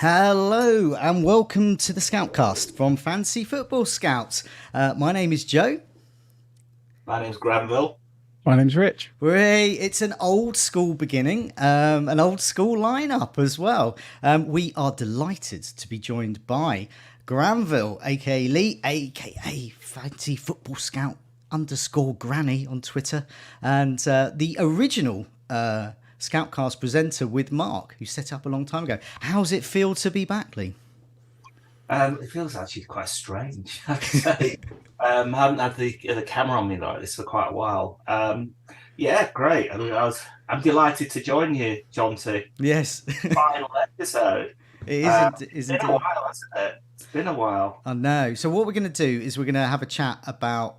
Hello and welcome to the Scoutcast from Fantasy Football Scouts. My name is Joe. My name's Granville. My name's Rich. It's an old school beginning, an old school lineup as well. We are delighted to be joined by Granville, aka Lee, aka Fantasy Football Scout _Granny on Twitter, and the original Scoutcast presenter with Mark, who set up a long time ago. How's it feel to be back, Lee? It feels actually quite strange, I have to say. I haven't had the camera on me like this for quite a while. Yeah, great. I mean, I'm delighted to join you, Jonty. Yes. Final episode. It is. It's been a while, hasn't it? It's been a while. I know. So what we're going to do is we're going to have a chat about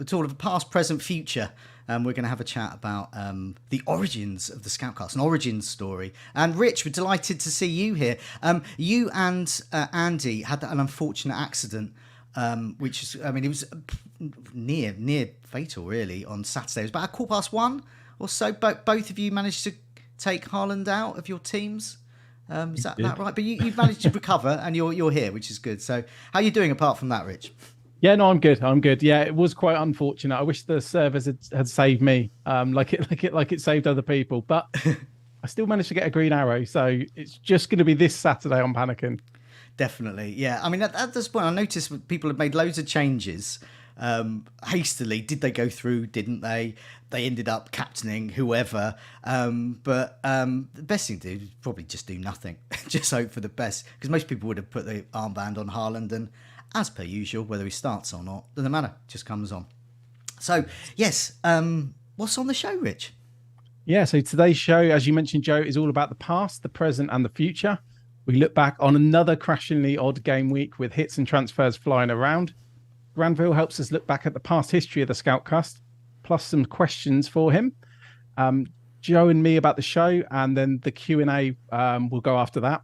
sort of past, present, future. We're going to have a chat about the origins of the Scoutcast, an origin story. And Rich, we're delighted to see you here. You and Andy had an unfortunate accident, which is, I mean, it was near fatal, really, on Saturday. It was about 1:15 or so. Both of you managed to take Haaland out of your teams. Is that right? But you've managed to recover, and you're here, which is good. So how are you doing apart from that, Rich? Yeah, no, I'm good. Yeah, it was quite unfortunate. I wish the servers had saved me, like it saved other people. But I still managed to get a green arrow, so it's just going to be this Saturday on Panicking. Definitely, yeah. I mean, at this point, I noticed people had made loads of changes hastily. Did they go through? Didn't they? They ended up captaining whoever. But the best thing to do is probably just do nothing. Just hope for the best, because most people would have put the armband on Haaland, and as per usual, whether he starts or not, doesn't matter, just comes on. So, yes, what's on the show, Rich? Yeah, so today's show, as you mentioned, Joe, is all about the past, the present, and the future. We look back on another crashingly odd game week with hits and transfers flying around. Granville helps us look back at the past history of the Scoutcast, plus some questions for him. Joe and me about the show, and then the Q&A will go after that.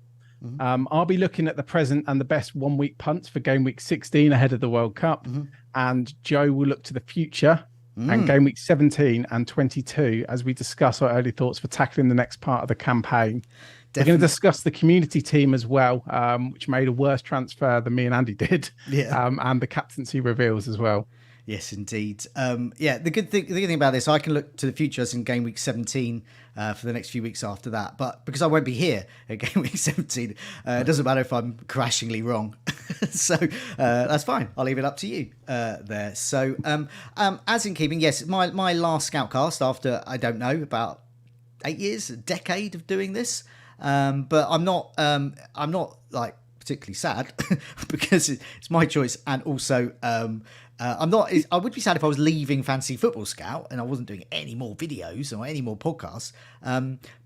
I'll be looking at the present and the best 1 week punts for Gameweek16 ahead of the World Cup. And Joe will look to the future and Gameweek 17 and 22 as we discuss our early thoughts for tackling the next part of the campaign. Definitely. We're going to discuss the community team as well, which made a worse transfer than me and Andy did. Yeah. And the captaincy reveals as well. Yes, indeed. Yeah, the good thing about this, I can look to the future as in Gameweek 17 for the next few weeks after that. But because I won't be here at Gameweek 17, it doesn't matter if I'm crashingly wrong. So that's fine. I'll leave it up to you there. So as in keeping, yes, my last Scoutcast after, I don't know, about 8 years, a decade of doing this. But I'm not like particularly sad because it's my choice, and also I would be sad if I was leaving Fantasy Football Scout and I wasn't doing any more videos or any more podcasts.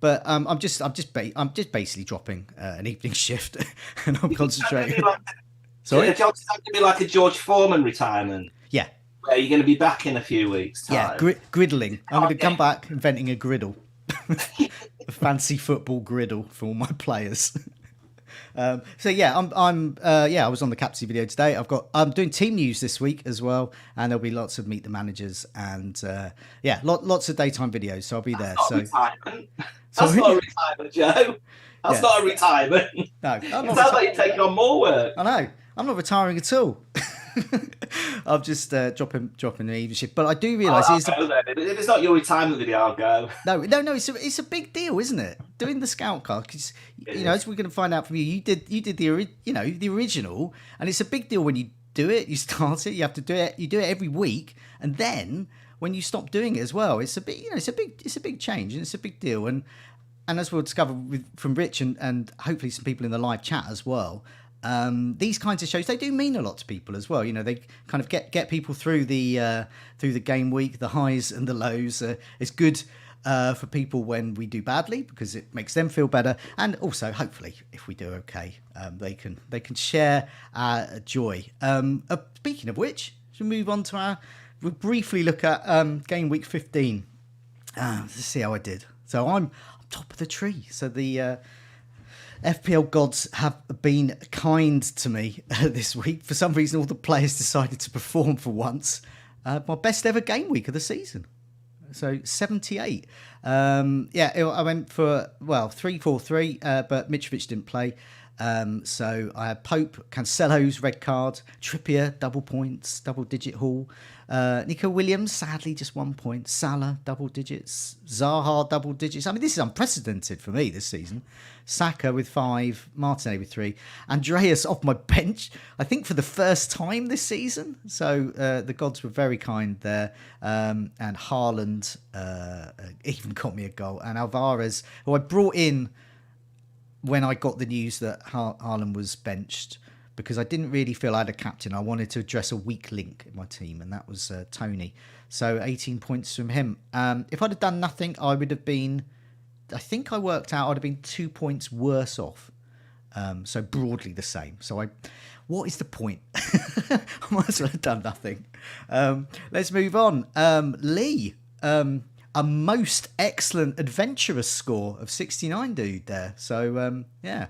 But I'm just basically dropping an evening shift and I'm concentrating. Sorry, it's going to be like a George Foreman retirement. Yeah, where you're going to be back in a few weeks' time. Yeah, griddling. I'm going to come back inventing a griddle, a fancy football griddle for all my players. So yeah, I was on the captaincy video today. I'm doing team news this week as well, and there'll be lots of meet the managers and lots of daytime videos. So I'll be there. That's not a retirement, Joe. That's not a retirement. No, it sounds like you're taking on more work. I know. I'm not retiring at all. I'm just dropping an evening shift, but I do realise if it's not your retirement video, I'll go. No, it's a big deal, isn't it? Doing the Scoutcast, because as we're going to find out from you, you did the original, and it's a big deal when you do it. You start it, you have to do it. You do it every week, and then when you stop doing it as well, it's a big change, and it's a big deal. And as we'll discover from Rich and hopefully some people in the live chat as well. These kinds of shows, they do mean a lot to people as well. They kind of get people through the game week, the highs and the lows. It's good for people when we do badly because it makes them feel better, and also hopefully if we do okay, they can share our joy. Speaking of which, should we move on to we'll briefly look at game week 15. Let's see how I did. So I'm top of the tree. So the FPL gods have been kind to me this week. For some reason, all the players decided to perform for once. My best ever game week of the season. So 78. I went for 3-4-3, but Mitrovic didn't play. So I had Pope, Cancelo's red card, Trippier, double points, double-digit haul. Nico Williams, sadly, just 1 point. Salah, double digits. Zaha, double digits. I mean, this is unprecedented for me this season. Saka with 5, Martinelli with 3. Andreas off my bench, I think for the first time this season. So the gods were very kind there. And Haaland even got me a goal. And Alvarez, who I brought in when I got the news that Haaland was benched, because I didn't really feel I had a captain. I wanted to address a weak link in my team, and that was Tony. So 18 points from him. If I'd have done nothing, I would have been, I think I worked out I'd have been 2 points worse off. So broadly the same. So what is the point? I might as well have done nothing. Let's move on. Lee, a most excellent adventurous score of 69, dude, there. So, yeah.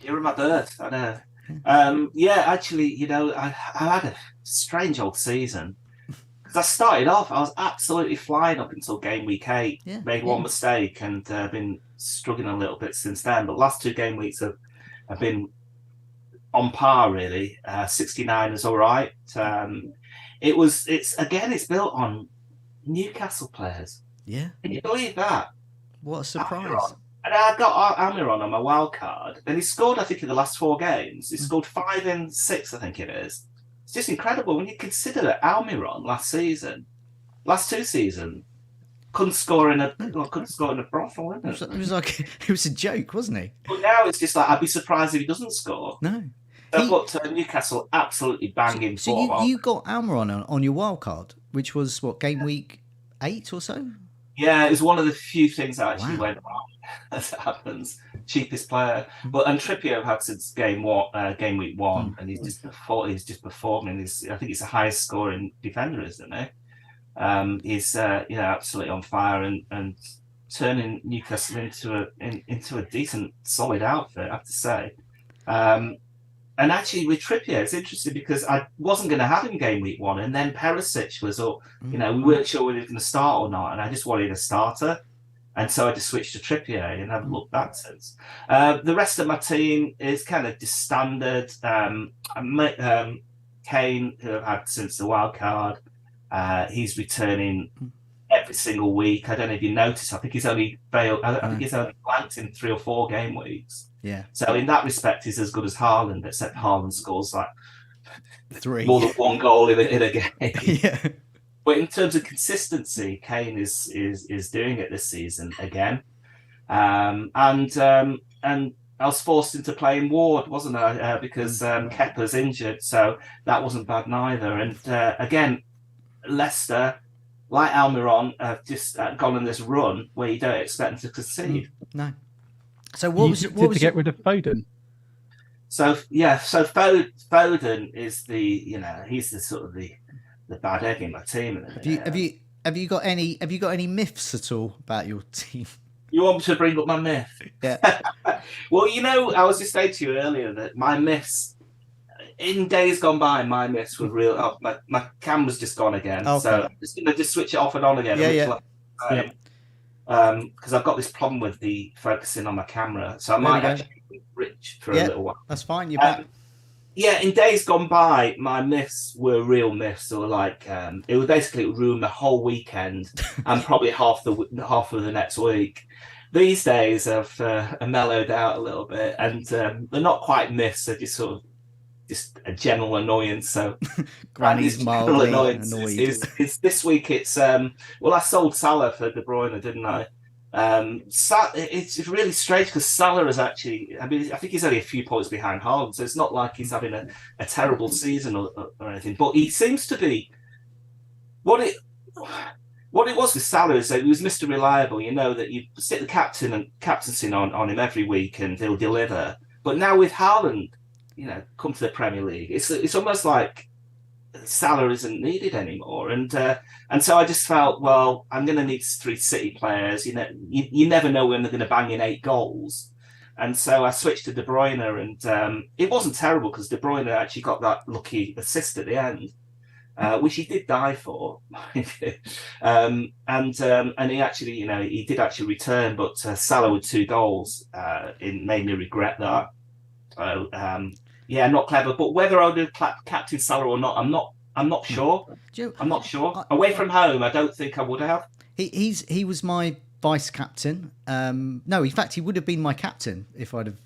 You're in my berth, I know. Actually, I had a strange old season. Because I started off, I was absolutely flying up until game week 8. Yeah, made one mistake and been struggling a little bit since then. But last 2 game weeks have been on par, really. 69 is all right. It's built on Newcastle players. Yeah. Can you believe that? What a surprise. And I got Almiron on my wild card, and he scored, I think, in the last 4 games. He scored 5 in 6, I think it is. It's just incredible when you consider that Almiron last 2 seasons, couldn't score in a brothel, wasn't it? It was like it was a joke, wasn't he? But now it's just like I'd be surprised if he doesn't score. No. So but Newcastle absolutely banging form. So you got Almiron on your wild card, which was what, game week 8 or so? Yeah, it was one of the few things that actually went wrong, as it happens. Cheapest player, and Trippier I've had since game week 1, and he's just performing. I think he's the highest scoring defender, isn't he? He's absolutely on fire and turning Newcastle into a decent, solid outfit, I have to say. And actually, with Trippier, it's interesting because I wasn't going to have him game week 1, and then Perisic was up. We weren't sure whether he was going to start or not, and I just wanted a starter, and so I just switched to Trippier and haven't looked back since. The rest of my team is kind of just standard. Kane, who I've had since the wild card, he's returning every single week. I don't know if you noticed. I think he's only failed. I think he's only blanked in 3 or 4 game weeks. Yeah. So in that respect, he's as good as Haaland, except Haaland scores like 3, more than 1 goal in a game. Yeah. But in terms of consistency, Kane is doing it this season again. And I was forced into playing Ward, wasn't I? Because Kepa's injured, so that wasn't bad neither. And again, Leicester, like Almiron, have just gone on this run where you don't expect them to concede. No. So what was to get rid of Foden? So Foden is he's the sort of the bad egg in my team. Have you got any myths at all about your team? You want me to bring up my myth? Yeah. Well, I was just saying to you earlier that my myths, in days gone by, my myths were real. Oh, my camera's just gone again, okay. So I'm just going to switch it off and on again. Yeah. Because I've got this problem with the focusing on my camera, so I might actually be rich for a little while. That's fine. You're back. In days gone by, my myths were real myths. They were like it would basically ruin the whole weekend and probably half of the next week. These days, I've mellowed out a little bit, and they're not quite myths. They're just sort of just a general annoyance. So Granny's mildly annoyed. Is this week? It's I sold Salah for De Bruyne, didn't I? It's really strange because Salah is actually. I think he's only a few points behind Haaland, so it's not like he's having a terrible season or anything. But he seems to be. What it was with Salah is that he was Mr. Reliable. You know that you stick the captaincy on him every week and he'll deliver. But now with Haaland, come to the Premier League, it's almost like Salah isn't needed anymore. And so I just felt, well, I'm going to need 3 City players. You never know when they're going to bang in 8 goals. And so I switched to De Bruyne, and it wasn't terrible because De Bruyne actually got that lucky assist at the end. Which he did die for, and he actually, he did actually return, but Salah with 2 goals, it made me regret that. So not clever. But whether I'll do captain Salah or not, I'm not sure. I'm not sure. Away from home, I don't think I would have. He was my vice captain. No, in fact, he would have been my captain if I'd have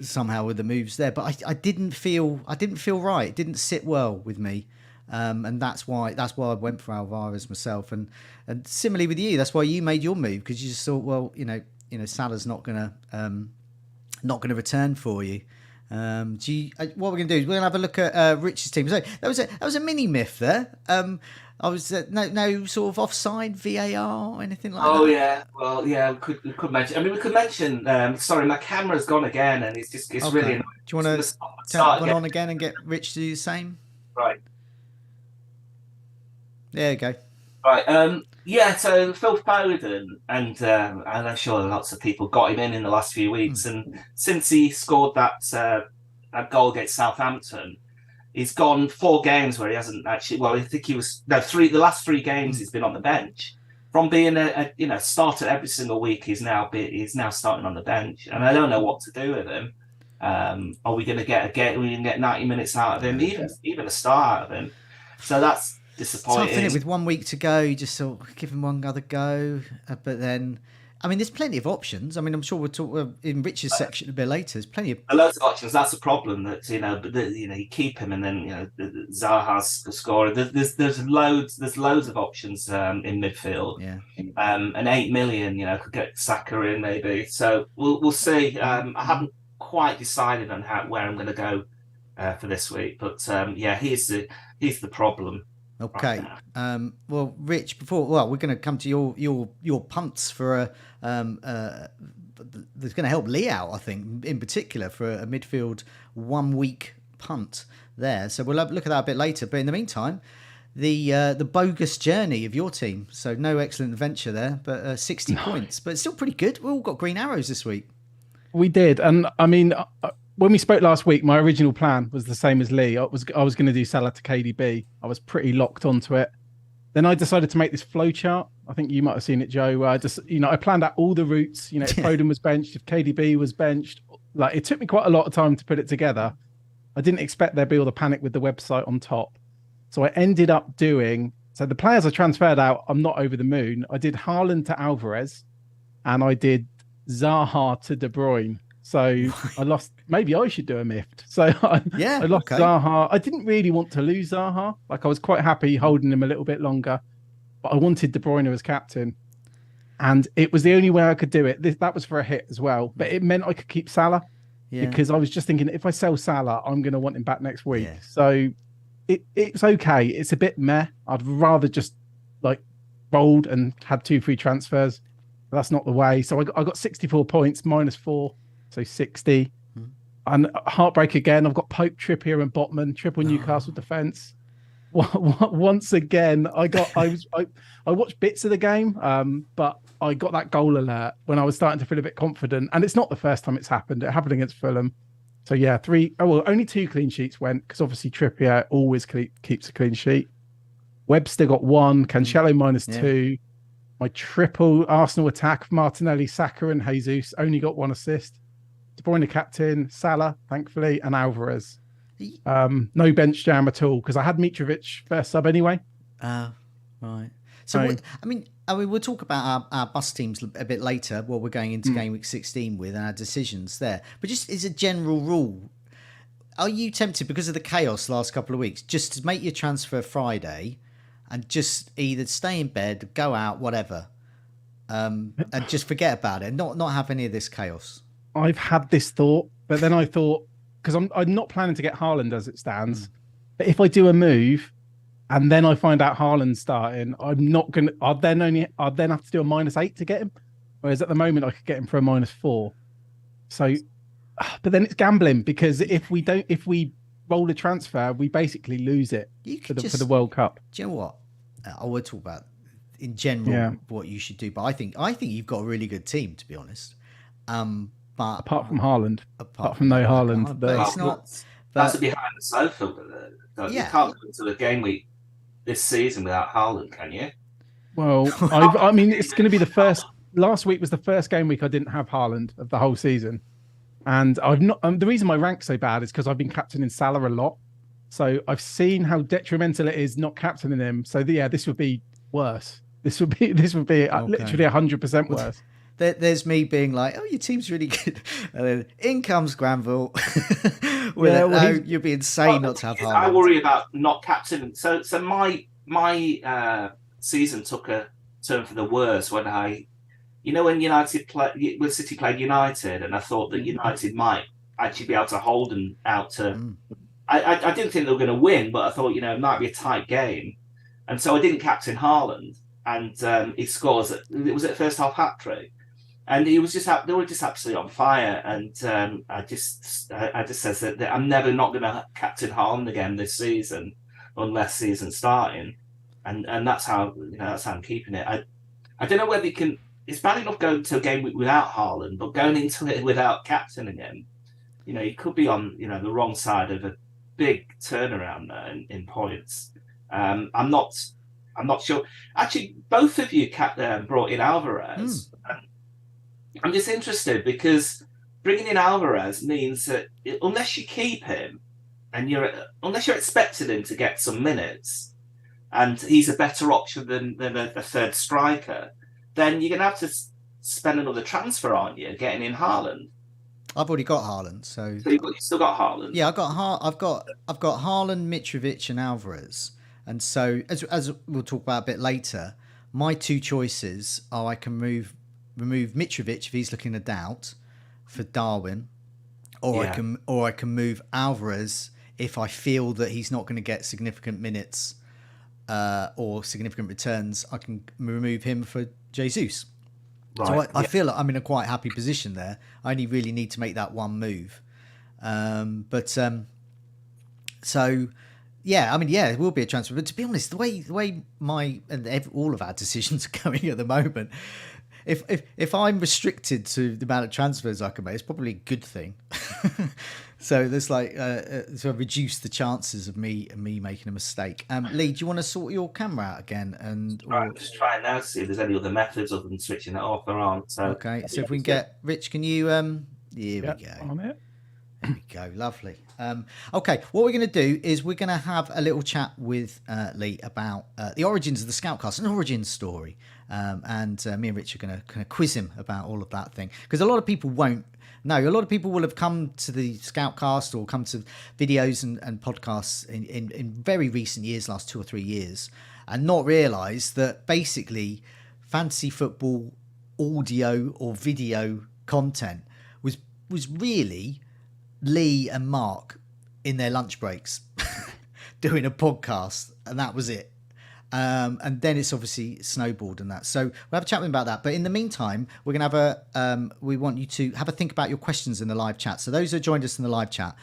somehow with the moves there. But I didn't feel right. It didn't sit well with me. And that's why I went for Alvarez myself, and similarly with you, that's why you made your move, because you just thought, well, Salah's not gonna return for you. What we're gonna do is we're gonna have a look at Rich's team. So that was a mini myth there. I was no sort of offside VAR or anything like that. Oh yeah, well yeah, we could mention. I mean, we could mention. Sorry, my camera's gone again, and it's okay. Really annoying. Do you want to turn it on again and get Rich to do the same? Right. There you go. Right. So Phil Foden, and I'm sure lots of people got him in the last few weeks, and since he scored that goal against Southampton, he's gone 4 games where he hasn't actually. Well, I think he was the last 3 games he's been on the bench. From being a starter every single week, he's now starting on the bench, and I don't know what to do with him. Are we going to get 90 minutes out of him, even a start out of him? So that's disappointing. Tough, isn't it? With 1 week to go, you just sort of give him one other go. But then, I mean, there's plenty of options. I mean, I'm sure we'll talk in Rich's section a bit later. There's plenty of loads of options. That's a problem. That you keep him, and then Zaha's scoring. There's loads of options in midfield. Yeah. And 8 million, could get Saka in maybe. So we'll see. I haven't quite decided on where I'm going to go for this week, but he's the problem. Okay. Right, well, Rich, we're going to come to your punts for that's going to help Lee out, I think, in particular for a midfield 1 week punt there. So we'll look at that a bit later. But in the meantime, the bogus journey of your team. So no excellent adventure there, but 60 points, but it's still pretty good. We all got green arrows this week. We did, and I mean. When we spoke last week, my original plan was the same as Lee. I was going to do Salah to KDB. I was pretty locked onto it. Then I decided to make this flow chart. I think you might have seen it, Joe. Where I planned out all the routes. If Foden was benched, if KDB was benched, it took me quite a lot of time to put it together. I didn't expect there'd be all the panic with the website on top. So I ended up doing. So the players I transferred out, I'm not over the moon. I did Haaland to Alvarez, and I did Zaha to De Bruyne. So I lost. Maybe I should do a Miffed. So I lost Zaha. I didn't really want to lose Zaha. I was quite happy holding him a little bit longer, but I wanted De Bruyne as captain, and it was the only way I could do it. That was for a hit as well, but it meant I could keep Salah because I was just thinking if I sell Salah, I'm going to want him back next week. Yeah. So it's okay. It's a bit meh. I'd rather just rolled and had 2 free transfers. But that's not the way. So I got 64 points -4. So 60. And heartbreak again. I've got Pope, Trippier, and Botman. Triple Newcastle defence. Once again, I watched bits of the game, but I got that goal alert when I was starting to feel a bit confident. And it's not the first time it's happened. It happened against Fulham. So yeah, only 2 clean sheets went because obviously Trippier always keeps a clean sheet. Webster got 1. Cancelo -2. My triple Arsenal attack, Martinelli, Saka, and Jesus only got 1 assist. De Bruyne captain, Salah, thankfully, and Alvarez. No bench jam at all because I had Mitrovic first sub anyway. Right. So we'll talk about our bus teams a bit later. What we're going into Gameweek 16 with and our decisions there. But just as a general rule, are you tempted because of the chaos last couple of weeks just to make your transfer Friday and just either stay in bed, go out, whatever, and just forget about it, not have any of this chaos? I've had this thought, but then I thought, because I'm not planning to get Haaland as it stands, but if I do a move and then I find out Haaland's starting, I'm not going to, I'll then have to do a -8 to get him. Whereas at the moment I could get him for a -4. So, but then it's gambling because if we roll a transfer, we basically lose it for the World Cup. Do you know what? I would talk about in general what you should do, but I think you've got a really good team, to be honest. But apart from Haaland, apart from no Haaland, but it's not. That's behind the sofa. You can't go into the game week this season without Haaland, can you? Well, I mean, it's going to be the first. Last week was the first game week I didn't have Haaland of the whole season. And I've not. The reason my rank's so bad is because I've been captaining Salah a lot. So I've seen how detrimental it is not captaining him. So yeah, this would be worse. This would be literally 100% worse. There's me being like, oh, your team's really good. And then in comes Granville. You'd be insane not to have Haaland. I worry about not captaining. So my season took a turn for the worse when when when City played United, and I thought that United might actually be able to hold them out to. I didn't think they were going to win, but I thought it might be a tight game, and so I didn't captain Haaland, and he scores. It was at first half hat trick. And he was they were just absolutely on fire. And I just says that I'm never not going to captain Haaland again this season, unless season starting. And that's how I'm keeping it. I don't know whether you can. It's bad enough going to a game week without Haaland, but going into it without captaining him, you could be on the wrong side of a big turnaround there in points. I'm not sure. Actually, both of you brought in Alvarez. I'm just interested because bringing in Alvarez means that unless you keep him and unless you're expecting him to get some minutes, and he's a better option than a third striker, then you're going to have to spend another transfer, aren't you, getting in Haaland? I've already got Haaland, so you've still got Haaland. Yeah, I've got Haaland, Mitrovic, and Alvarez, and so as we'll talk about a bit later, my two choices are I can remove Mitrovic if he's looking a doubt for Darwin, or I can move Alvarez if I feel that he's not going to get significant minutes or significant returns. I can remove him for Jesus. Right. So I feel like I'm in a quite happy position there. I only really need to make that one move. So yeah, I mean, yeah, it will be a transfer. But to be honest, the way all of our decisions are going at the moment, if I'm restricted to the amount of transfers I can make, it's probably a good thing. So there's so reduce the chances of me making a mistake. Lee, do you want to sort your camera out again? I'm just trying now to see if there's any other methods other than switching it off. There aren't. So okay, so if we can get Rich, can you? Here we go. On it. There we go. Lovely. Okay, what we're going to do is we're going to have a little chat with Lee about the origins of the Scoutcast, an origin story. And me and Rich are going to quiz him about all of that thing. Because a lot of people won't know. A lot of people will have come to the Scoutcast or come to videos and podcasts in very recent years, last 2 or 3 years, and not realise that basically fantasy football audio or video content was really Lee and Mark in their lunch breaks doing a podcast, and that was it. And then it's obviously snowballed and that. So we'll have a chat with him about that. But in the meantime, we're going to have we want you to have a think about your questions in the live chat. So those who joined us in the live chat,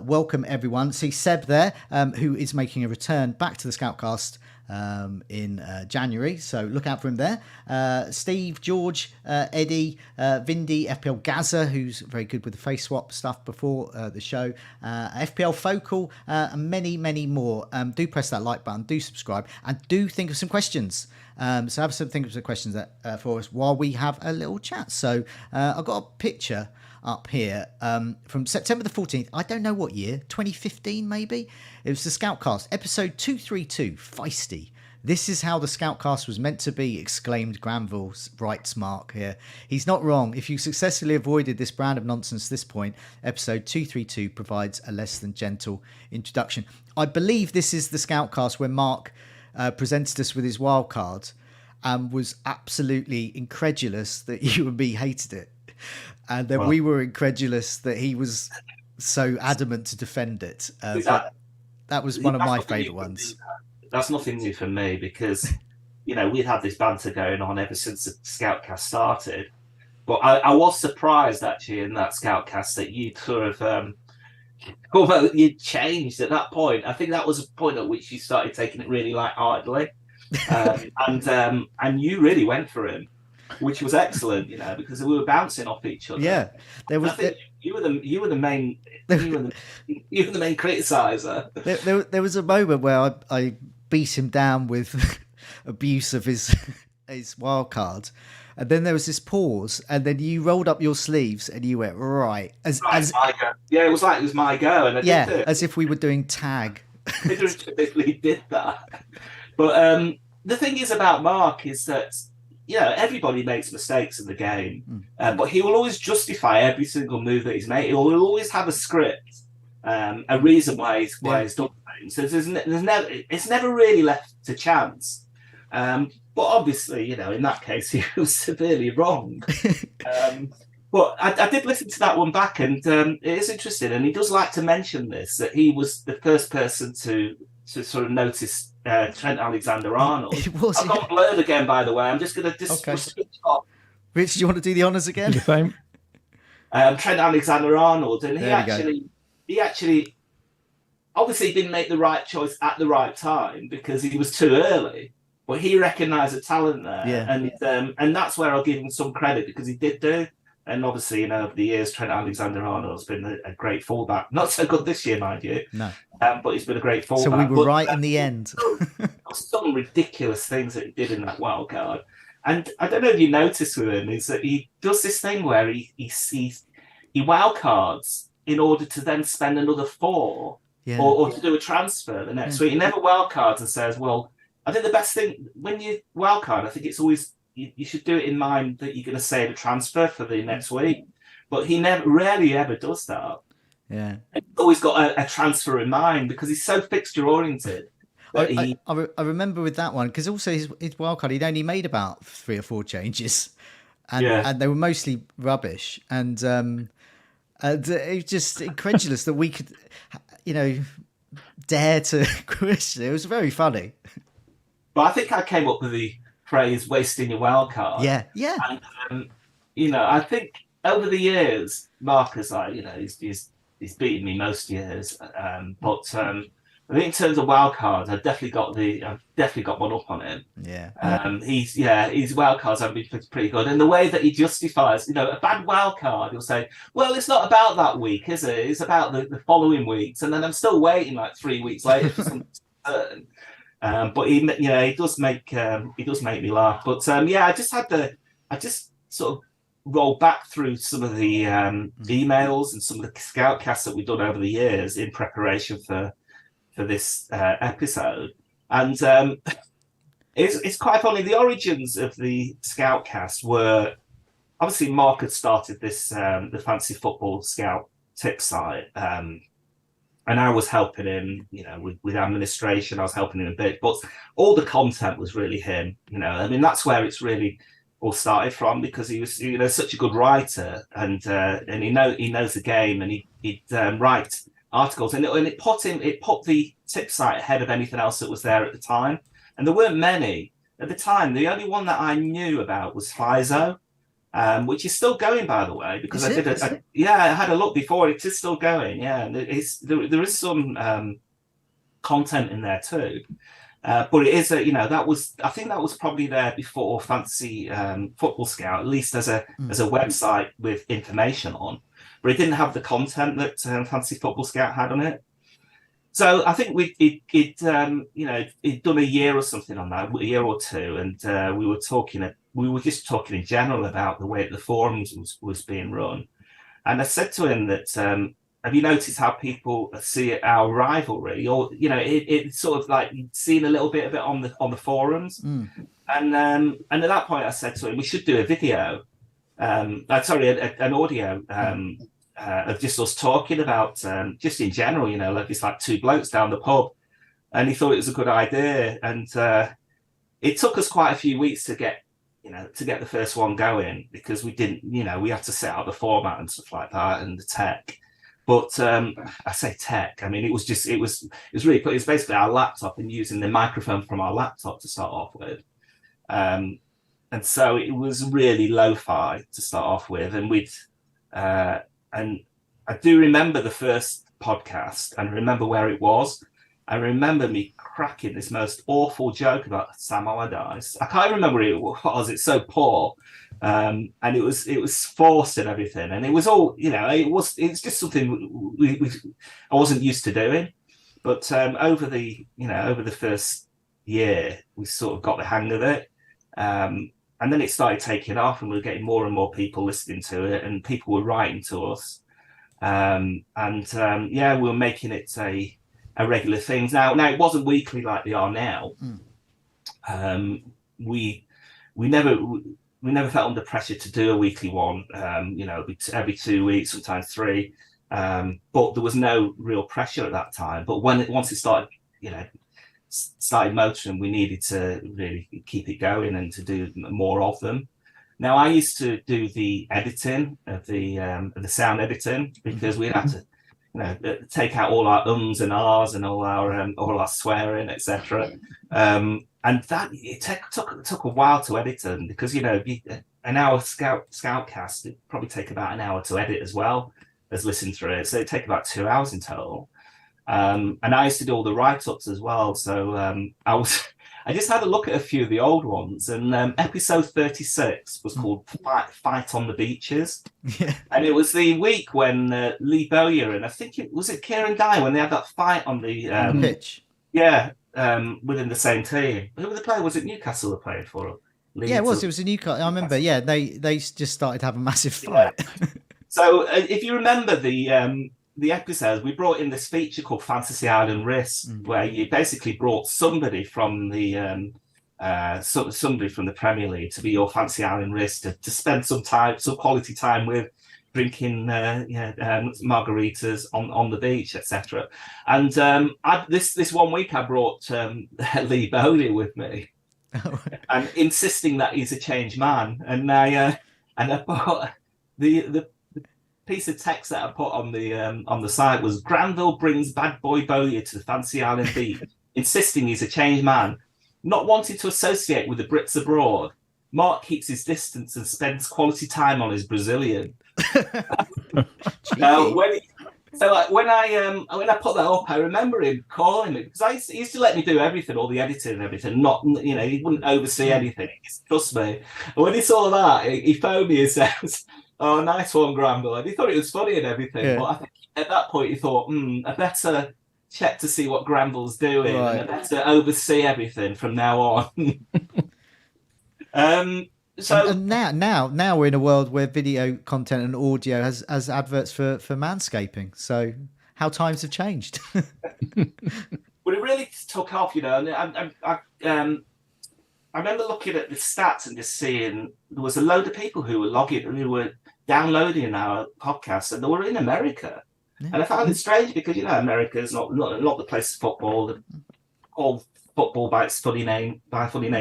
welcome everyone. See Seb there, who is making a return back to the Scoutcast in January, so look out for him there. Steve, George, Eddie, Vindy, FPL Gaza, who's very good with the face swap stuff before the show, FPL Focal, and many more. Do press that like button, do subscribe, and do think of some questions. So have some think of some questions for us while we have a little chat. So I've got a picture up here from September the 14th. I don't know what year, 2015 maybe. It was the Scoutcast, episode 232, Feisty. This is how the Scoutcast was meant to be, exclaimed Granville, writes Mark here. He's not wrong. If you successfully avoided this brand of nonsense to this point, episode 232 provides a less than gentle introduction. I believe this is the Scoutcast where Mark presented us with his wild card and was absolutely incredulous that you and me hated it. And then we were incredulous that he was so adamant to defend it. That was one of my favourite ones. That's nothing new for me because, we'd had this banter going on ever since the Scoutcast started. But I was surprised, actually, in that Scoutcast that you'd sort of, you'd changed at that point. I think that was a point at which you started taking it really lightheartedly. And you really went for him, which was excellent, because we were bouncing off each other. Yeah, there was. You were the main. You were the main criticizer. There was a moment where I beat him down with abuse of his wild card, and then there was this pause, and then you rolled up your sleeves and you went right as my go. Yeah, it was my go, and I did it. as if we were doing tag. I literally did that. But the thing is about Mark is that everybody makes mistakes in the game, but he will always justify every single move that he's made. He will always have a script, a reason why he's done things. So it's never really left to chance. But obviously, in that case, he was severely wrong. But I did listen to that one back, and it is interesting. And he does like to mention this, that he was the first person to sort of notice Trent Alexander-Arnold. It was. I've got blurred again, by the way. I'm just going to switch off. Rich, do you want to do the honours again? The same. Trent Alexander-Arnold, and he actually obviously didn't make the right choice at the right time because he was too early. But he recognised the talent there, and that's where I'll give him some credit because he did do. And obviously, over the years, Trent Alexander-Arnold's been a great fullback. Not so good this year, mind you. No. But he's been a great fullback. So we were right in the end. Some ridiculous things that he did in that wild card. And I don't know if you noticed with him, is that he does this thing where he wild cards in order to then spend another 4 or to do a transfer the next week. He never wild cards and says, well, I think the best thing when you wild card, I think it's always you should do it in mind that you're going to save a transfer for the next week. But he rarely ever does that. Yeah, he's always got a transfer in mind because he's so fixture oriented. I remember with that one because also his wild card he'd only made about 3 or 4 changes, and they were mostly rubbish. And it was just incredulous that we could, dare to question. It was very funny. But I think I came up with the phrase "wasting your wild card." Yeah. And I think over the years, Marcus, he's beaten me most years. But I think in terms of wild cards, I've definitely got one up on him. Yeah. His wild cards have been pretty good. And the way that he justifies, a bad wild card, he'll say, well, it's not about that week, is it? It's about the following weeks. And then I'm still waiting like 3 weeks later for something to turn. But he does make me laugh. But I just sort of rolled back through some of the emails and some of the Scoutcasts that we've done over the years in preparation for this episode, and it's quite funny. The origins of the Scoutcast were obviously Mark had started this the Fantasy Football Scout tip site. And I was helping him, with administration. I was helping him a bit, but all the content was really him. That's where it's really all started from because he was, such a good writer, and he knows the game, and he'd write articles, and it put the tip site ahead of anything else that was there at the time. And there weren't many at the time. The only one that I knew about was Flyzo. Which is still going, by the way, because I had a look before. It is still going, and there is some content in there too. But it is I think that was probably there before Fantasy Football Scout, at least as a website with information on. But it didn't have the content that Fantasy Football Scout had on it. So I think he'd done a year or something on that, a year or two, and we were just talking in general about the way the forums was being run. And I said to him that, have you noticed how people see our rivalry? Or, it's sort of like seeing a little bit of it on the forums. Mm. And at that point I said to him, we should do a video, an audio of just us talking about, just in general, like it's like 2 blokes down the pub. And he thought it was a good idea. And it took us quite a few weeks to get the first one going because we didn't, we had to set out the format and stuff like that and the tech. But I say tech, it was basically our laptop and using the microphone from our laptop to start off with. And so it was really lo-fi to start off with. And and I do remember the first podcast and remember where it was. I remember me cracking this most awful joke about Sam Allardyce. I can't remember what it was. It's so poor. And it was forced and everything. And it was all, it's just something I wasn't used to doing. But over the first year, we sort of got the hang of it. And then it started taking off, and we were getting more and more people listening to it, and people were writing to us. We were making it a regular thing. Now it wasn't weekly like they are now. We never felt under pressure to do a weekly one. Every 2 weeks, sometimes 3. But there was no real pressure at that time. But once it started motoring, we needed to really keep it going and to do more of them. Now, I used to do the editing of the sound editing, because we had to, take out all our ums and ahs and all our swearing, etc. And that it took a while to edit them, because an hour Scoutcast, it'd probably take about an hour to edit as well as listen through it. So it'd take about 2 hours in total. And I used to do all the write-ups as well. So I just had a look at a few of the old ones, and episode 36 was called Fight on the Beaches. Yeah. And it was the week when Lee Bowyer and I think it was Kieran Dye, when they had that fight on the pitch. Yeah, within the same team. Who were the player? Was it Newcastle were playing for? Yeah, it was. It was a Newcastle. I remember. Yeah, they just started to have a massive fight. Yeah. So if you remember the episodes, we brought in this feature called Fantasy Island Risk, where you basically brought somebody from the Premier League to be your Fantasy Island Risk, to spend some quality time with, drinking margaritas on the beach, etc. And this 1 week I brought Lee Bowley with me, and insisting that he's a changed man. And I put the piece of text that I put on the site was: Granville brings bad boy Bowyer to the Fantasy Island beach, insisting he's a changed man, not wanting to associate with the Brits abroad. Mark keeps his distance and spends quality time on his Brazilian. Now, when I put that up, I remember him calling me, because he used to let me do everything, all the editing and everything. Not, he wouldn't oversee anything. Trust me. And when he saw that, he phoned me and says, "Oh, nice one, Granville." And he thought it was funny and everything. Yeah. But I think at that point he thought, I better check to see what Granville's doing, right, and I better oversee everything from now on. And now we're in a world where video content and audio has adverts for manscaping. So how times have changed. Well, it really took off, and I remember looking at the stats and just seeing there was a load of people who were downloading our podcast, and they were in America. Yeah. And I found it strange, because America is not the place of football. All football by its funny name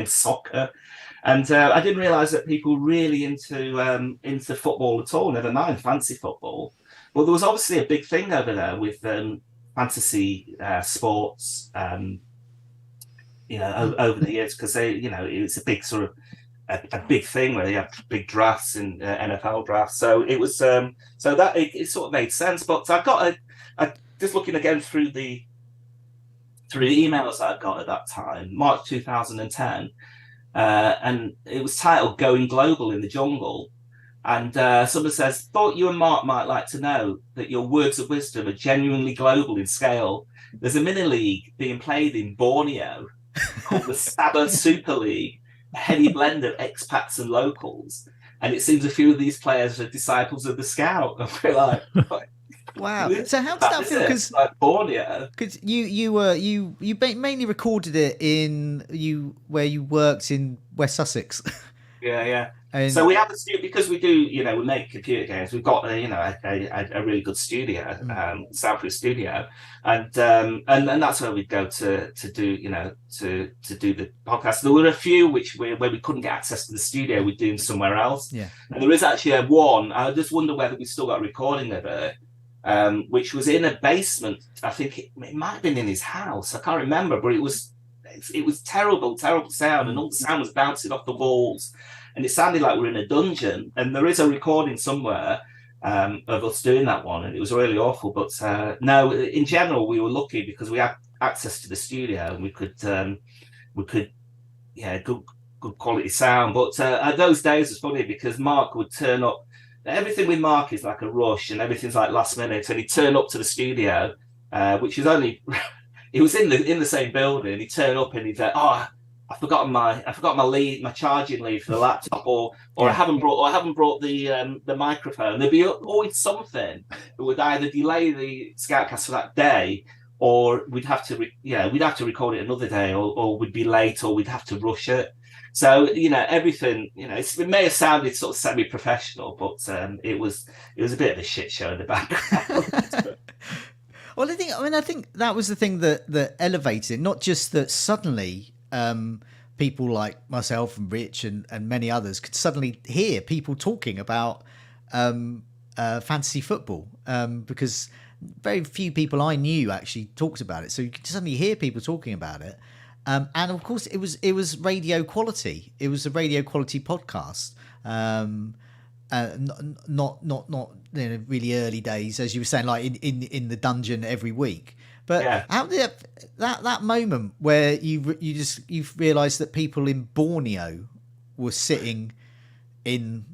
soccer. And I didn't realise that people were really into football at all, never mind fancy football. But there was obviously a big thing over there with fantasy sports, over the years, because it's a big sort of a big thing where they have big drafts in NFL drafts. So it was so that it sort of made sense. But I got just looking again through the emails that I got at that time, March 2010. And it was titled "Going Global in the Jungle," and someone says, "Thought you and Mark might like to know that your words of wisdom are genuinely global in scale. There's a mini league being played in Borneo called the Sabah Super League, a heady blend of expats and locals, and it seems a few of these players are disciples of the Scout." And we're like, wow. So how does that feel? Because you mainly recorded it where you worked in West Sussex. Yeah. And so we have the studio, because we do, we make computer games. We've got a really good studio, soundproof studio, and that's where we'd go to do the podcast. There were a few where we couldn't get access to the studio. We'd do them somewhere else. Yeah. And there is actually one. I just wonder whether we still got a recording of it. Which was in a basement. I think it might have been in his house. I can't remember, but it was terrible sound, and all the sound was bouncing off the walls, and it sounded like we're in a dungeon. And there is a recording somewhere of us doing that one, and it was really awful. But no, in general, we were lucky because we had access to the studio, and we could good quality sound. But those days was funny, because Mark would turn up. Everything with Mark is like a rush, and everything's like last minute. And he'd turn up to the studio, which is only it was in the same building. He'd turn up and he'd say, "Oh, I forgot my lead, my charging lead for the laptop, or I haven't brought the microphone. There'd be always something that would either delay the Scoutcast for that day, or we'd have to record it another day, or we'd be late, or we'd have to rush it. So everything, it may have sounded sort of semi-professional, but it was a bit of a shit show in the background. Well, I think that was the thing that elevated it. Not just that suddenly people like myself and Rich and many others could suddenly hear people talking about fantasy football, because very few people I knew actually talked about it. So you could suddenly hear people talking about it. And of course, it was radio quality. It was a radio quality podcast. Not really early days, as you were saying, like in the dungeon every week. But how did that moment where you realised that people in Borneo were sitting in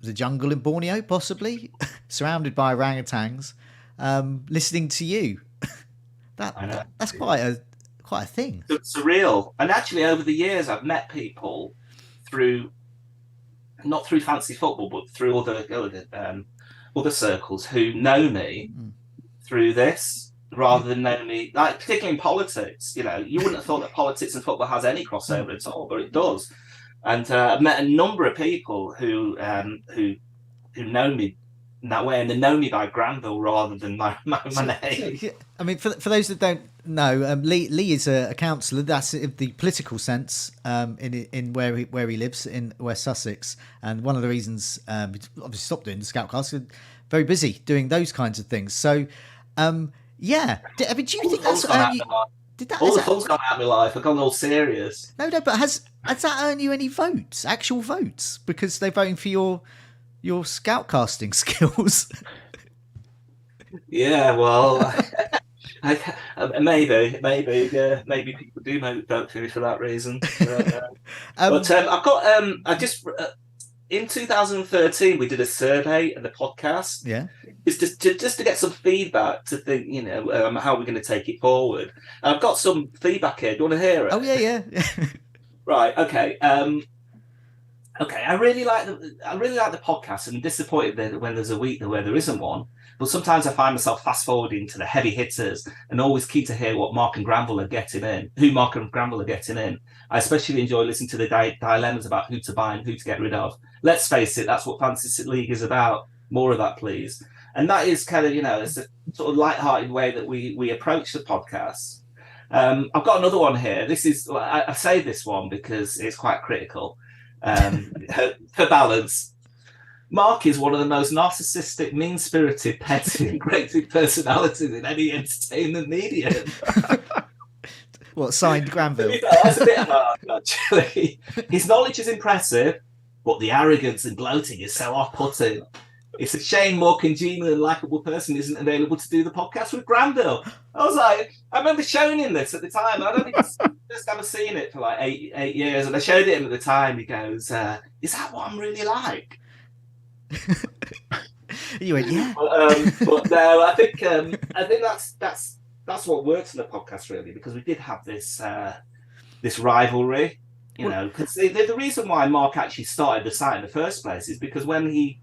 the jungle in Borneo, possibly surrounded by orangutans, listening to you? That's quite a thing. It's surreal. And actually, over the years, I've met people not through fantasy football, but through other circles who know me through this, rather than know me, like particularly in politics. You wouldn't have thought that politics and football has any crossover at all, but it does. And I've met a number of people who know me in that way, and they know me by Granville rather than my name. I mean, for those that don't know, Lee is a councillor. That's in the political sense, in where he lives in West Sussex, and one of the reasons he obviously stopped doing the Scoutcast, very busy doing those kinds of things. So, yeah. I mean, do you think that's all the fun's gone out of my life? I've gone all serious. No, but has that earned you any votes? Actual votes, because they're voting for your scoutcasting skills? Yeah, well, maybe people do vote for me for that reason. But I've got in 2013 we did a survey of the podcast. Yeah, just to get some feedback to think, how we're going to take it forward. And I've got some feedback here. Do you want to hear it? Oh yeah. Right. Okay. Okay, I really like the podcast, and I'm disappointed when there's a week where there isn't one. But sometimes I find myself fast forwarding to the heavy hitters, and always keen to hear what Mark and Granville are getting in. I especially enjoy listening to the dilemmas about who to buy and who to get rid of. Let's face it, that's what Fantasy League is about. More of that, please. And that is kind of, it's a sort of light-hearted way that we approach the podcast. I've got another one here. This is, I say this one because it's quite critical. For balance, Mark is one of the most narcissistic, mean-spirited, petty, and great personalities in any entertainment medium. What, signed Granville? That's a bit hard, actually. His knowledge is impressive, but the arrogance and gloating is so off-putting. It's a shame more congenial and likable person isn't available to do the podcast with Granville. I was like, I remember showing him this at the time. I don't think just haven't seen it for like eight years, and I showed it him at the time. He goes, "Is that what I'm really like?" You went, yeah. But no, I think that's what works in the podcast really, because we did have this rivalry, because the reason why Mark actually started the site in the first place is because when he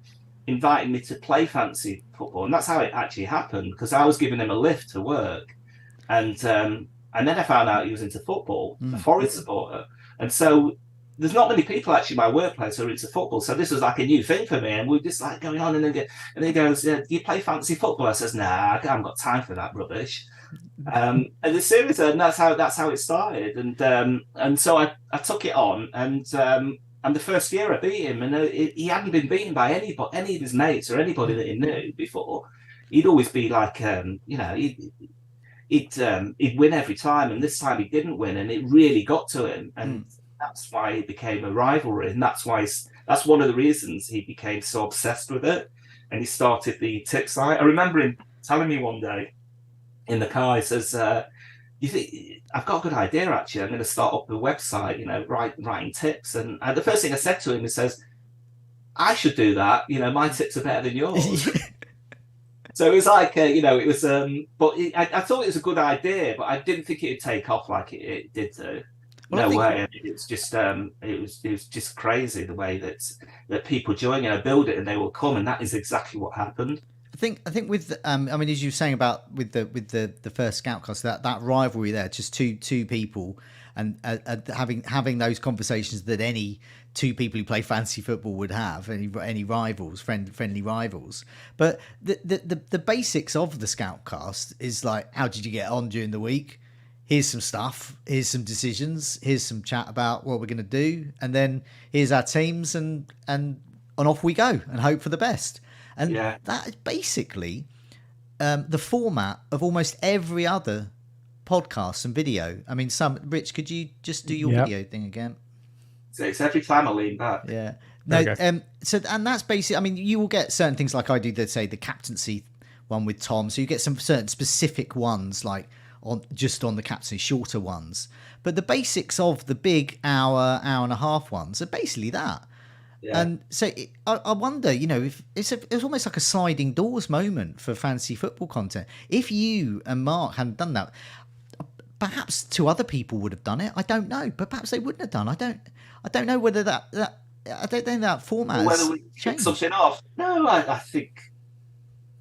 invited me to play fantasy football, and that's how it actually happened, because I was giving him a lift to work, and then I found out he was into football, a Forest supporter, and so there's not many people actually in my workplace who are into football, so this was like a new thing for me, and we were just like going on, and then he goes, "Do you play fantasy football?" I says, "Nah, I haven't got time for that rubbish." And the series, and that's how it started, and so I took it on, and the first year I beat him, and he hadn't been beaten by any of his mates or anybody that he knew before. He'd always be like, he'd win every time, and this time he didn't win, and it really got to him, and that's why it became a rivalry, and that's one of the reasons he became so obsessed with it, and he started the tip site. I remember him telling me one day in the car, he says, "You think I've got a good idea? Actually, I'm going to start up a website, writing tips." And the first thing I said to him, he says, "I should do that. My tips are better than yours." So it was like, it was. But I thought it was a good idea, but I didn't think it would take off like it did. Well, no way. It's just it was just crazy the way that people join, build it and they will come, and that is exactly what happened. I think with I mean, as you were saying about with the first Scoutcast, that rivalry there, just two people, and having those conversations that any two people who play fantasy football would have, any rivals, friendly rivals. But the basics of the Scoutcast is like, how did you get on during the week? Here's some stuff. Here's some decisions. Here's some chat about what we're going to do, and then here's our teams, and off we go, and hope for the best. And that is basically the format of almost every other podcast and video. I mean, Rich, could you just do your video thing again? So it's every time I lean back. Yeah. No. Okay. And that's basically. I mean, you will get certain things like I do. Let's say the captaincy one with Tom. So you get some certain specific ones like on the captaincy, shorter ones. But the basics of the big hour and a half ones are basically that. Yeah. And so I wonder, if it's almost like a sliding doors moment for fantasy football content. If you and Mark hadn't done that, perhaps two other people would have done it. I don't know, but perhaps they wouldn't have done. I don't know whether that I don't think that format whether we changed something off. No, I think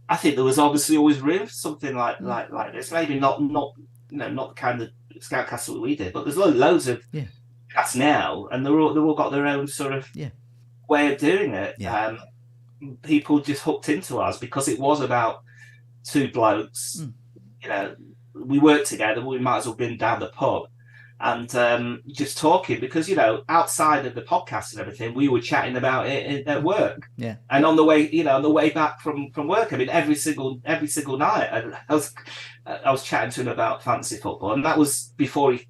there was obviously always room for something like this. Maybe not the kind of Scoutcast that we did, but there's loads of casts now, and they're all got their own sort of way of doing it. Yeah. People just hooked into us because it was about two blokes. We worked together. We might as well been down the pub and just talking because outside of the podcast and everything, we were chatting about it at work. Yeah. And on the way back from work, I mean, every single night, I was chatting to him about fantasy football, and that was before he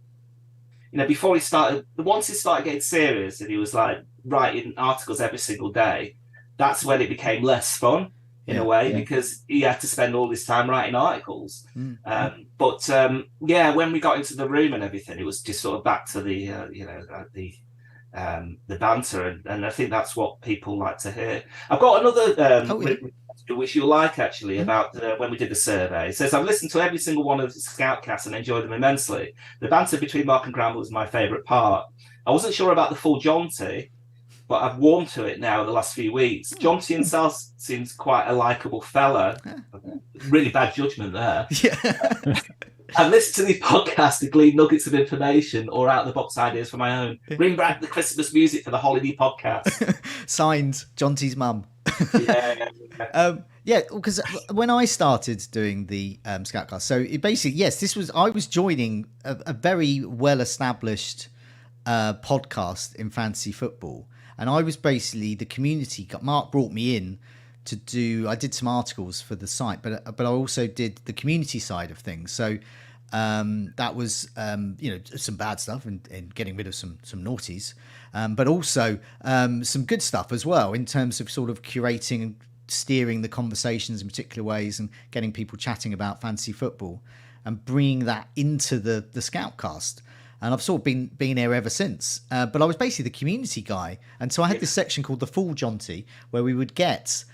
started. Once he started getting serious, and he was like writing articles every single day, that's when it became less fun in a way because he had to spend all this time writing articles. But when we got into the room and everything, it was just sort of back to the banter, and I think that's what people like to hear. I've got another which you'll like actually about when we did the survey. It says, I've listened to every single one of the Scoutcasts and enjoyed them immensely. The banter between Mark and Granville was my favourite part. I wasn't sure about the full Jonty, but I've warmed to it now the last few weeks. Jonty himself seems quite a likeable fella. Really bad judgment there. Yeah. I've listened to the podcast to glean nuggets of information or out-of-the-box ideas for my own. Bring back the Christmas music for the holiday podcast. Signed, Jonty's mum. Because when I started doing the Scoutcast, so it basically, I was joining a very well-established podcast in fantasy football. And I was basically the community. Mark brought me in to do. I did some articles for the site, but I also did the community side of things. So that was some bad stuff and getting rid of some naughties, but also some good stuff as well in terms of sort of curating and steering the conversations in particular ways and getting people chatting about fantasy football and bringing that into the Scoutcast. And I've sort of been here ever since. But I was basically the community guy. And so I had this section called the Full Jonty, where we would get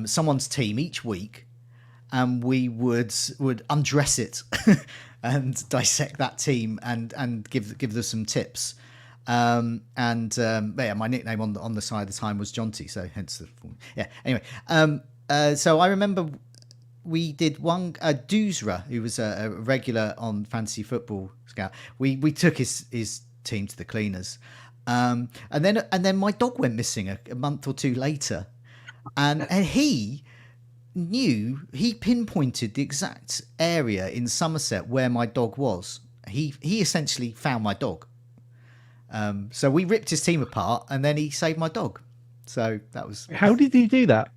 someone's team each week, and we would undress it and dissect that team and give them some tips. My nickname on the side at the time was Jonty, so hence the anyway. So I remember we did one Doozra, who was a regular on Fantasy Football Scout. We took his team to the cleaners, and then my dog went missing a month or two later, and he pinpointed the exact area in Somerset where my dog was. He essentially found my dog. So we ripped his team apart, and then he saved my dog. So that was. How did you do that?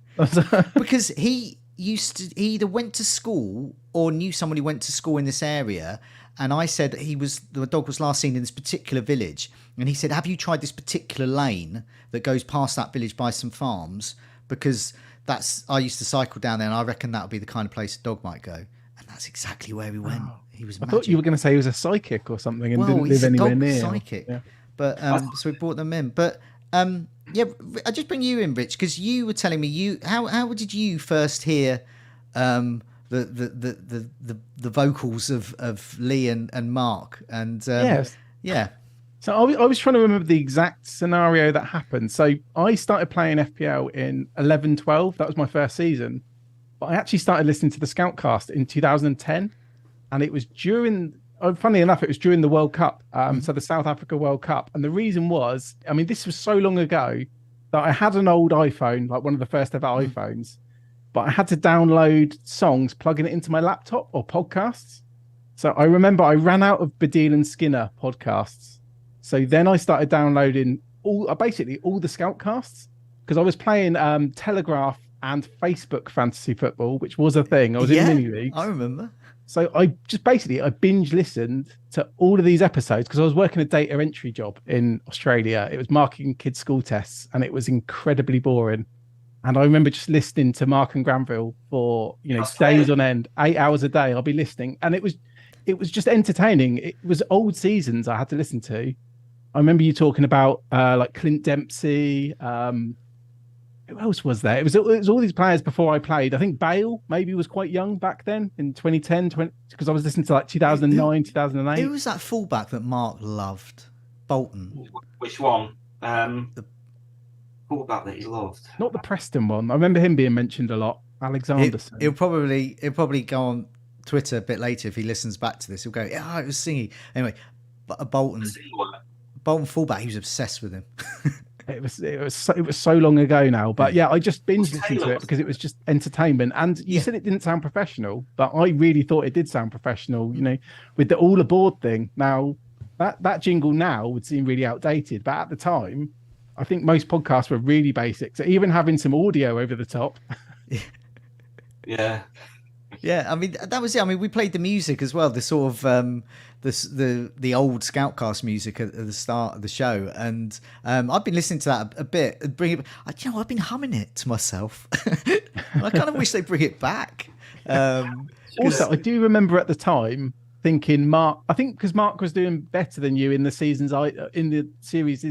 Because he either went to school or knew someone who went to school in this area, and I said the dog was last seen in this particular village, and he said, have you tried this particular lane that goes past that village by some farms, because I used to cycle down there and I reckon that would be the kind of place a dog might go. And that's exactly where we went. He was magic. I thought you were going to say he was a psychic or something and didn't live anywhere near. Psychic. Yeah. But so we brought them in, but I just bring you in, Rich, because you were telling me how did you first hear the vocals of Lee and Mark, and yes. So I was trying to remember the exact scenario that happened. So I started playing FPL in 11-12. That was my first season. But I actually started listening to the Scoutcast in 2010. And it was funnily enough, it was during the World Cup. So the South Africa World Cup. And the reason was, I mean, this was so long ago that I had an old iPhone, like one of the first ever iPhones. But I had to download songs, plugging it into my laptop or podcasts. So I remember I ran out of Badil and Skinner podcasts. So then I started downloading basically all the Scoutcasts because I was playing Telegraph and Facebook fantasy football, which was a thing. I was in mini leagues. I remember. So I binge listened to all of these episodes because I was working a data entry job in Australia. It was marking kids' school tests, and it was incredibly boring. And I remember just listening to Mark and Granville for days on end, 8 hours a day. I'll be listening, and it was just entertaining. It was old seasons I had to listen to. I remember you talking about like Clint Dempsey. Who else was there? It was all these players before I played. I think Bale maybe was quite young back then in 2010, because I was listening to like 2009, 2008. Who was that fullback that Mark loved? Bolton. Which one? The fullback that he loved. Not the Preston one. I remember him being mentioned a lot. Alexanderson. He'll probably go on Twitter a bit later if he listens back to this. He'll go, "Yeah, it was Singy." Anyway, but Bolton fullback. He was obsessed with him. It was so long ago now, but yeah, I just binge listened to it because it was just entertainment. And you said it didn't sound professional, but I really thought it did sound professional. With the all aboard thing. Now that jingle now would seem really outdated, but at the time, I think most podcasts were really basic. So even having some audio over the top. Yeah. Yeah, I mean that was it. I mean, we played the music as well, the sort of the old Scoutcast music at the start of the show, and I've been listening to that a bit. I've been humming it to myself. I kind of wish they'd bring it back. Also, I do remember at the time thinking I think because Mark was doing better than you in the series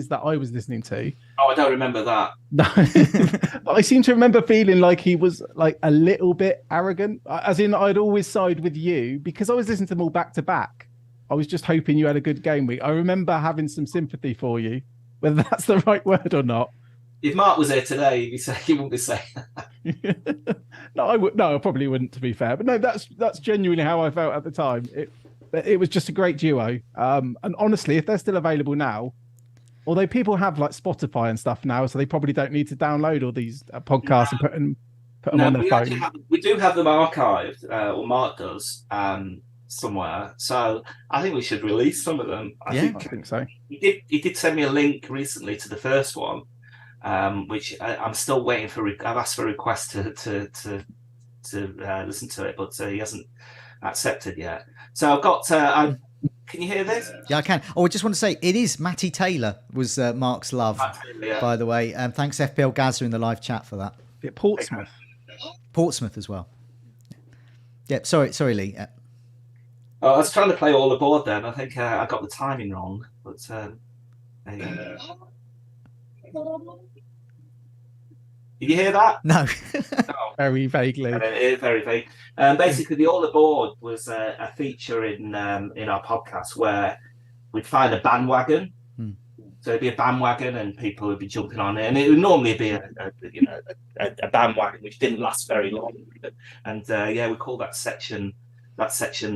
that I was listening to. Oh, I don't remember that. No, but I seem to remember feeling like he was like a little bit arrogant, as in I'd always side with you because I was listening to them all back to back. I was just hoping you had a good game week. I remember having some sympathy for you, whether that's the right word or not. If Mark was there today, he wouldn't be saying that. No, I probably wouldn't, to be fair. But no, that's genuinely how I felt at the time. It was just a great duo. And honestly, if they're still available now, although people have like Spotify and stuff now, so they probably don't need to download all these podcasts and put them on their phone. We do have them archived, or Mark does, somewhere. So I think we should release some of them. I think so. He did send me a link recently to the first one, which I'm still waiting for. I've asked for a request to listen to it, but he hasn't accepted yet. So I've got. Can you hear this? Yeah, I can. Oh, I just want to say it is Matty Taylor was Mark's love, by the way. Thanks FPL Gaza in the live chat for that. Yeah, Portsmouth as well. Yeah, sorry, Lee. I was trying to play all aboard then. I think I got the timing wrong, but there you go. Did you hear that? No. Oh. Very vaguely. Very vague. Basically, the All Aboard was a feature in our podcast where we'd find a bandwagon. So it'd be a bandwagon, and people would be jumping on it, and it would normally be a bandwagon which didn't last very long. And we call that section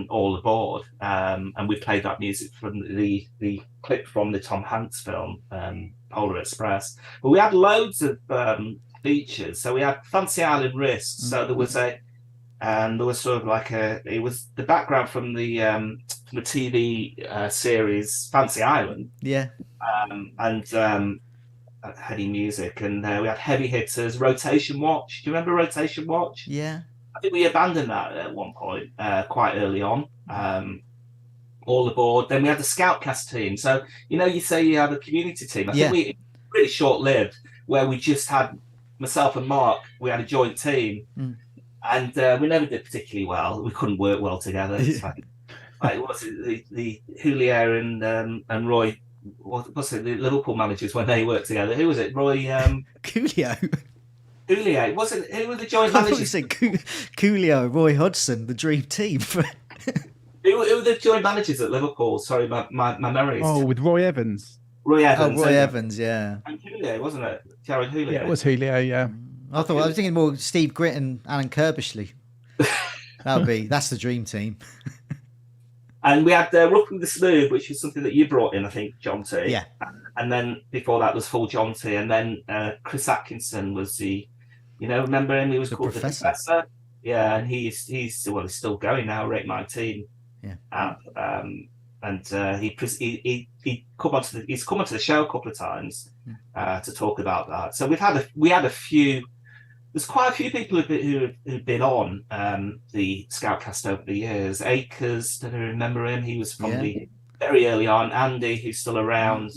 All Aboard, and we played that music from the clip from the Tom Hanks film Polar Express. But we had loads of features. So we had Fancy Island Risks. So there was sort of like it was the background from the TV series Fancy Island. Yeah. And heady music, and we had heavy hitters. Rotation Watch. Do you remember Rotation Watch? Yeah. I think we abandoned that at one point, quite early on. All Aboard. Then we had the Scoutcast team. So you say you have a community team. I think we really short-lived, where we just had myself and Mark. We had a joint team, and we never did particularly well. We couldn't work well together. It's like was it the Julia and Roy? What's it? The Liverpool managers when they worked together. Who was it? Roy Coolio. Coolio. Who were the joint I thought managers? you said Coolio, Roy Hodgson, the dream team. Who were the joint managers at Liverpool? Sorry, my memories. Oh, with Roy Evans. Roy Evans. Roy Evans, yeah. And Julio, wasn't it? Jared Julio. Yeah, it was Julio, yeah. I was thinking more Steve Gritt and Alan Kirbishley. That's the dream team. And we had Roughly the Smooth, which is something that you brought in, I think, John T. Yeah. And then before that was full John T. And then Chris Atkinson was remember him? He was called the Professor. Yeah, and he's still going now. Rate my team. Yeah. He's come onto the show a couple of times to talk about that. So we had a few. There's quite a few people who've been on the Scoutcast over the years. Akers, don't you remember him? He was probably very early on. Andy, who's still around.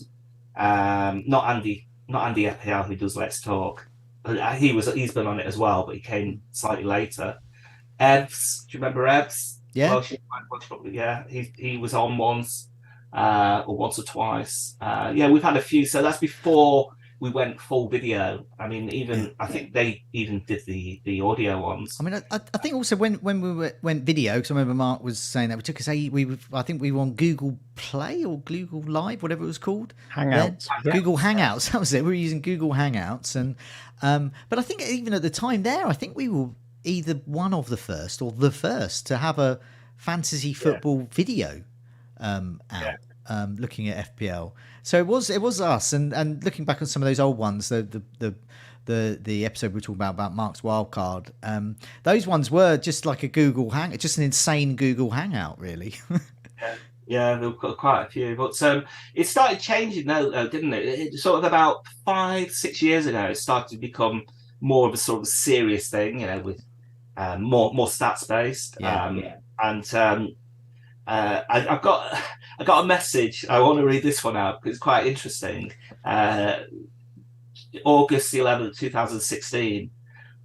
Not Andy FPL, who does Let's Talk. He's been on it as well, but he came slightly later. Evs, do you remember Evs? Yeah. He was on once or twice. We've had a few. So that's before we went full video. I mean, I think they even did the audio ones. I mean, I think also when we went video, because I remember Mark was saying that I think we were on Google Play or Google Live, whatever it was called. Hangouts. Google Hangouts. That was it. We were using Google Hangouts, and but I think even at the time there, I think we were either one of the first or the first to have a fantasy football video out. Looking at FPL, so it was us, and looking back on some of those old ones, the episode we were talking about Mark's Wildcard, those ones were just like a Google just an insane Google Hangout, really. Yeah, there were quite a few, but it started changing though, didn't it? It sort of about 5-6 years ago, it started to become more of a sort of serious thing, with more stats based, I've got a message. I want to read this one out because it's quite interesting. August 11th, 2016.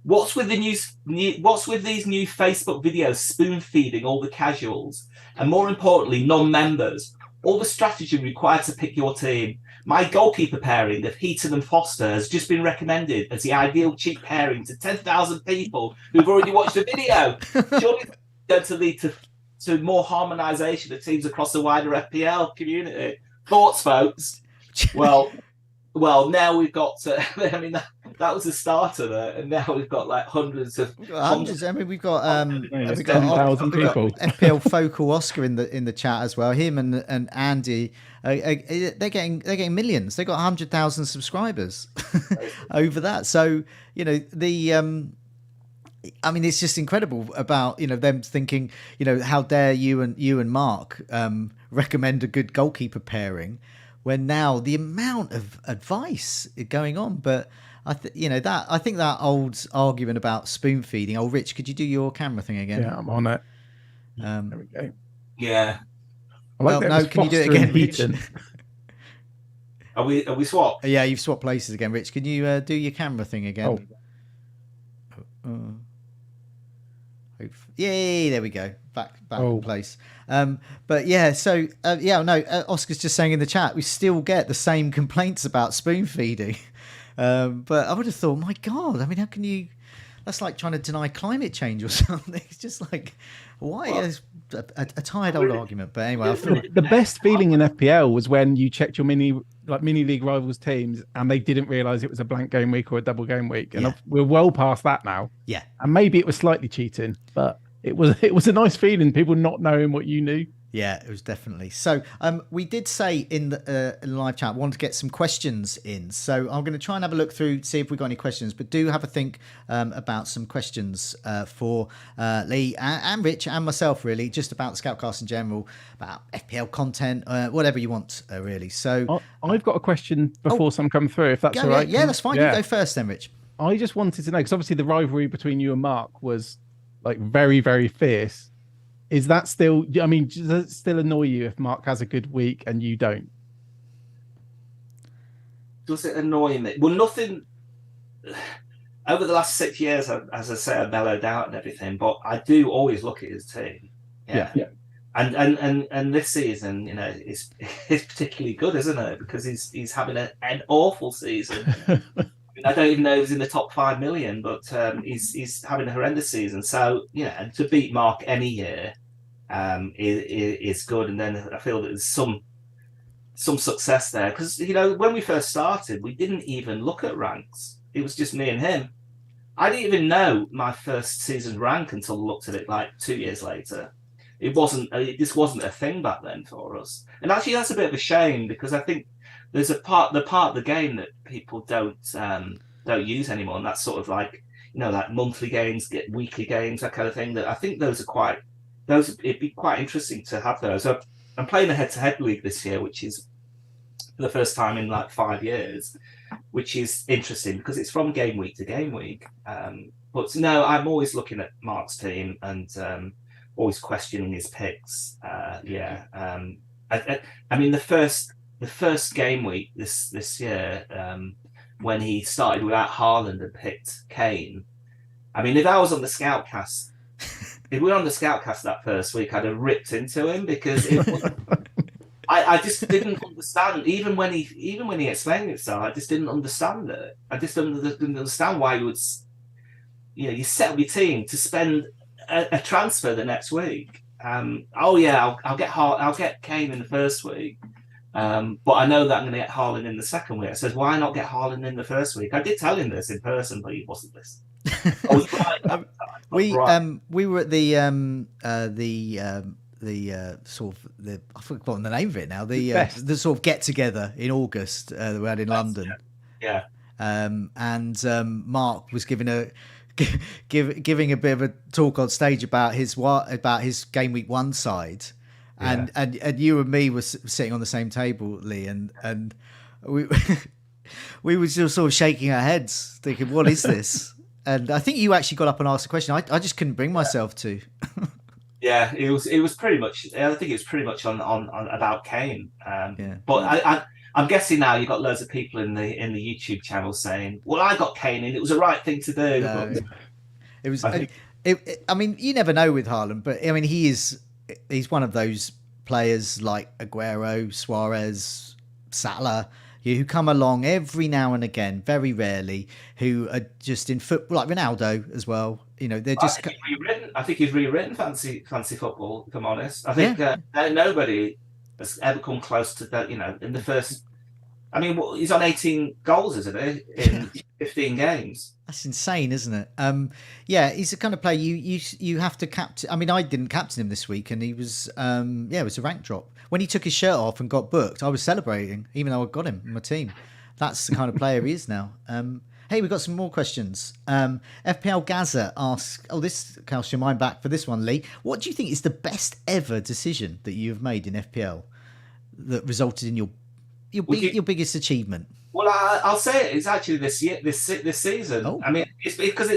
What's with these new Facebook videos spoon feeding all the casuals and, more importantly, non-members? All the strategy required to pick your team. My goalkeeper pairing of Heaton and Foster has just been recommended as the ideal cheap pairing to 10,000 people who've already watched the video. Surely it's going to lead to more harmonisation of teams across the wider FPL community. Thoughts, folks? Well, now we've got. That was the start of it, and now we've got like hundreds. I mean, we've got 10,000 people. FPL Focal Oscar in the chat as well. Him and Andy, they're getting millions. They got 100,000 subscribers over that. So I mean, it's just incredible about them thinking, how dare you and Mark recommend a good goalkeeper pairing, when now the amount of advice going on. But I think that old argument about spoon feeding. Oh, Rich, could you do your camera thing again? Yeah, I'm on it. There we go. Yeah. Can you do it again, Rich? Are we swapped? Yeah, you've swapped places again, Rich. Can you do your camera thing again? Yay, there we go, back in place. But yeah, so Oscar's just saying in the chat, we still get the same complaints about spoon feeding. But I would have thought, my God, I mean, how can you? That's like trying to deny climate change or something. It's just like, why is a tired old argument? But anyway, I feel the best feeling in FPL was when you checked your mini league rivals teams and they didn't realise it was a blank game week or a double game week, and we're well past that now. Yeah, and maybe it was slightly cheating, but it was a nice feeling. People not knowing what you knew. Yeah, it was definitely. So we did say in the live chat, we wanted to get some questions in. So I'm going to try and have a look through, see if we've got any questions. But do have a think about some questions for Lee and Rich and myself, really, just about the Scoutcast in general, about FPL content, whatever you want, really. So I've got a question before some come through, if that's all right. Yeah, that's fine. You go first then, Rich. I just wanted to know, because obviously the rivalry between you and Mark was like very, very fierce. Is that still, I mean, does it still annoy you if Mark has a good week and you don't? Does it annoy me? Well, nothing. Over the last 6 years, as I say, I've mellowed out and everything, but I do always look at his team. Yeah. And this season, it's particularly good, isn't it? Because he's having an awful season. I don't even know if he's in the top 5 million, but he's having a horrendous season. So, to beat Mark any year, is good, and then I feel that there's some success there because when we first started, we didn't even look at ranks. It was just me and him. I didn't even know my first season rank until I looked at it like 2 years later. This wasn't a thing back then for us, and actually that's a bit of a shame because I think there's the part of the game that people don't use anymore, and that's sort of like like monthly games, get weekly games, that kind of thing. That I think it'd be quite interesting to have those. So I'm playing a head-to-head league this year, which is for the first time in like 5 years, which is interesting because it's from game week to game week. But no, I'm always looking at Mark's team and always questioning his picks. I mean, the first game week this year, when he started without Haaland and picked Kane. I mean, if I was on the Scoutcast, if we were on the Scoutcast that first week, I'd have ripped into him because I just didn't understand. Even when he explained himself, I just didn't understand it. I just didn't understand why you would, you set up your team to spend a transfer the next week. I'll get Kane in the first week, but I know that I'm going to get Haaland in the second week. I said, why not get Haaland in the first week? I did tell him this in person, but he wasn't listening. I was right. We were at the sort of I've forgotten the name of it now. The sort of get together in August that we had in London. Yeah. And Mark was giving a bit of a talk on stage about his game week 1 side, and you and me were sitting on the same table, Lee, and we we were just sort of shaking our heads, thinking, "What is this?" And I think you actually got up and asked a question. I just couldn't bring myself to. Yeah, it was pretty much. I think it was pretty much on about Kane. But I'm guessing now you've got loads of people in the YouTube channel saying, "Well, I got Kane in. It was the right thing to do." No, it was. I mean, you never know with Haaland, but I mean, he's one of those players like Aguero, Suarez, Salah, who come along every now and again, very rarely, who are just in football, like Ronaldo as well. They're just. I think he's rewritten fancy football. If I'm honest, I think nobody has ever come close to that. In the first, I mean, he's on 18 goals, isn't he, in 15 games? That's insane, isn't it? He's the kind of player you have to captain. I mean, I didn't captain him this week, and he was it was a rank drop. When he took his shirt off and got booked, I was celebrating, even though I got him in my team. That's the kind of player he is now. Hey, we've got some more questions. FPL Gaza asks, this casts your mind back for this one, Lee. What do you think is the best ever decision that you have made in FPL that resulted in your biggest achievement? Well, I'll say it's actually this season. Oh. I mean, it's because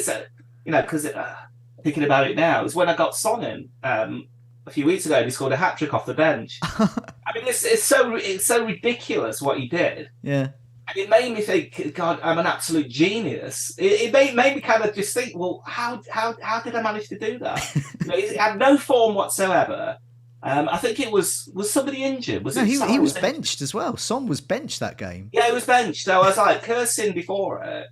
thinking about it now, it's when I got Son in a few weeks ago. And he scored a hat trick off the bench. I mean, it's so ridiculous what he did. Yeah. And it made me think, God, I'm an absolute genius. It made me kind of just think, well, how did I manage to do that? He had no form whatsoever. I think it was somebody injured? He was benched as well. Son was benched that game. Yeah, he was benched. So I was like cursing before it,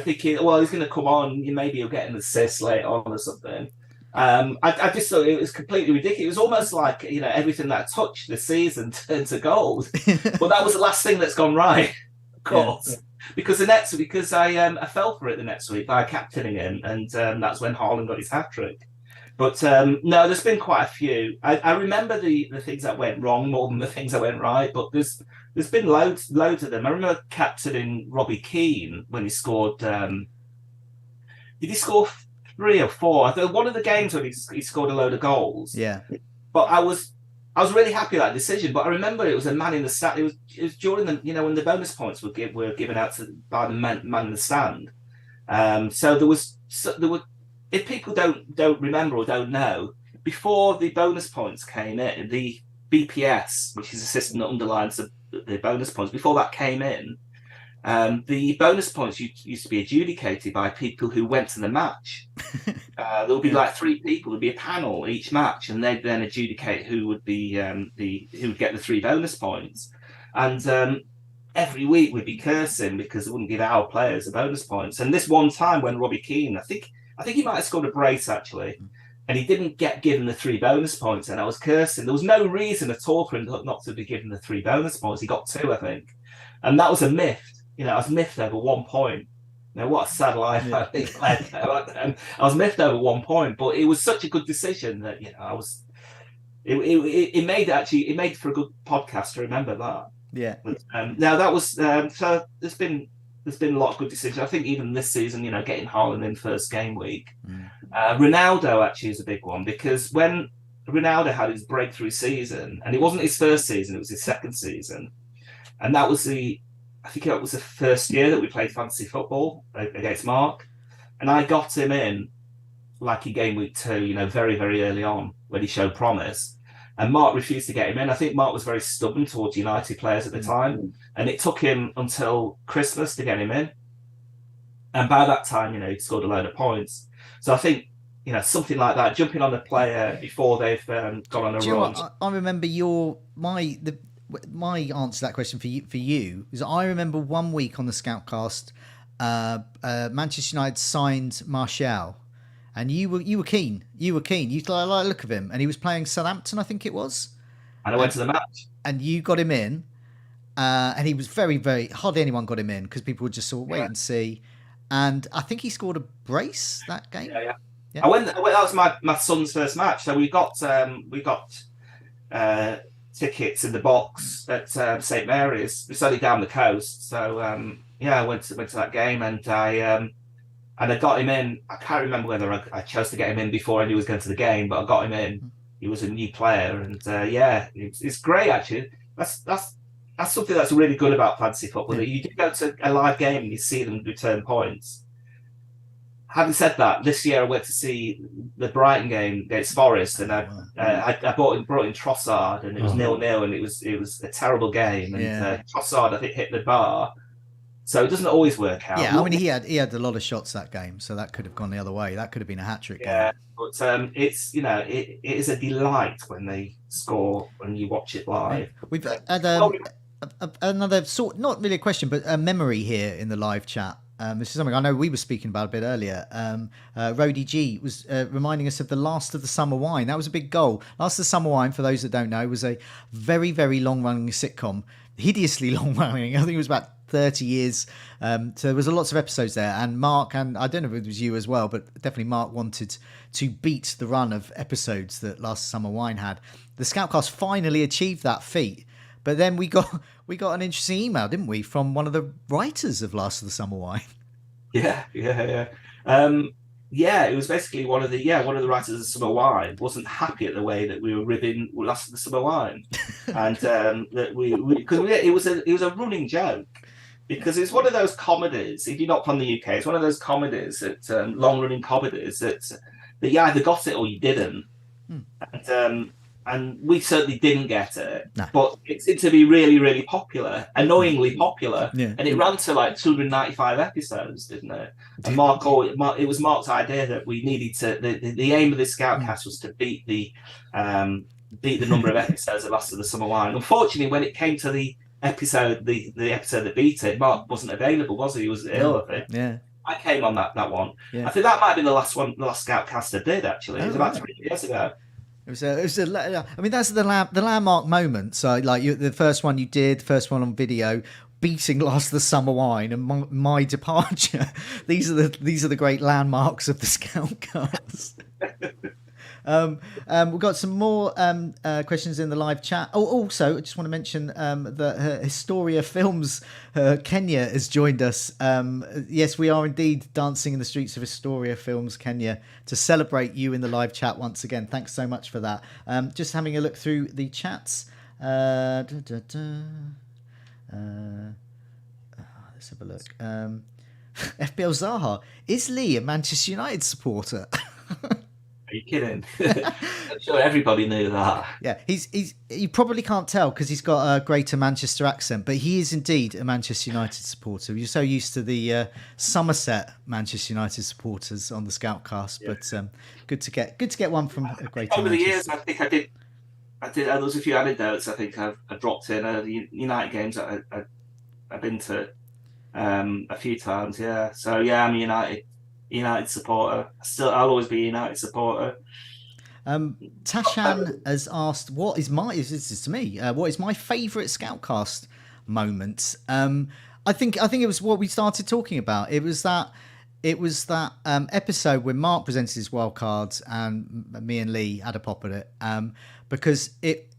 thinking, well, he's going to come on. Maybe he'll get an assist later on or something. I just thought it was completely ridiculous. It was almost like everything that I touched this season turned to gold. Well, that was the last thing that's gone right, of course. Yeah. Because I fell for it the next week by captaining him, and that's when Haaland got his hat trick. But no, there's been quite a few. I remember the things that went wrong more than the things that went right. But there's been loads of them. I remember captaining Robbie Keane when he scored. Did he score 3 or 4? I think one of the games when he scored a load of goals. Yeah. But I was really happy with that decision. But I remember it was a man in the stand. It was during the when the bonus points were given out by the man in the stand. So there were. If people don't remember or don't know, before the bonus points came in, the BPS, which is a system that underlines the bonus points, before that came in, the bonus points used to be adjudicated by people who went to the match. There would be like 3 people. There'd be a panel each match, and they'd then adjudicate who would be who would get the 3 bonus points. And every week we'd be cursing because they wouldn't give our players the bonus points. And this one time when Robbie Keane, I think he might have scored a brace actually. and he didn't get given the 3 bonus points, and I was cursing. There was no reason at all for him not to be given the 3 bonus points. He got 2, I think, and that was a miffed. I was miffed over 1 point. What a sad life I think. I was miffed over 1 point, but it was such a good decision that I was. It made for a good podcast to remember that. Yeah. But, now that was so. There's been a lot of good decisions. I think even this season, getting Haaland in first game week. Ronaldo actually is a big one, because when Ronaldo had his breakthrough season, and it wasn't his first season, it was his second season, and that was I think it was the first year that we played fantasy football against Mark, and I got him in like in game week 2, very, very early on when he showed promise. And Mark refused to get him in. I think Mark was very stubborn towards United players at the time, and it took him until Christmas to get him in. And by that time, he'd scored a load of points. So I think, something like that, jumping on a player before they've gone on a run. I remember my answer to that question for you is, I remember 1 week on the Scoutcast, Manchester United signed Martial. And you were keen. You like the look of him, and he was playing Southampton, I think it was. And I went to the match. And you got him in, and he was very, very hardly anyone got him in, because people would just sort of wait and see. And I think he scored a brace that game. Yeah. That was my son's first match. So we got tickets in the box at St Mary's. It's only down the coast. So I went to that game, and I got him in. I can't remember whether I chose to get him in before I knew he was going to the game, but I got him in. He was a new player, and it's great actually. That's something that's really good about fantasy football. That you do go to a live game and you see them return points. Having said that, this year I went to see the Brighton game against Forest, and I brought in Trossard, and it was 0-0, and it was a terrible game. And Trossard, I think, hit the bar. So it doesn't always work out. Yeah, I mean, he had a lot of shots that game, so that could have gone the other way. That could have been a hat-trick game. But it's it is a delight when they score when you watch it live. We've had another sort, not really a question, but a memory here in the live chat. This is something I know we were speaking about a bit earlier. Rody G was reminding us of the Last of the Summer Wine. That was a big goal. Last of the Summer Wine, for those that don't know, was a very, very long-running sitcom. Hideously long-running. I think it was about 30 years. So there was lots of episodes there. And Mark, and I don't know if it was you as well, but definitely Mark wanted to beat the run of episodes that Last Summer Wine had. The Scoutcast finally achieved that feat. But then we got an interesting email, didn't we, from one of the writers of Last of the Summer Wine? Yeah. It was basically one of the writers of Summer Wine wasn't happy at the way that we were ribbing Last of the Summer Wine, and that it was a running joke, because it's one of those comedies. If you're not from the UK, it's one of those comedies that long running comedies that you either got it or you didn't, and we certainly didn't get it. No. But it seemed to be really, really popular, annoyingly popular, and it ran to like 295 episodes, didn't it? And it was Mark's idea that we needed to. The aim of this Scoutcast was to beat the number of episodes that lasted the Summer Wine. Unfortunately, when it came to the episode that beat it, Mark wasn't available, was he? He was ill, I think. Yeah. I came on that one. Yeah. I think that might have been the last Scoutcast I did, actually. It was about 3 years ago. I mean, that's the landmark moment. So, like, the first one you did, the first one on video, beating Last of the Summer Wine, and my departure. These are the great landmarks of the Scoutcast. We've got some more questions in the live chat. Oh, also, I just want to mention that Historia Films Kenya has joined us. Yes, we are indeed dancing in the streets of Historia Films Kenya to celebrate you in the live chat once again. Thanks so much for that. Just having a look through the chats. Let's have a look. FPL Zaha, is Lee a Manchester United supporter? Are you kidding? I'm sure everybody knew that. Yeah, he's you probably can't tell because he's got a greater Manchester accent, but he is indeed a Manchester United supporter. You're so used to the Somerset Manchester United supporters on the Scoutcast, but good to get one from a greater. Over the years, I think I did. There was a few anecdotes. I think I dropped in the United games that I've been to a few times. Yeah, so yeah, I'm a United supporter. I'll always be a United supporter. Tashan has asked, "What is my? This is to me. What is my favourite Scoutcast moment?" I think it was what we started talking about. It was that episode when Mark presented his wild cards and me and Lee had a pop at it, because it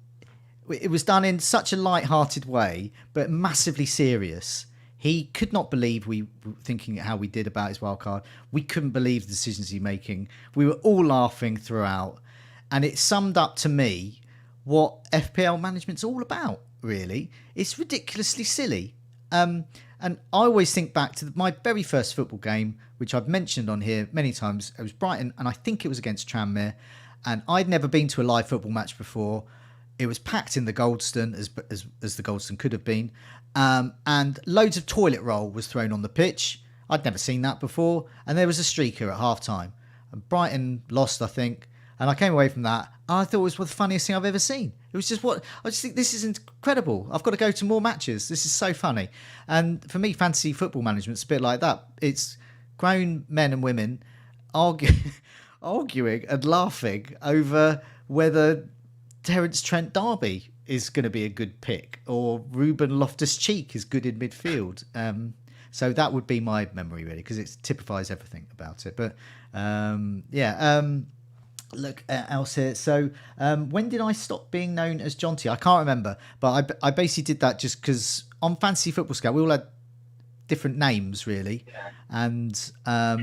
was done in such a light-hearted way, but massively serious. He could not believe we were thinking how we did about his wild card. We couldn't believe the decisions he was making. We were all laughing throughout, and it summed up to me what FPL management's all about. Really, it's ridiculously silly. And I always think back to my very first football game, which I've mentioned on here many times. It was Brighton, and I think it was against Tranmere. And I'd never been to a live football match before. It was packed in the Goldston, as the Goldston could have been. And loads of toilet roll was thrown on the pitch. I'd never seen that before. And there was a streaker at half-time. And Brighton lost, I think. And I came away from that. I thought it was the funniest thing I've ever seen. It was just I just think this is incredible. I've got to go to more matches. This is so funny. And for me, fantasy football management's a bit like that. It's grown men and women arguing and laughing over whether Terence Trent D'Arby is going to be a good pick or Ruben Loftus-Cheek is good in midfield. So that would be my memory, really, because it typifies everything about it. But look else here. So when did I stop being known as Jonty? I can't remember, but I basically did that just because on Fantasy Football Scout we all had different names, really. And I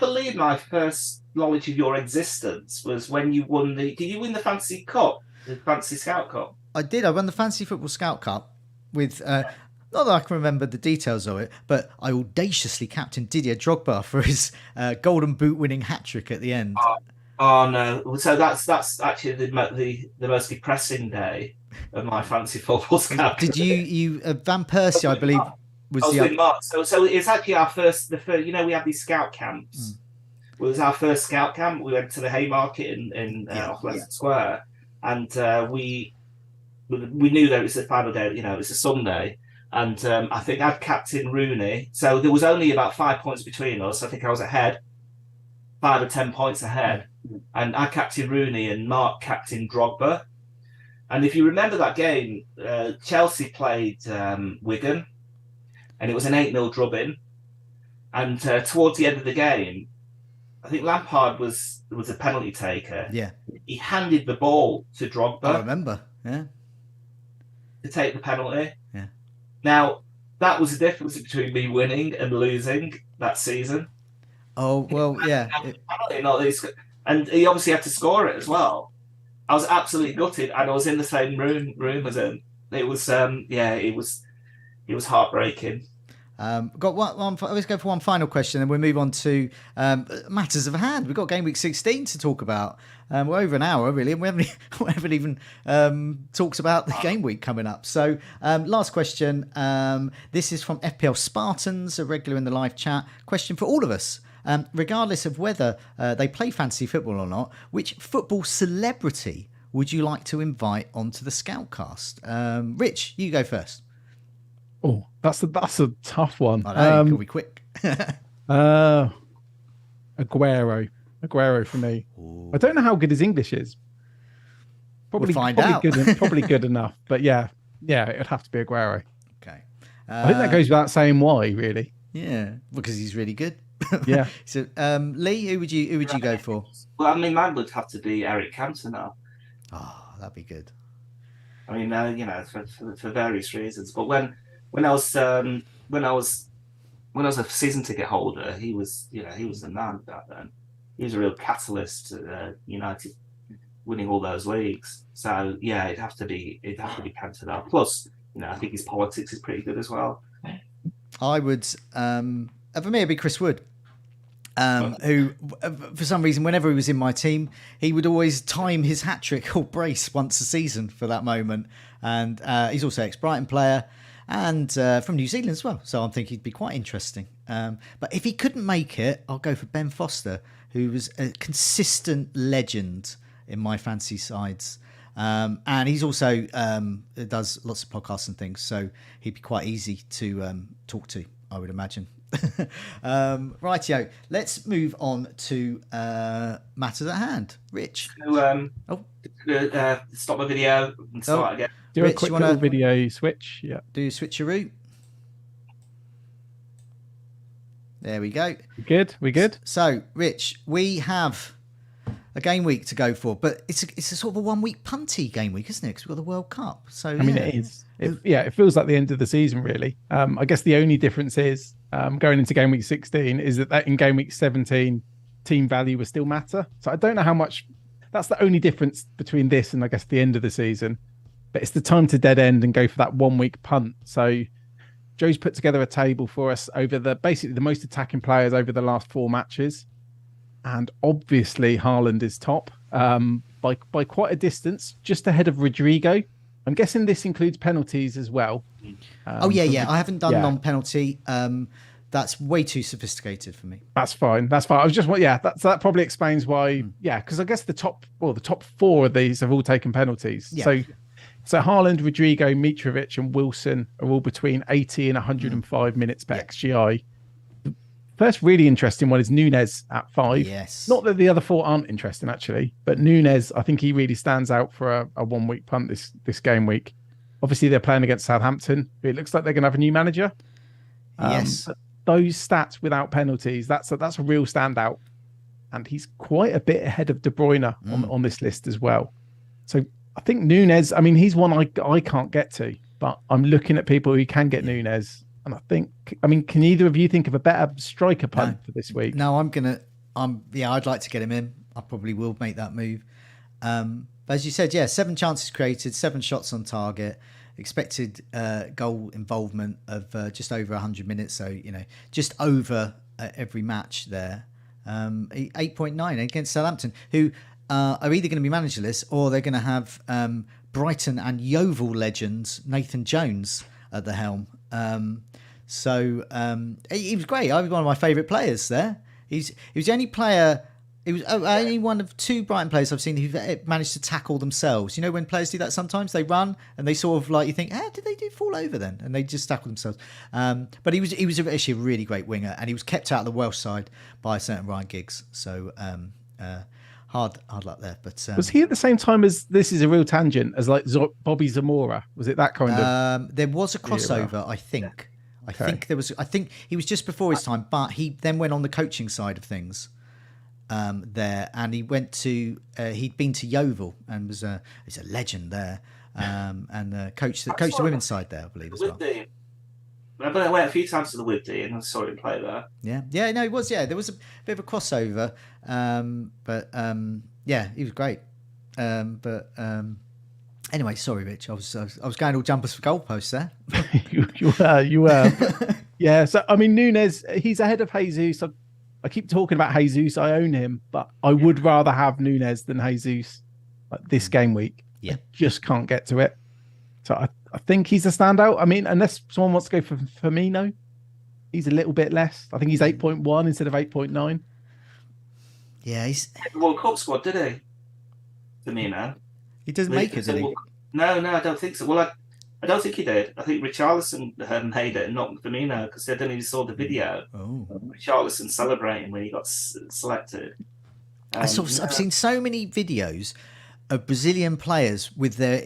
believe my first knowledge of your existence was when you won did you win the Fantasy Cup, the Fantasy Scout Cup? I did. I won the Fantasy Football Scout Cup with not that I can remember the details of it, but I audaciously captained Didier Drogba for his Golden Boot winning hat trick at the end. Oh no! So that's actually the most depressing day of my Fantasy Football Scout. Did you Van Persie? I believe was the in March. So it's actually our first. We have these scout camps. It was our first scout camp. We went to the Haymarket in off Leicester Square, and we knew that it was the final day. It was a Sunday. And I think I'd captained Rooney. So there was only about 5 points between us. I think I was ahead, 5 or 10 points ahead. And I captained Rooney and Mark captained Drogba. And if you remember that game, Chelsea played Wigan. And it was an 8-0 drubbing. And towards the end of the game, I think Lampard was a penalty taker. Yeah. He handed the ball to Drogba. I remember, yeah. To take the penalty. Yeah. Now, that was the difference between me winning and losing that season. Oh, well, yeah. And he obviously had to score it as well. I was absolutely gutted, and I was in the same room as him. It was, it was heartbreaking. Got one. Let's go for one final question, and we'll move on to matters of hand. We've got Gameweek16 to talk about. We're over an hour, really, and we haven't even talked about the game week coming up. So, last question. This is from FPL Spartans, a regular in the live chat. Question for all of us. Regardless of whether they play fantasy football or not, which football celebrity would you like to invite onto the Scoutcast? Rich, you go first. Oh, that's a tough one. I know, can we quick? Aguero for me. Ooh. I don't know how good his English is. Probably good enough. But yeah, it'd have to be Aguero. Okay. I think that goes without saying why, really. Yeah, because he's really good. Yeah. So, Lee, who would you go for? Well, I mean, mine would have to be Eric Cantona. Oh, that'd be good. I mean, for various reasons. But when I was a season ticket holder, he was the man back then. He was a real catalyst to United winning all those leagues. So yeah, it'd have to be Cantona. Plus, I think his politics is pretty good as well. I would, for me, it'd be Chris Wood. Who, for some reason, whenever he was in my team, he would always time his hat trick or brace once a season for that moment. And he's also an ex-Brighton player and from New Zealand as well. So I'm thinking he'd be quite interesting. But if he couldn't make it, I'll go for Ben Foster, who was a consistent legend in my fantasy sides. And he's also does lots of podcasts and things. So he'd be quite easy to talk to, I would imagine. Rightio. Let's move on to matters at hand. Rich. So, stop the video and start again. Do Rich, a quick you wanna little video switch. Yeah. Do switcheroo. There we go. We good? So, Rich, we have a game week to go for, but it's a sort of a 1 week punty game week, isn't it? Because we've got the World Cup. So, I mean, it is. It feels like the end of the season, really. I guess the only difference is going into game week 16 is that in game week 17, team value will still matter. So I don't know how much. That's the only difference between this and I guess the end of the season. But it's the time to dead end and go for that 1 week punt. So Joe's put together a table for us over basically the most attacking players over the last 4 matches. And obviously Haaland is top by quite a distance, just ahead of Rodrigo. I'm guessing this includes penalties as well. I haven't done non-penalty. That's way too sophisticated for me. That's fine. I was just that probably explains why. Because I guess the top 4 of these have all taken penalties. Yeah. So Haaland, Rodrigo, Mitrovic, and Wilson are all between 80 and 105 minutes per XGI. The first really interesting one is Nunes at 5. Yes. Not that the other 4 aren't interesting actually, but Nunes, I think he really stands out for a 1 week punt this game week. Obviously, they're playing against Southampton. It looks like they're going to have a new manager. Yes. Those stats without penalties, that's a real standout. And he's quite a bit ahead of De Bruyne on this list as well. So I think Nunes, I mean, he's one I can't get to, but I'm looking at people who can get Nunes. And can either of you think of a better striker punt for this week? No, I'd like to get him in. I probably will make that move. But as you said, 7 chances created, 7 shots on target, expected goal involvement of just over 100 minutes. So, just over every match there. 8.9 against Southampton, who are either going to be managerless or they're going to have Brighton and Yeovil legends Nathan Jones at the helm. He was great. I was one of my favourite players there. He was the only player. He was only one of 2 Brighton players I've seen who managed to tackle themselves. You know, when players do that sometimes, they run and they sort of you think, did they fall over then? And they just tackle themselves. But he was actually a really great winger, and he was kept out of the Welsh side by a certain Ryan Giggs. So hard luck there. But was he at the same time as, this is a real tangent, as Bobby Zamora? Was it that kind of? There was a crossover, I think. Okay. I think he was just before his time, but he then went on the coaching side of things. There, and he went to he'd been to Yeovil and he's a legend there, and coached the women's side there, I believe, as well. I went a few times to the Whitby and I saw him play there. No, it was. There was a bit of a crossover, he was great. Anyway, sorry, Rich, I was going all jumpers for goalposts there. you were. Yeah, so I mean, Nunes, he's ahead of Jesus. I keep talking about Jesus. I own him, but I would rather have Nunes than Jesus this game week. Yeah. I just can't get to it. So I think he's a standout. I mean, unless someone wants to go for Firmino, he's a little bit less. I think he's 8.1 instead of 8.9. Yeah, he's the World Cup squad, did he? Firmino. He doesn't make it, did he? No, I don't think so. Well, I don't think he did. I think Richarlison made it and not Firmino, because I don't even saw the video. Oh. Richarlison celebrating when he got selected. I've seen so many videos of Brazilian players with their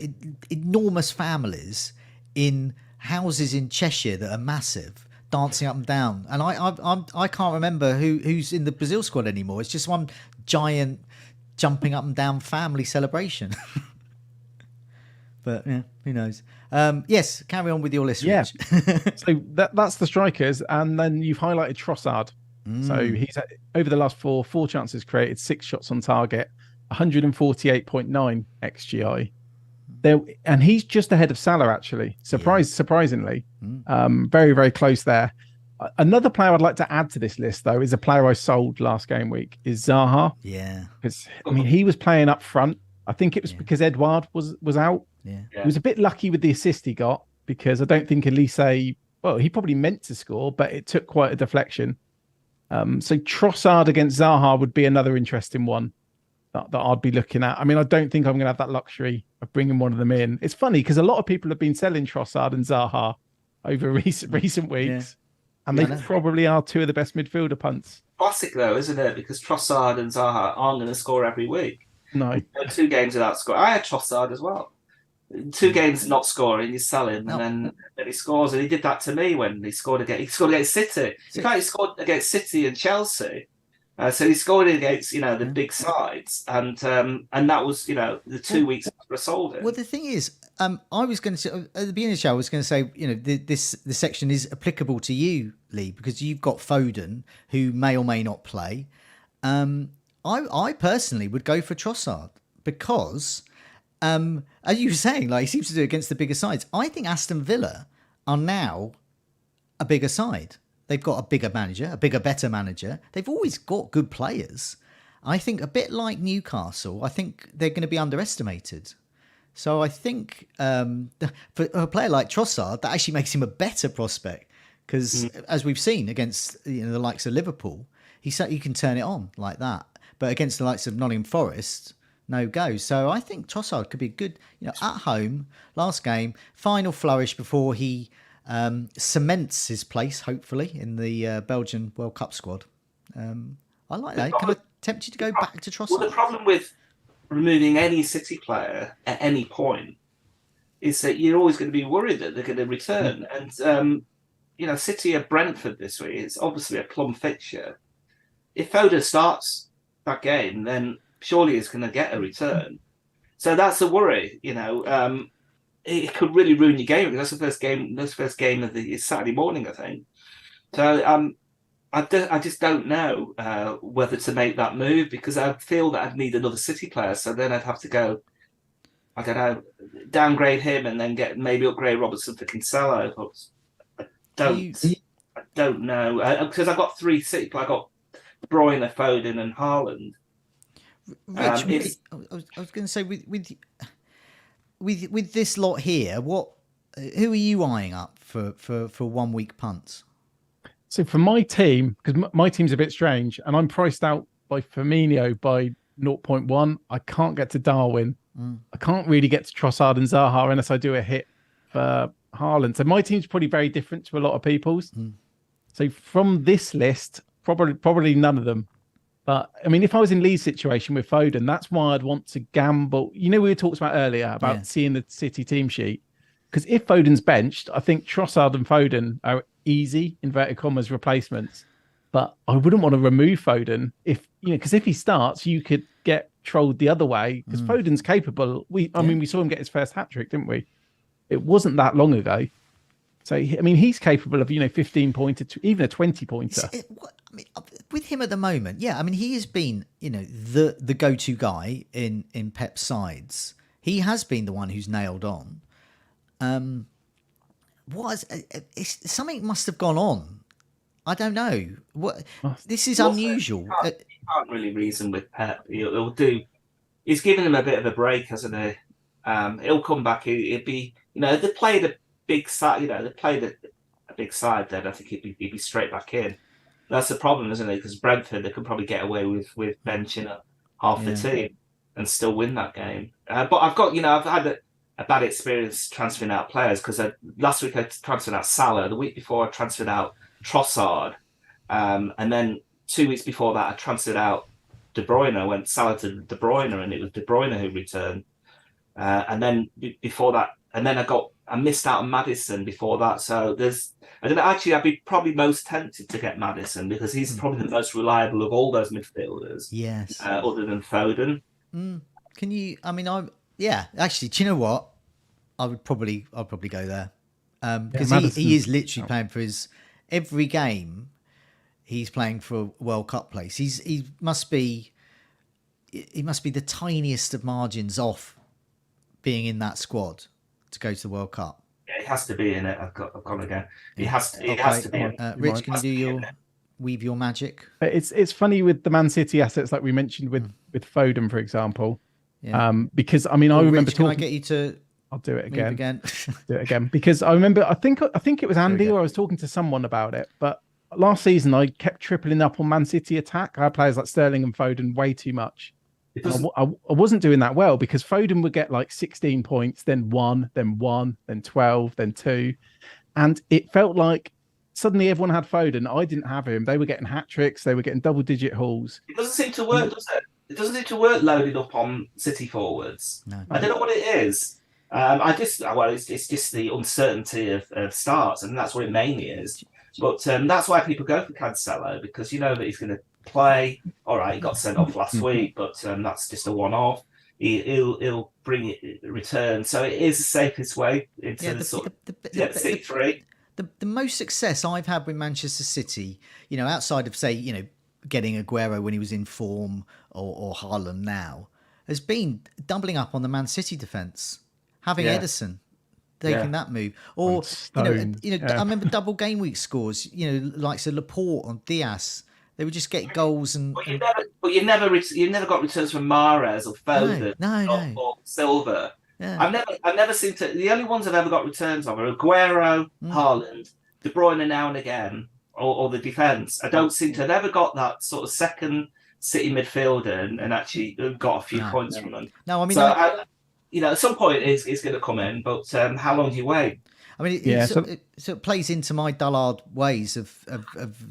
enormous families in houses in Cheshire that are massive, dancing up and down. And I can't remember who's in the Brazil squad anymore. It's just one giant jumping up and down family celebration. But yeah, who knows? Yes, carry on with your list. Yeah. Rich. So that's the strikers, and then you've highlighted Trossard. So he's over the last 4 chances created, 6 shots on target, 148.9 XGI. And he's just ahead of Salah actually. Surprisingly, very very close there. Another player I'd like to add to this list though is a player I sold last game week is Zaha. Yeah, because I mean he was playing up front. I think it was because Edouard was out. Yeah. He was a bit lucky with the assist he got, because I don't think Elise, well, he probably meant to score, but it took quite a deflection. So Trossard against Zaha would be another interesting one that I'd be looking at. I mean, I don't think I'm going to have that luxury of bringing one of them in. It's funny because a lot of people have been selling Trossard and Zaha over recent weeks. And they probably are two of the best midfielder punts. Classic though, isn't it? Because Trossard and Zaha aren't going to score every week. No. 2 games without scoring. I had Trossard as well. 2 games not scoring, you sell him, and then he scores. And he did that to me when he scored against City. In fact, he scored against City and Chelsea. So he scored against, the big sides, and that was, the 2 weeks after I sold it. Well, the thing is, I was going to say at the beginning of the show, I was going to say, this section is applicable to you, Lee, because you've got Foden, who may or may not play. I personally would go for Trossard because, as you were saying, like he seems to do against the bigger sides. I think Aston Villa are now a bigger side. They've got a bigger manager, better manager. They've always got good players. I think a bit like Newcastle, I think they're going to be underestimated. So I think for a player like Trossard, that actually makes him a better prospect because, as we've seen against the likes of Liverpool, he can turn it on like that. But against the likes of Nottingham Forest, no go. So I think Trossard could be good, at home, last game, final flourish before he cements his place, hopefully, in the Belgian World Cup squad. I like that. Can I tempt you to go back to Trossard? Well, the problem with removing any City player at any point is that you're always going to be worried that they're going to return. And, City are Brentford this week. It's obviously a plum fixture. If Foden starts that game, then surely he's going to get a return. So that's a worry, It could really ruin your game because that's the first game of the Saturday morning, I think. So I just don't know whether to make that move because I feel that I'd need another City player. So then I'd have to go, I don't know, downgrade him and then maybe upgrade Robertson for Cancelo. But I don't know because I've got 3 City players. I've got De Bruyne, Foden, and Haaland. Rich, I was going to say with this lot here, who are you eyeing up for 1 week punts? So for my team, because my team's a bit strange, and I'm priced out by Firmino by 0.1. I can't get to Darwin. I can't really get to Trossard and Zaha unless I do a hit for Haaland. So my team's probably very different to a lot of people's. So from this list, probably none of them. But I mean, if I was in Lee's situation with Foden, that's why I'd want to gamble. We talked about earlier about seeing the City team sheet. Because if Foden's benched, I think Trossard and Foden are easy, inverted commas, replacements. But I wouldn't want to remove Foden because if he starts, you could get trolled the other way because Foden's capable. We saw him get his first hat trick, didn't we? It wasn't that long ago. So, he's capable of, 15-pointer to even a 20-pointer. With him at the moment, he has been, the go-to guy in Pep's sides. He has been the one who's nailed on. Something must have gone on. I don't know. This is unusual. You can't really reason with Pep. He'll do. He's given him a bit of a break, hasn't he? He'll come back. He'd be, they played a big side. They played a big side. Then I think he'd be straight back in. That's the problem, isn't it? Because Brentford, they could probably get away with benching half the team and still win that game. But I've had a bad experience transferring out players because last week I transferred out Salah. The week before I transferred out Trossard. And then 2 weeks before that I transferred out De Bruyne. I went Salah to De Bruyne and it was De Bruyne who returned. And then before that, and then I missed out on Maddison before that. So I'd be probably most tempted to get Maddison because he's probably the most reliable of all those midfielders. Yes. Other than Foden. Can you? Actually, do you know what? I'll probably go there because he is literally playing for every game. He's playing for a World Cup place. He must be the tiniest of margins off being in that squad to go to the World Cup. Yeah, he has to be in it. I've got to go. He has to be in it. Rich, can you weave your magic? It's funny with the Man City assets, like we mentioned with Foden, for example. Yeah. Because I remember Rich, can I get you to? I'll do it again. Do it again because I remember. I think it was Andy or I was talking to someone about it. But last season I kept tripling up on Man City attack. I had players like Sterling and Foden way too much. I wasn't doing that well because Foden would get like 16 points, then 1, then 12, then 2. And it felt like suddenly everyone had Foden. I didn't have him. They were getting hat tricks. They were getting double-digit hauls. It doesn't seem to work, does it? It doesn't seem to work loaded up on City forwards. No. I don't know what it is. It's just the uncertainty of starts, and that's what it mainly is. But that's why people go for Cancelo, because you know that he's going to play. All right, he got sent off last week, but that's just a one-off. He'll bring it return, so it is the safest way into the C3. The most success I've had with Manchester City, outside of say, getting Aguero when he was in form or Haaland now, has been doubling up on the Man City defence, having Ederson taking that move, or I remember double game week scores, like Laporte on Diaz. They would just get goals and. But you never got returns from Mahrez or Foden or Silva. Yeah. I've never seen the only ones I've ever got returns of are Aguero, Haaland, De Bruyne now and again, or the defence. I don't seem to have ever got that sort of second City midfielder and actually got a few points from them. No, I mean, at some point it's going to come in, but how long do you wait? I mean, it plays into my dullard ways of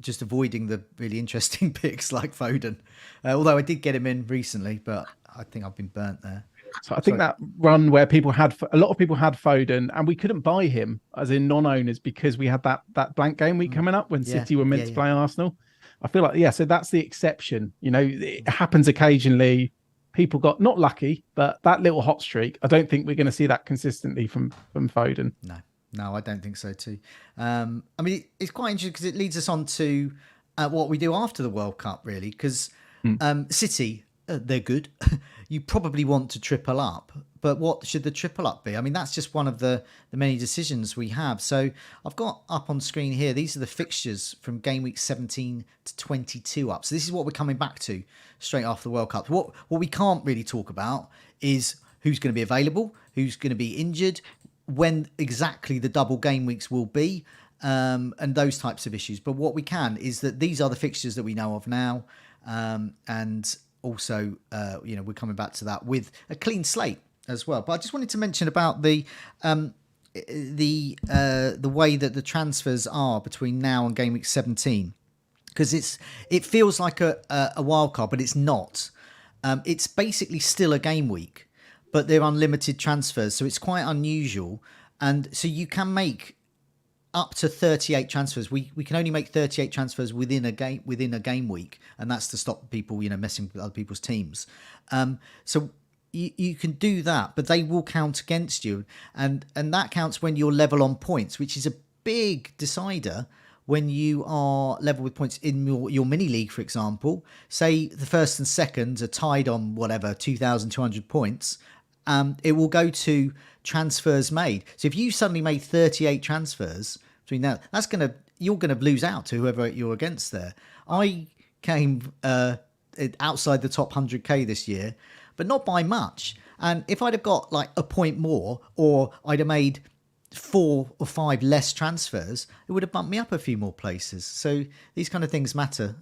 just avoiding the really interesting picks like Foden. Although I did get him in recently, but I think I've been burnt there. So I think that run where a lot of people had Foden and we couldn't buy him as in non-owners because we had that blank game week coming up when City were meant to play Arsenal. I feel like, so that's the exception. It happens occasionally. People got not lucky, but that little hot streak, I don't think we're going to see that consistently from Foden. No, I don't think so too. I mean, it's quite interesting because it leads us on to what we do after the World Cup, really, because City, they're good. You probably want to triple up, but what should the triple up be? I mean, that's just one of the many decisions we have. So I've got up on screen here, these are the fixtures from game week 17 to 22 up. So this is what we're coming back to straight after the World Cup. What we can't really talk about is who's going to be available, who's going to be injured, when exactly the double game weeks will be, and those types of issues. But what we can is that these are the fixtures that we know of now, and also, we're coming back to that with a clean slate as well. But I just wanted to mention about the way that the transfers are between now and game week 17, because it feels like a wild card, but it's not. It's basically still a game week, but they're unlimited transfers, so it's quite unusual. And so you can make up to 38 transfers. We can only make 38 transfers within a game week, and that's to stop people, messing with other people's teams. So you can do that, but they will count against you, and that counts when you're level on points, which is a big decider. When you are level with points in your mini league, for example, say the first and second are tied on 2,200 points. It will go to transfers made. So if you suddenly made 38 transfers between that, you're gonna lose out to whoever you're against there. I came outside the top 100k this year, but not by much. And if I'd have got like a point more, or I'd have made 4 or 5 less transfers, it would have bumped me up a few more places. So these kind of things matter.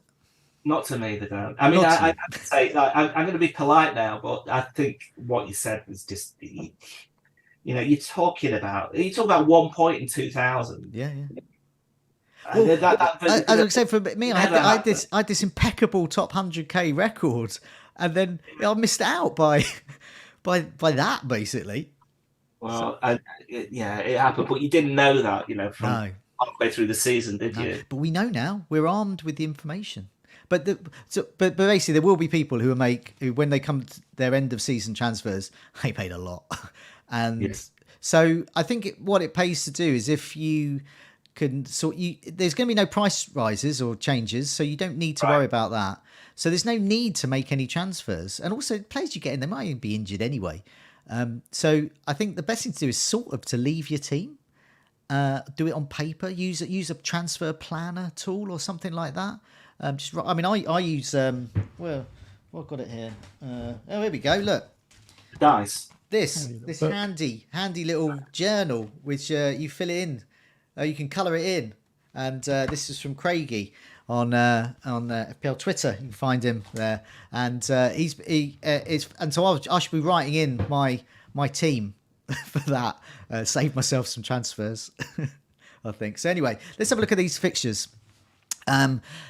Not to me, they don't. I mean, I have to say, I'm going to be polite now, but I think what you said was just, you're talking about 1 point in 2,000. Yeah. Well, as I said, for me, I had this impeccable top 100k record, and then I missed out by that basically. Well, it happened, but you didn't know that, from halfway through the season, did you? But we know now. We're armed with the information. But basically, there will be people who when they come to their end of season transfers, they paid a lot, and so I think what it pays to do is if you can there's going to be no price rises or changes, so you don't need to worry about that. So there's no need to make any transfers, and also players you get in, they might even be injured anyway. So I think the best thing to do is sort of to leave your team, do it on paper, use a transfer planner tool or something like that. I use I've got it here. Here we go. Look, nice. This handy little journal which you fill it in. You can colour it in, and this is from Craigie on FPL Twitter. You can find him there, and so I should be writing in my team for that. Save myself some transfers. I think. So anyway, let's have a look at these fixtures.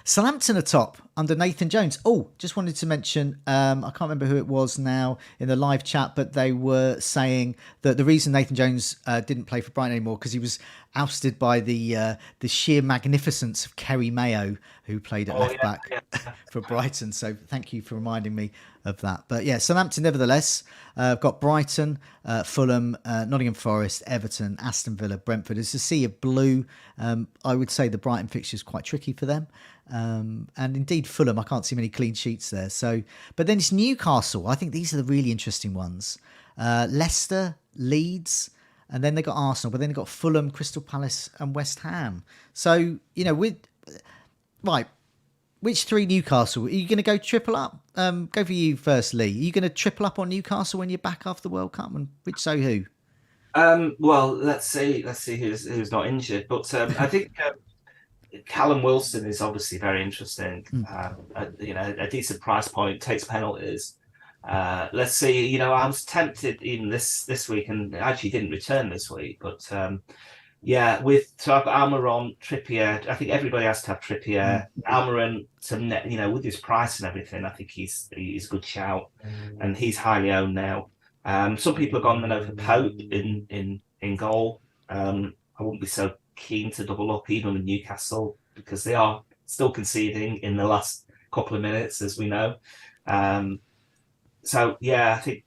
Southampton are top under Nathan Jones. Oh, just wanted to mention, I can't remember who it was now in the live chat, but they were saying that the reason Nathan Jones didn't play for Brighton anymore because he was ousted by the sheer magnificence of Kerry Mayo, who played at left back for Brighton. So thank you for reminding me of that. But yeah, Southampton nevertheless got Brighton, Fulham, Nottingham Forest, Everton, Aston Villa, Brentford. It's a sea of blue. I would say the Brighton fixture is quite tricky for them. And indeed Fulham, I can't see many clean sheets there. So, but then it's Newcastle. I think these are the really interesting ones. Leicester, Leeds, and then they got Arsenal, but then they got Fulham, Crystal Palace, and West Ham. So, right. Which three Newcastle? Are you going to go triple up? Go for you first, Lee. Are you going to triple up on Newcastle when you're back after the World Cup? And which so who? Well, let's see who's not injured. But I think Callum Wilson is obviously very interesting. A decent price point, takes penalties. Let's see. I was tempted even this week, and actually didn't return this week. But yeah, so I've got Almiron, Trippier. I think everybody has to have Trippier. Almiron, with his price and everything, I think he's a good shout, and he's highly owned now. Some people have gone over Pope in goal. I wouldn't be so keen to double up even with Newcastle because they are still conceding in the last couple of minutes, as we know. So yeah, I think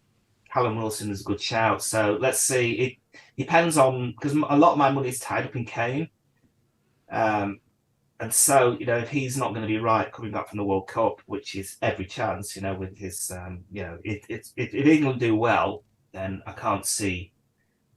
Callum Wilson is a good shout. So let's see. It depends on, because a lot of my money is tied up in Kane. And so, if he's not going to be right coming back from the World Cup, which is every chance, with his, if England do well, then I can't see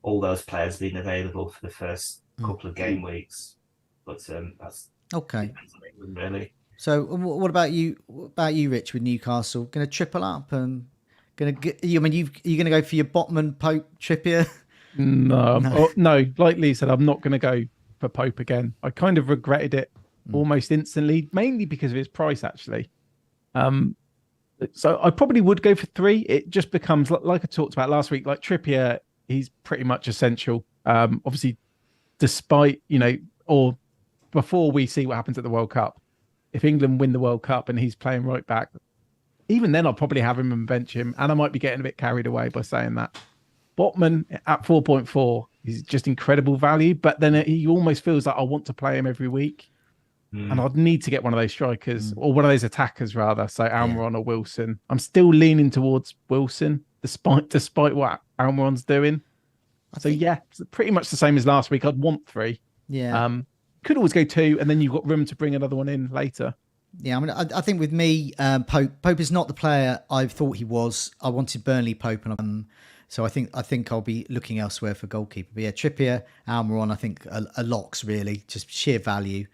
all those players being available for the first couple of game weeks. But that's okay. England, really. So what about you? What about you, Rich, with Newcastle? Going to triple up and going to get? You're going to go for your Botman, Pope, Trippier? No. Like Lee said, I'm not going to go for Pope again. I kind of regretted it almost instantly, mainly because of his price, actually. So I probably would go for 3. It just becomes, like I talked about last week, like Trippier, he's pretty much essential. Obviously, despite, or before we see what happens at the World Cup, if England win the World Cup and he's playing right back, even then I'll probably have him and bench him. And I might be getting a bit carried away by saying that. Botman at 4.4 is just incredible value, but then he almost feels like I want to play him every week. And I'd need to get one of those strikers or one of those attackers rather. So Almiron or Wilson. I'm still leaning towards Wilson, despite what Almiron's doing. So yeah, it's pretty much the same as last week. I'd want 3. Yeah. Could always go 2, and then you've got room to bring another one in later. Yeah, I think with me, Pope is not the player I thought he was. I wanted Burnley Pope, and so I think I'll be looking elsewhere for goalkeeper. But yeah, Trippier, Almiron, I think are locks really, just sheer value.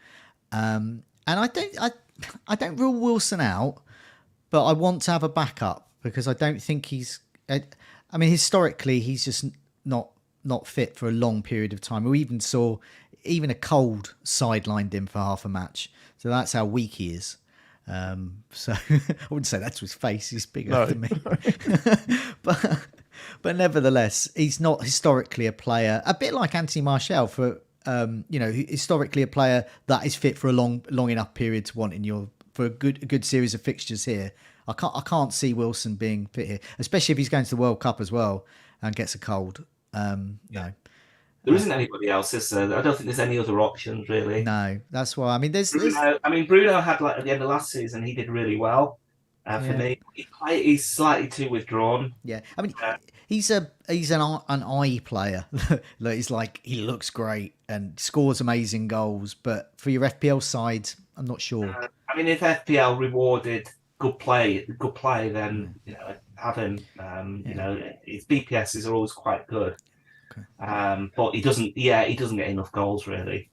And I don't rule Wilson out, but I want to have a backup because I don't think he's. I mean, historically, he's just not fit for a long period of time. We even saw a cold sidelined him for half a match, so that's how weak he is. So I wouldn't say that's his face; he's bigger than me. But nevertheless, he's not historically a player. A bit like Anthony Martial for. Historically a player that is fit for a long enough period to want for a good series of fixtures here. I can't see Wilson being fit here, especially if he's going to the World Cup as well and gets a cold. No, there isn't anybody else, is there? I don't think there's any other options really. No, that's why. I mean, Bruno had at the end of last season, he did really well. For me, he's slightly too withdrawn. Yeah, I mean, he's an eye player. He's like, he looks great and scores amazing goals, but for your FPL side, I'm not sure. If FPL rewarded good play, then have him. His BPSs are always quite good, but he doesn't get enough goals really.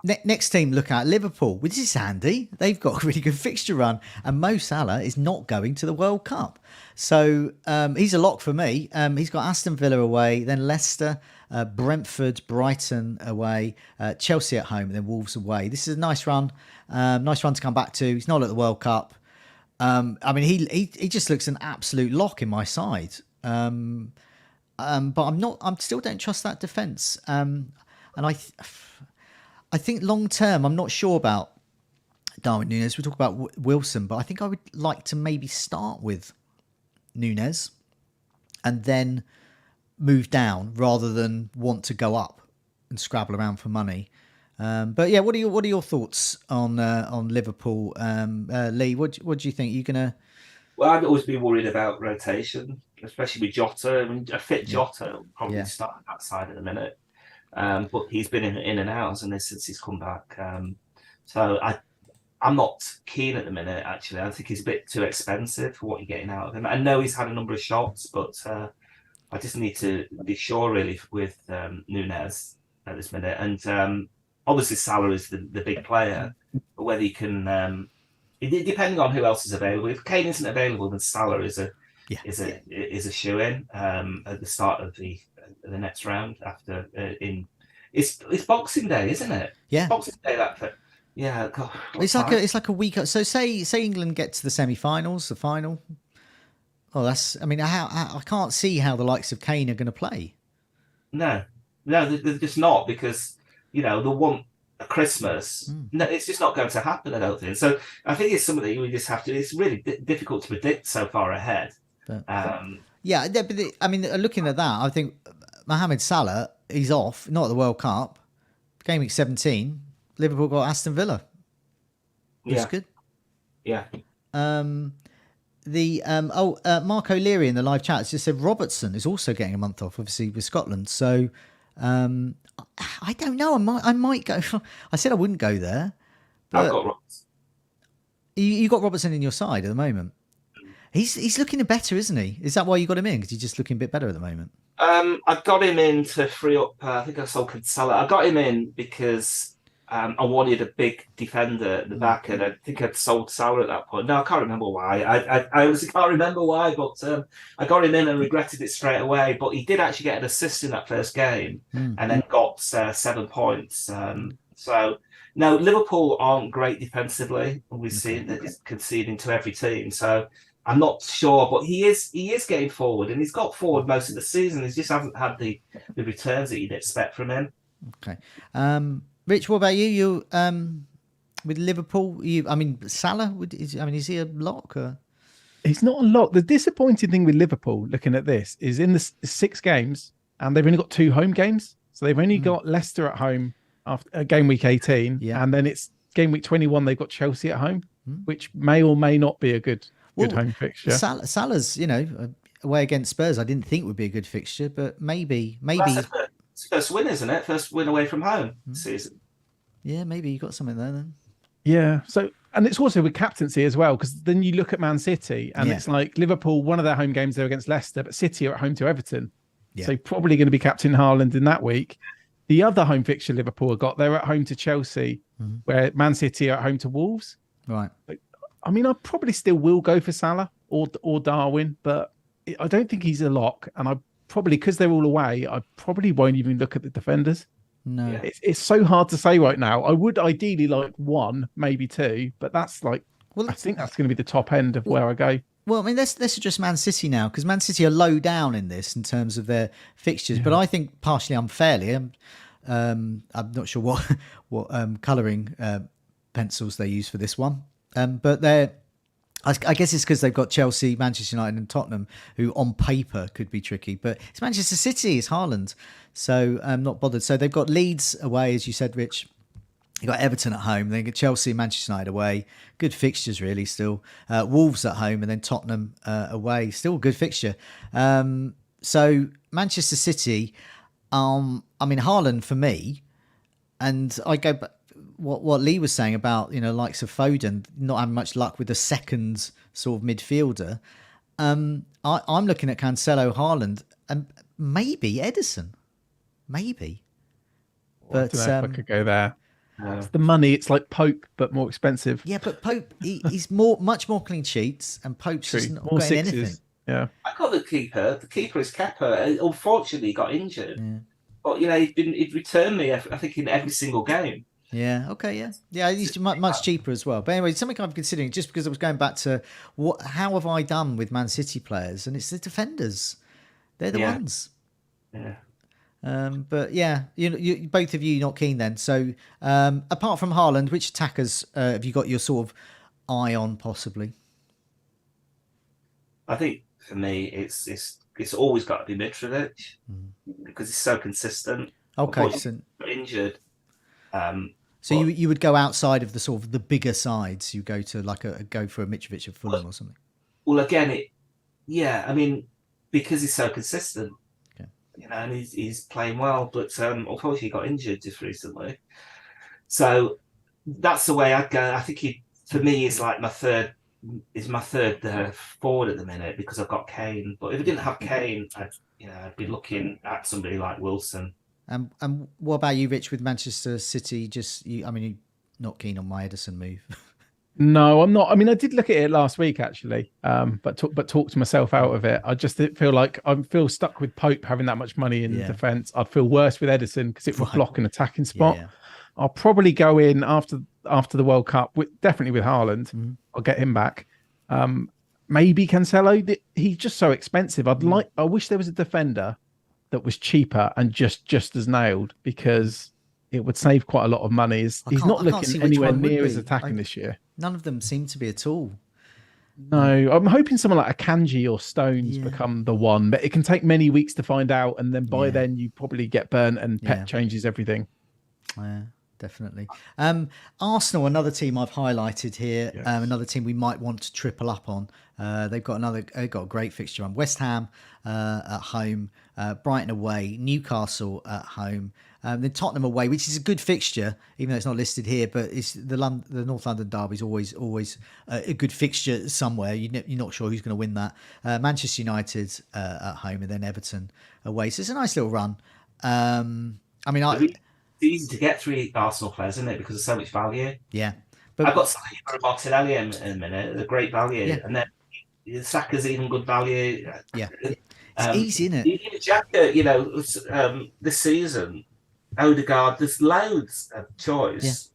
Next team, look at Liverpool. This is handy. They've got a really good fixture run, and Mo Salah is not going to the World Cup. So he's a lock for me. He's got Aston Villa away, then Leicester, Brentford, Brighton away, Chelsea at home, and then Wolves away. This is a nice run. Nice run to come back to. He's not at the World Cup. He just looks an absolute lock in my side. But I still don't trust that defence. And I think long term, I'm not sure about Darwin Núñez. We'll talk about Wilson, but I think I would like to maybe start with Núñez and then move down rather than want to go up and scrabble around for money. But yeah, what are your thoughts on Liverpool? Lee, what do you think? You're gonna? Well, I'd always be worried about rotation, especially with Jota. I mean, a fit Jota will probably start at that side in a minute. But he's been in and out, hasn't he, since he's come back. So I'm not keen at the minute, actually. I think he's a bit too expensive for what you're getting out of him. I know he's had a number of shots, but I just need to be sure, really, with Núñez at this minute. And obviously, Salah is the big player, but whether you can, depending on who else is available. If Kane isn't available, then Salah is a shoe-in at the start of the next round. After it's Boxing Day, isn't it? Yeah, Boxing Day. Yeah, God, it's like a week. So say England get to the semi-finals, the final. Oh, that's. I mean, I can't see how the likes of Kane are going to play. No, they're just not, because they'll want a Christmas. No, it's just not going to happen, I don't think. So I think it's something that we just have to. It's really difficult to predict so far ahead. But I mean, looking at that, I think Mohamed Salah, he's off, not at the World Cup. Gameweek 17, Liverpool got Aston Villa. It's good. Yeah. Mark O'Leary in the live chat has just said Robertson is also getting a month off, obviously with Scotland. So I don't know. I might go. I said I wouldn't go there. But I've got Robertson. You got Robertson in your side at the moment. He's looking better, isn't he? Is that why you got him in? Because he's just looking a bit better at the moment. I got him in to free up. I think I sold Salah. I got him in because I wanted a big defender at the back, and I think I'd sold Salah at that point. No, I can't remember why. I honestly can't remember why, but I got him in and regretted it straight away. But he did actually get an assist in that first game, and then got 7 points. So no, Liverpool aren't great defensively. We've seen that he's conceding to every team. So I'm not sure, but he is getting forward, and he's got forward most of the season. He just hasn't had the returns that you'd expect from him. Okay. Rich, what about you? You with Liverpool? Salah? Is he a lock? Or? He's not a lock. The disappointing thing with Liverpool, looking at this, is in the 6 games, and they've only got 2 home games. So they've only got Leicester at home after game week 18, and then it's game week 21. They've got Chelsea at home, which may or may not be a good home fixture. Salah's, away against Spurs, I didn't think would be a good fixture, but maybe. It's first win, isn't it? First win away from home this season. Yeah, maybe you got something there then. Yeah. So, and it's also with captaincy as well, because then you look at Man City, and it's like Liverpool, one of their home games they're against Leicester, but City are at home to Everton. Yeah. So probably going to be captain Haaland in that week. The other home fixture Liverpool have got, they're at home to Chelsea, where Man City are at home to Wolves. Right. I mean, I probably still will go for Salah or Darwin, but I don't think he's a lock. And I probably, because they're all away, I probably won't even look at the defenders. No. Yeah. It's so hard to say right now. I would ideally like 1, maybe 2, but that's like, I think that's going to be the top end of where I go. Well, I mean, let's address Man City now, because Man City are low down in this in terms of their fixtures, but I think partially unfairly. I'm not sure what colouring pencils they use for this one. But I guess it's because they've got Chelsea, Manchester United and Tottenham, who on paper could be tricky. But it's Manchester City, it's Haaland. So I'm not bothered. So they've got Leeds away, as you said, Rich. You've got Everton at home. Then get Chelsea and Manchester United away. Good fixtures, really, still. Wolves at home and then Tottenham away. Still a good fixture. So Manchester City, Haaland for me, and I go back, what Lee was saying about, likes of Foden not having much luck with the second sort of midfielder. I'm looking at Cancelo, Haaland, and maybe Ederson, maybe. But I don't know if I could go there. It's the money. It's like Pope, but more expensive. Yeah, but Pope, he's much more clean sheets, and Pope's just not more getting sixes. anything. Yeah, I got the keeper. The keeper is Kepa. Unfortunately, he got injured. Yeah. But he'd returned me, I think, in every single game. Yeah. Okay. Yeah. He's much cheaper as well. But anyway, something I'm considering, just because I was going back to how have I done with Man City players, and it's the defenders. They're the ones. Yeah. But yeah, you both of you not keen then. So apart from Haaland, which attackers have you got your sort of eye on possibly? I think for me, it's always got to be Mitrovic because he's so consistent. Okay, so Injured. so you would go outside of the sort of the bigger sides. You go to like go for a Mitrovic of Fulham or something. Well, again, I mean, because he's so consistent, and he's playing well, but unfortunately he got injured just recently. So that's the way I'd go. I think for me, it's like my third forward at the minute because I've got Kane. But if I didn't have Kane, I'd be looking at somebody like Wilson. And what about you, Rich, with Manchester City? You're not keen on my Edison move. No, I'm not. I mean, I did look at it last week actually, but talked myself out of it. I just feel like I feel stuck with Pope having that much money in defence. I'd feel worse with Edison because it would block an attacking spot. Yeah. I'll probably go in after the World Cup, definitely with Haaland. I'll get him back. Maybe Cancelo. He's just so expensive. I wish there was a defender that was cheaper and just as nailed, because it would save quite a lot of money. He's not looking anywhere near as attacking this year. None of them seem to be at all. No, I'm hoping someone like Akanji or Stones become the one, but it can take many weeks to find out, and then by then you probably get burnt, and Pep changes everything. Yeah, definitely. Arsenal, another team I've highlighted here. Yes. Another team we might want to triple up on. They've got a great fixture on West Ham at home, Brighton away, Newcastle at home, then Tottenham away, which is a good fixture, even though it's not listed here. But it's the North London derby is always a good fixture somewhere. You're not sure who's going to win that. Manchester United at home, and then Everton away. So it's a nice little run. It's easy to get 3 Arsenal players, isn't it? Because there's so much value. Yeah. But I've got Saliba and Martinelli in a minute. They're great value. Yeah. And then Saka's even good value. Yeah. It's easy, isn't it? Even Xhaka, this season, Odegaard, there's loads of choice.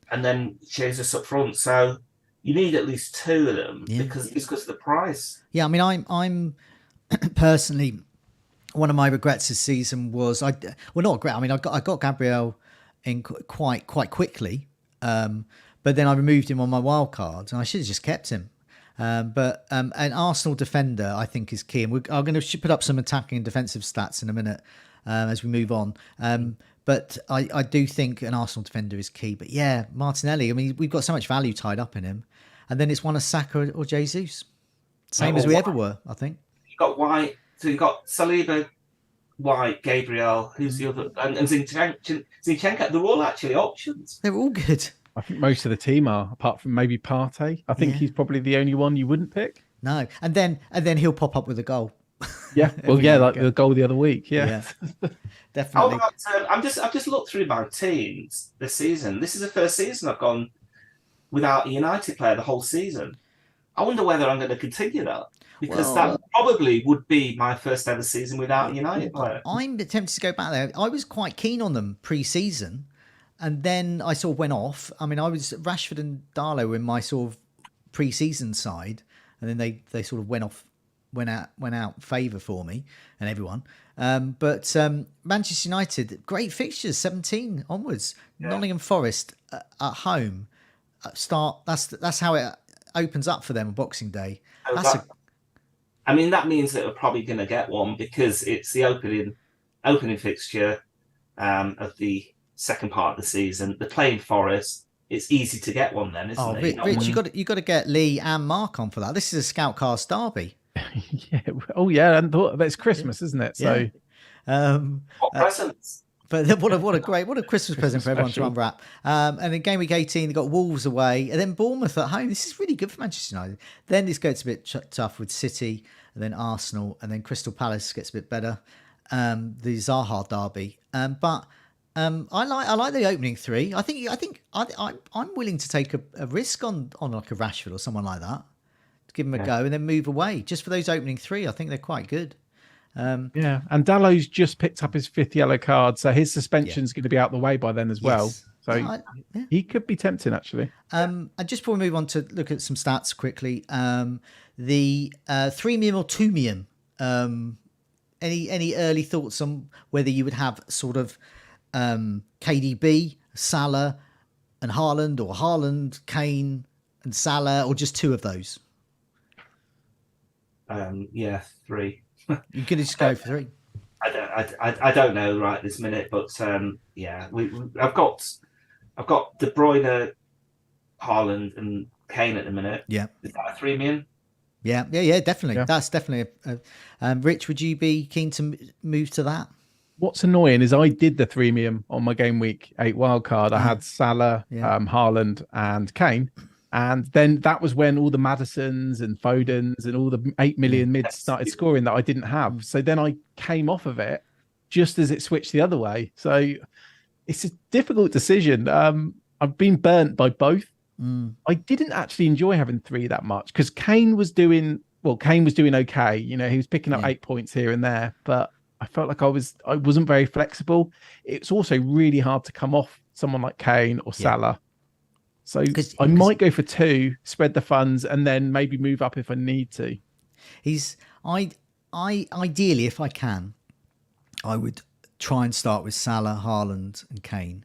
Yeah. And then Jesus up front. So you need at least 2 of them because of the price. Yeah, I mean, I'm personally, one of my regrets this season was not a regret. I mean, I got Gabriel in quite quickly, but then I removed him on my wild cards, and I should have just kept him. But an Arsenal defender, I think, is key, and I'm going to put up some attacking and defensive stats in a minute as we move on. But I do think an Arsenal defender is key. But yeah, Martinelli. I mean, we've got so much value tied up in him, and then it's one of Saka or Jesus, same as we ever were. I think you got White. So you've got Saliba, White, Gabriel, who's the other, and Zinchenko. They're all actually options. They're all good. I think most of the team are, apart from maybe Partey. I think he's probably the only one you wouldn't pick. No, and then he'll pop up with a goal. Yeah, well, like the goal the other week. Yeah. Definitely. I've just looked through my teams this season. This is the first season I've gone without a United player the whole season. I wonder whether I'm going to continue that. Because that probably would be my first ever season without a United player. I'm tempted to go back there. I was quite keen on them pre-season, and then I sort of went off. I mean, Rashford and Darlow were in my sort of pre-season side, and then they sort of went out favour for me and everyone. But Manchester United, great fixtures, 17 onwards. Yeah. Nottingham Forest at home. That's how it opens up for them on Boxing Day. That means that we're probably going to get one because it's the opening fixture of the second part of the season. They're playing Forest. It's easy to get one then, isn't it? Rich, you got to get Lee and Mark on for that. This is a Scoutcast derby. Yeah. Oh yeah, and it's Christmas, isn't it? So, what presents? But what a Christmas present for everyone to unwrap. And then game week 18, they've got Wolves away, and then Bournemouth at home. This is really good for Manchester United. Then this gets a bit tough with City, and then Arsenal, and then Crystal Palace gets a bit better. The Zaha derby. But I like the opening 3. I think I'm willing to take a risk on like a Rashford or someone like that, to give them a go and then move away just for those opening 3. I think they're quite good. And Dallow's just picked up his 5th yellow card, so his suspension's going to be out the way by then as well. So he could be tempting, actually. And just before we move on to look at some stats quickly, the 3 million or 2 million any early thoughts on whether you would have sort of KDB, Salah, and Haaland, or Haaland, Kane, and Salah, or just two of those? Yeah, three. You could just go for three. I don't know right this minute, but yeah, I've got De Bruyne, Haaland, and Kane at the minute. Yeah, is that a 3 million? Yeah, definitely. Yeah. That's definitely Rich, would you be keen to move to that? What's annoying is I did the 3 million on my Game Week 8 wildcard. I had Salah, Haaland, and Kane. And then that was when all the Madisons and Fodens and all the 8 million mids started scoring that I didn't have. So then I came off of it just as it switched the other way. So it's a difficult decision. I've been burnt by both. I didn't actually enjoy having 3 that much because Kane was doing okay. You know, he was picking up 8 points here and there, but I felt like I wasn't very flexible. It's also really hard to come off someone like Kane or Salah. So I might go for 2, spread the funds, and then maybe move up if I need to. Ideally, if I can, I would try and start with Salah, Haaland, and Kane,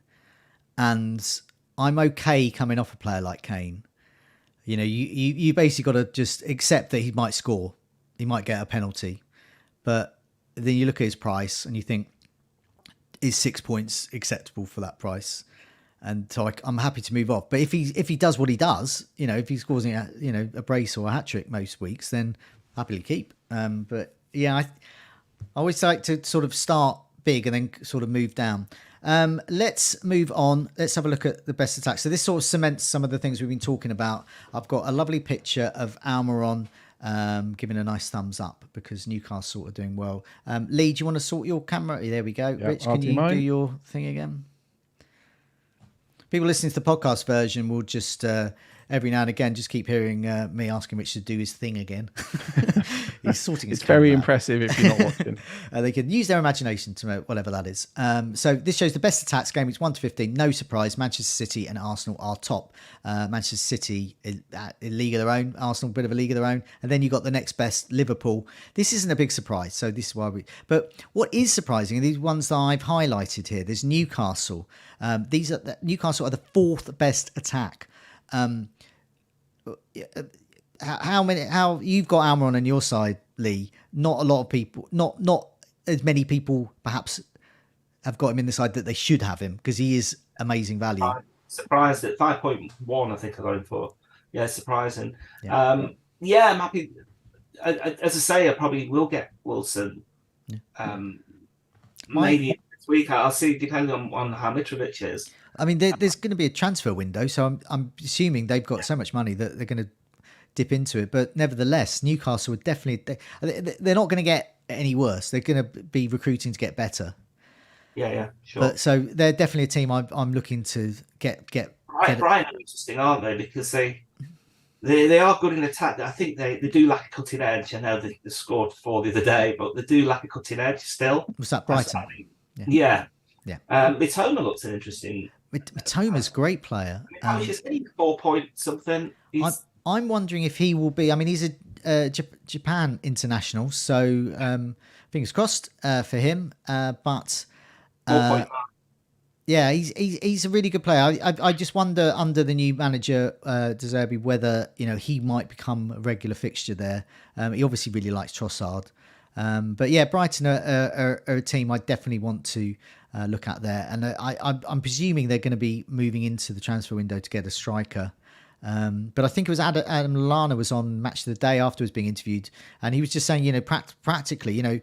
and I'm okay coming off a player like Kane. You know, you basically got to just accept that he might score. He might get a penalty. But then you look at his price and you think, is 6 points acceptable for that price? And so I'm happy to move off. But if he does what he does, you know, if he's causing a brace or a hat trick most weeks, then happily keep. But yeah, I always like to sort of start big and then sort of move down. Let's move on. Let's have a look at the best attacks. So this sort of cements some of the things we've been talking about. I've got a lovely picture of Almiron giving a nice thumbs up because Newcastle are doing well. Lee, do you want to sort your camera? There we go. Yep, Rich, can you do your thing again? People listening to the podcast version will just every now and again just keep hearing me asking Rich to do his thing again. He's sorting his camera very out. impressive if you're not watching. They can use their imagination to whatever that is. So this shows the best attacks. Game weeks 1 to 15. No surprise, Manchester City and Arsenal are top. Manchester City a league of their own. Arsenal a bit of a league of their own. And then you got the next best, Liverpool. This isn't a big surprise. So this is why But what is surprising are these ones that I've highlighted here. There's Newcastle. Newcastle are the 4th best attack. How you've got Almiron on your side, Lee? Not a lot of people, not as many people perhaps have got him in the side that they should have him because he is amazing value. I'm surprised at 5.1. I think I got him for. Yeah, surprising. Yeah, I'm happy. As I say, I probably will get Wilson. Maybe this week. I'll see, depending on how Mitrovic is. I mean, there's going to be a transfer window, so I'm assuming they've got so much money that they're going to dip into it. But nevertheless, Newcastle would definitely, they're not going to get any worse. They're going to be recruiting to get better. Yeah, sure. But so they're definitely a team I'm looking to get. Brighton are interesting, aren't they? Because they are good in attack. I think they do lack a cutting edge. I know they scored 4 the other day, but they do lack a cutting edge still. Was that Brighton? Yeah. Mitoma looks an interesting. Mitoma's a great player. He's 4 point something. I'm wondering if he will be. I mean, he's a Japan international, so fingers crossed for him. But 4.9. Yeah, he's a really good player. I just wonder under the new manager De Zerbi whether he might become a regular fixture there. He obviously really likes Trossard. But yeah, Brighton are a team I definitely want to look at there, and I'm presuming they're going to be moving into the transfer window to get a striker. But I think it was Adam Lallana was on Match of the Day after he was being interviewed, and he was just saying, practically,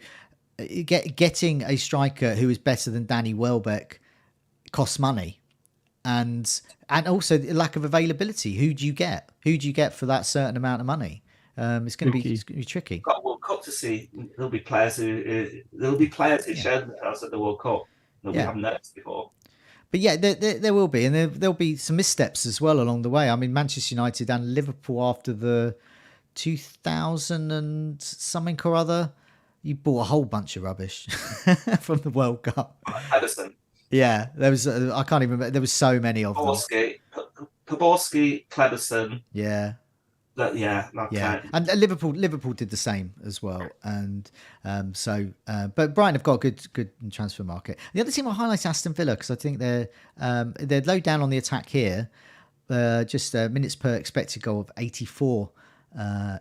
getting a striker who is better than Danny Welbeck costs money, and also the lack of availability. Who do you get? Who do you get for that certain amount of money? It's going to be tricky. Got World Cup to see. There'll be players who showed themselves at the World Cup that we haven't noticed before. But yeah, there will be, and there'll be some missteps as well along the way. I mean, Manchester United and Liverpool after the 2000 and something or other, you bought a whole bunch of rubbish from the World Cup. Edison. Yeah, there was. I can't even remember. There was so many of them. Poborski, Cleberson. Yeah. Yeah, okay. Yeah, and Liverpool did the same as well, and but Brighton have got a good transfer market. The other team I highlight Aston Villa because I think they're low down on the attack here, just minutes per expected goal of 84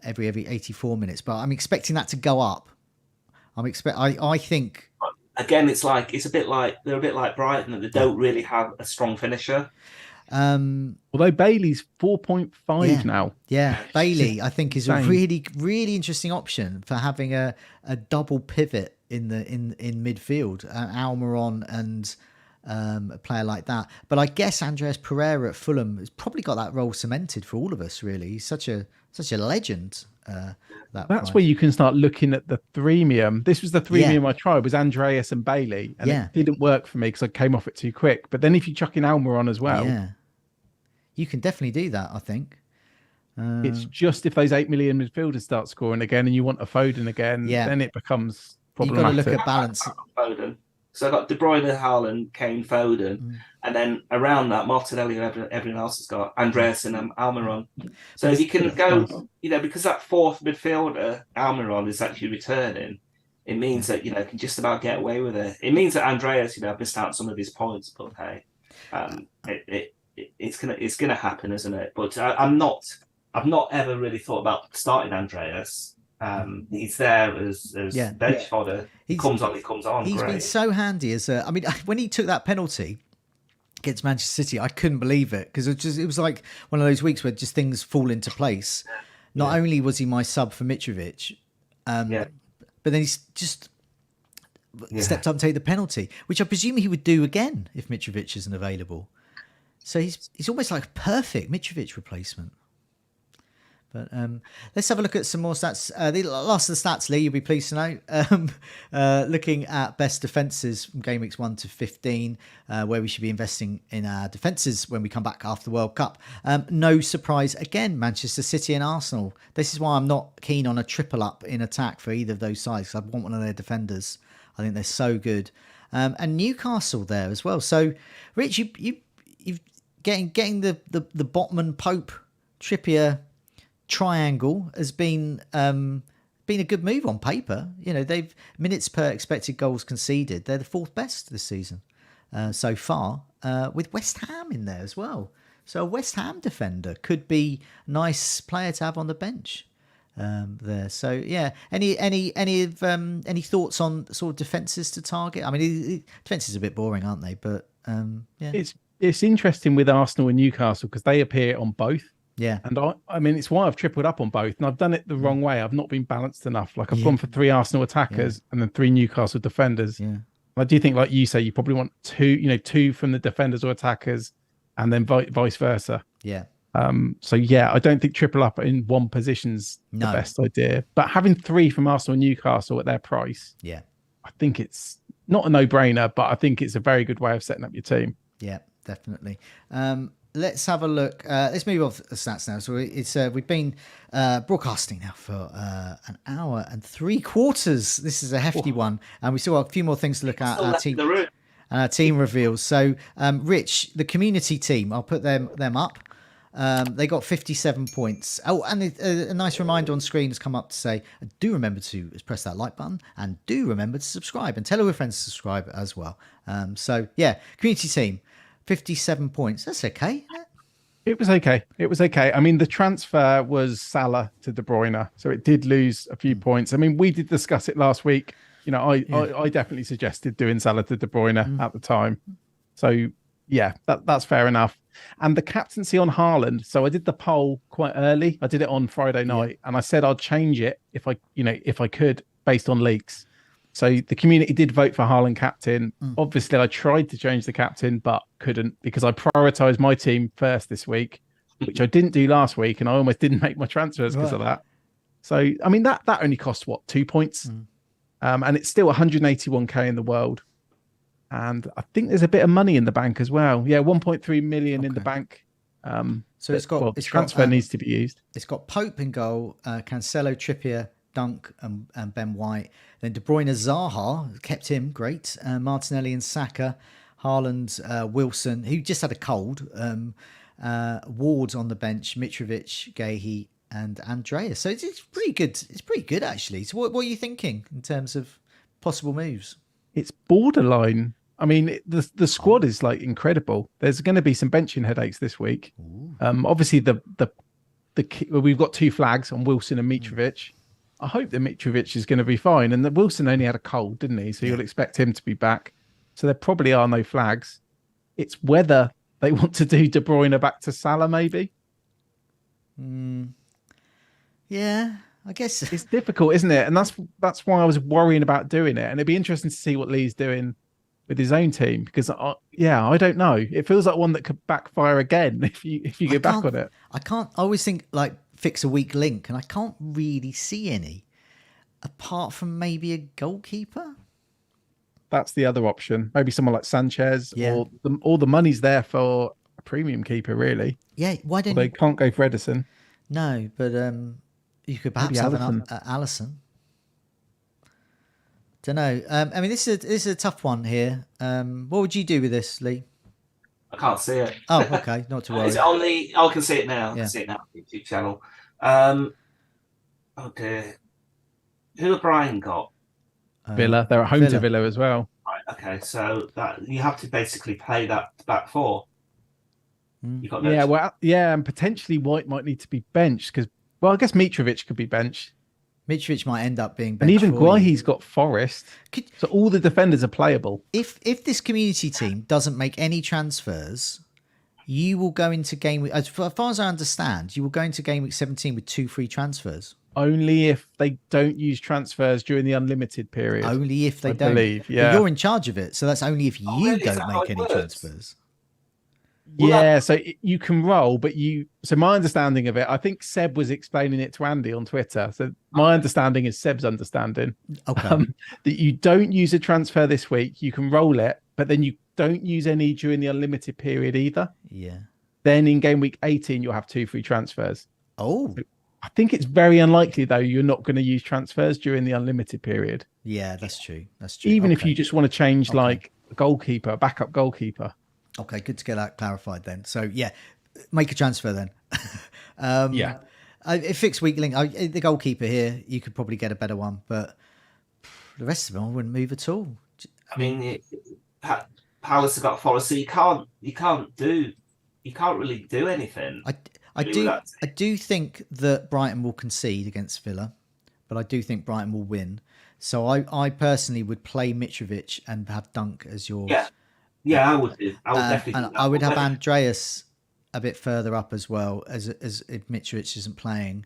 every 84 minutes, but I'm expecting that to go up. I think again they're a bit like Brighton, that they don't really have a strong finisher. Although Bailey's 4.5 now. Yeah, Bailey I think is a really, really interesting option for having a double pivot in midfield, Almiron and a player like that. But I guess Andreas Pereira at Fulham has probably got that role cemented for all of us. Really, he's such a legend. That's where you can start looking at the threemium. This was the threemium I tried, was Andreas and Bailey, and it didn't work for me because I came off it too quick. But then if you chuck in Almiron as well, you can definitely do that, I think. It's just if those 8 million midfielders start scoring again and you want a Foden again, then it becomes problematic. You've got to look at balance. Foden. So I've got De Bruyne, Haaland, Kane, Foden, and then around that, Martinelli and everyone else has got Andreas and Almiron. So if you can go, because that fourth midfielder, Almiron, is actually returning, it means that, can just about get away with it. It means that Andreas, missed out some of his points, but hey, it's gonna happen, isn't it? But I've not ever really thought about starting Andreas. He's there as bench fodder. He comes on. He's been so handy as when he took that penalty against Manchester City, I couldn't believe it because it was like one of those weeks where just things fall into place. Not only was he my sub for Mitrovic, but then he's just stepped up and take the penalty, which I presume he would do again if Mitrovic isn't available. So he's almost like a perfect Mitrovic replacement. But let's have a look at some more stats. The last of the stats, Lee, you'll be pleased to know. Looking at best defences from game weeks 1 to 15, where we should be investing in our defences when we come back after the World Cup. No surprise, again, Manchester City and Arsenal. This is why I'm not keen on a triple up in attack for either of those sides, because I want one of their defenders. I think they're so good. And Newcastle there as well. So, Rich, you've getting the Botman, Pope, Trippier triangle has been a good move on paper. They've minutes per expected goals conceded. They're the fourth best this season so far, with West Ham in there as well. So a West Ham defender could be a nice player to have on the bench there. So yeah, any thoughts on sort of defenses to target? I mean, defenses are a bit boring, aren't they? But it's interesting with Arsenal and Newcastle because they appear on both. Yeah. And I mean, it's why I've tripled up on both. And I've done it the wrong way. I've not been balanced enough. Like I've gone for 3 Arsenal attackers and then 3 Newcastle defenders. Yeah. I do think, like you say, you probably want 2 from the defenders or attackers and then vice versa. Yeah. So yeah, I don't think triple up in one position's the best idea. But having 3 from Arsenal and Newcastle at their price, I think it's not a no-brainer, but I think it's a very good way of setting up your team. Yeah, definitely. Let's have a look. Let's move off the stats now. So we've been broadcasting now for an hour and 3/4. This is a hefty one, and we still have a few more things to look at. Our team reveals. So, Rich, the community team, I'll put them up. They got 57 points. Oh, and a nice reminder on screen has come up to say, do remember to press that like button and do remember to subscribe and tell all your friends to subscribe as well. So, yeah, community team. 57 points. That's okay. It was okay. I mean, the transfer was Salah to De Bruyne, so it did lose a few points. I mean, we did discuss it last week. I definitely suggested doing Salah to De Bruyne at the time. So, yeah, that's fair enough. And the captaincy on Haaland. So I did the poll quite early. I did it on Friday night, and I said I'd change it if I could based on leaks. So the community did vote for Haaland captain. Obviously, I tried to change the captain, but couldn't because I prioritised my team first this week, which I didn't do last week, and I almost didn't make my transfers because of that. So, I mean, that only cost, 2 points? And it's still 181k in the world. And I think there's a bit of money in the bank as well. Yeah, 1.3 million in the bank. So it's transfer needs to be used. It's got Pope in goal, Cancelo, Trippier, Dunk and Ben White. Then De Bruyne, Zaha, kept him, great. Martinelli and Saka. Haaland, Wilson, who just had a cold. Ward on the bench, Mitrovic, Gahey, and Andreas. So it's pretty good. It's pretty good actually. So what are you thinking in terms of possible moves? It's borderline. I mean, the squad is like incredible. There's going to be some benching headaches this week. Obviously, we've got 2 flags on Wilson and Mitrovic. I hope that Mitrovic is going to be fine. And that Wilson only had a cold, didn't he? So you'll expect him to be back. So there probably are no flags. It's whether they want to do De Bruyne back to Salah, maybe. Yeah, I guess it's difficult, isn't it? And that's why I was worrying about doing it. And it'd be interesting to see what Lee's doing with his own team, because I don't know. It feels like one that could backfire again if you go back on it. I always think like fix a weak link, and I can't really see any apart from maybe a goalkeeper. That's the other option. Maybe someone like Sanchez, or all the money's there for a premium keeper, really. Yeah, why don't they can't go for Edison? No, but you could perhaps have an Alisson. Don't know. I mean, this is a tough one here. What would you do with this, Lee? I can't see it. Oh, okay, not to worry. Is it on the? I can see it now. I can see it now on the YouTube channel. Oh dear. Who have Brian got? Villa. They're at home to Villa as well. Right. Okay. So that you have to basically play that back 4. You've got and potentially White might need to be benched because, I guess Mitrovic could be benched. Mitrovic might end up being benched. And even Guahi's got Forest. So all the defenders are playable. If this community team doesn't make any transfers, you will go into game week, as far as I understand, you will go into game week 17 with 2 free transfers. Only if they don't use transfers during the unlimited period. Only if they I don't. believe, yeah. But you're in charge of it, so that's only if you don't make any transfers. So you can roll, but so my understanding of it, I think Seb was explaining it to Andy on Twitter. So my understanding is Seb's understanding. Okay. That you don't use a transfer this week, you can roll it, but then you don't use any during the unlimited period either. Yeah. Then in game week 18, you'll have 2 free transfers. Oh. So I think it's very unlikely, though, you're not going to use transfers during the unlimited period. Yeah, that's true. That's true. Even if you just want to change like a goalkeeper, a backup goalkeeper. Okay, good to get that clarified then. So, yeah, make a transfer then. Fixed weak link. The goalkeeper here, you could probably get a better one, but the rest of them I wouldn't move at all. I mean, Palace have got Forest, so you can't really do anything. I do think that Brighton will concede against Villa, but I do think Brighton will win. So I personally would play Mitrovic and have Dunk as your... Yeah, I would do. I would definitely do that. I would have Andreas a bit further up as well, as if Mitrovic isn't playing.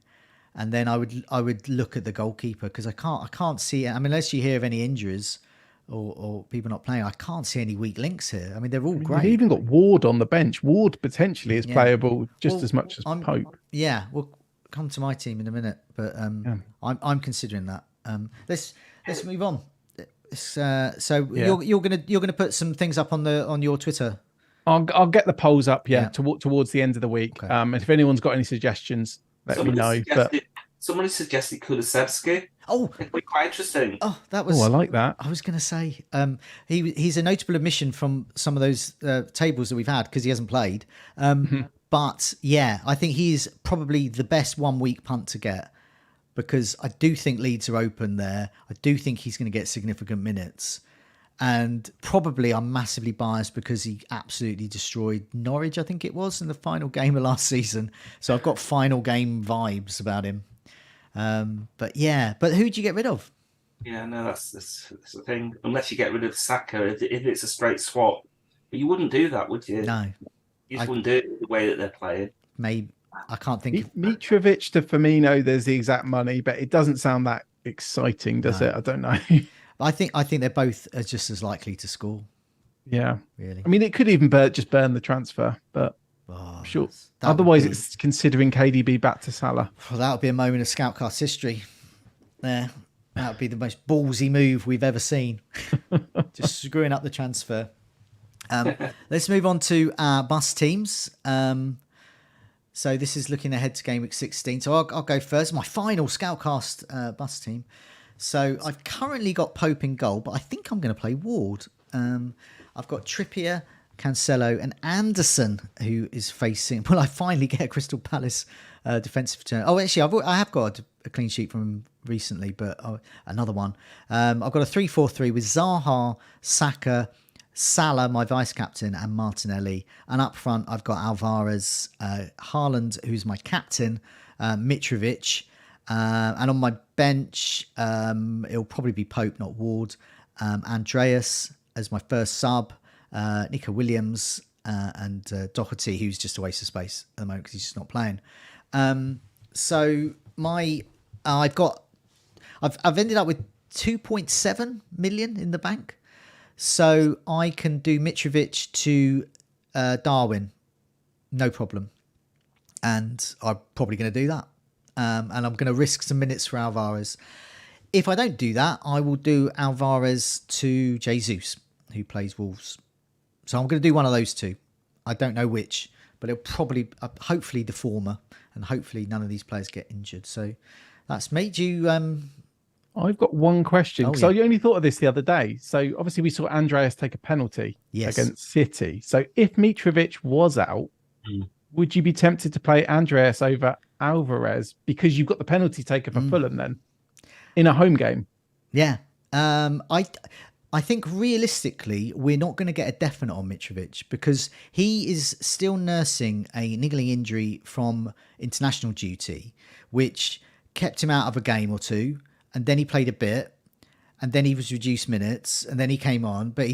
And then I would look at the goalkeeper, because I can't see it. I mean, unless you hear of any injuries or people not playing, I can't see any weak links here. I mean, they're all great. You've even got Ward on the bench. Ward potentially is playable just as much as Pope. Yeah, we'll come to my team in a minute, but I'm considering that. Let's move on. You're gonna put some things up on your Twitter. I'll get the polls up towards the end of the week. Okay. And if anyone's got any suggestions, let me know. Somebody suggested Kulusevski. Oh, it'd be quite interesting. Oh, that was. I like that. I was going to say, he's a notable omission from some of those tables that we've had because he hasn't played. But yeah, I think he's probably the best 1 week punt to get, because I do think Leeds are open there. I do think he's going to get significant minutes. And probably I'm massively biased because he absolutely destroyed Norwich, I think it was, in the final game of last season. So I've got final game vibes about him. But who'd you get rid of? Yeah, no, that's the thing. Unless you get rid of Saka, if it's a straight swap. But you wouldn't do that, would you? No. You just wouldn't do it the way that they're playing. Maybe. I can't think. Mitrovic to Firmino, there's the exact money, but it doesn't sound that exciting, does it? I don't know. I think they're both just as likely to score. Yeah, really. I mean, it could even just burn the transfer, but I'm sure. Otherwise, it's considering KDB back to Salah. Well, that would be a moment of Scoutcast history. There, that would be the most ballsy move we've ever seen. Just screwing up the transfer. Let's move on to our bus teams. So this is looking ahead to Gameweek 16. So I'll go first. My final Scoutcast bus team. So I've currently got Pope in goal, but I think I'm going to play Ward. I've got Trippier, Cancelo, and Anderson, who is facing. Well, I finally get a Crystal Palace defensive turn. Oh, actually, I have got a clean sheet from him recently, but another one. I've got a 3-4-3 with Zaha, Saka, Salah, my vice captain, and Martinelli. And up front, I've got Alvarez, Haaland, who's my captain, Mitrovic, and on my bench, it'll probably be Pope, not Ward. Andreas as my first sub, Nico Williams, and Doherty, who's just a waste of space at the moment because he's just not playing. So I've ended up with 2.7 million in the bank, so I can do Mitrovic to Darwin, no problem, and I'm probably going to do that. And I'm going to risk some minutes for Alvarez. If I don't do that, I will do Alvarez to Jesus, who plays Wolves. So I'm going to do one of those two. I don't know which, but it'll probably, hopefully the former, and hopefully none of these players get injured. So that's made you... I've got one question, because I only thought of this the other day. So obviously we saw Andreas take a penalty against City. So if Mitrovic was out, would you be tempted to play Andreas over Alvarez because you've got the penalty taker for Fulham then in a home game? Yeah. I think realistically, we're not going to get a definite on Mitrovic because he is still nursing a niggling injury from international duty, which kept him out of a game or two. And then he played a bit, and then he was reduced minutes, and then he came on. But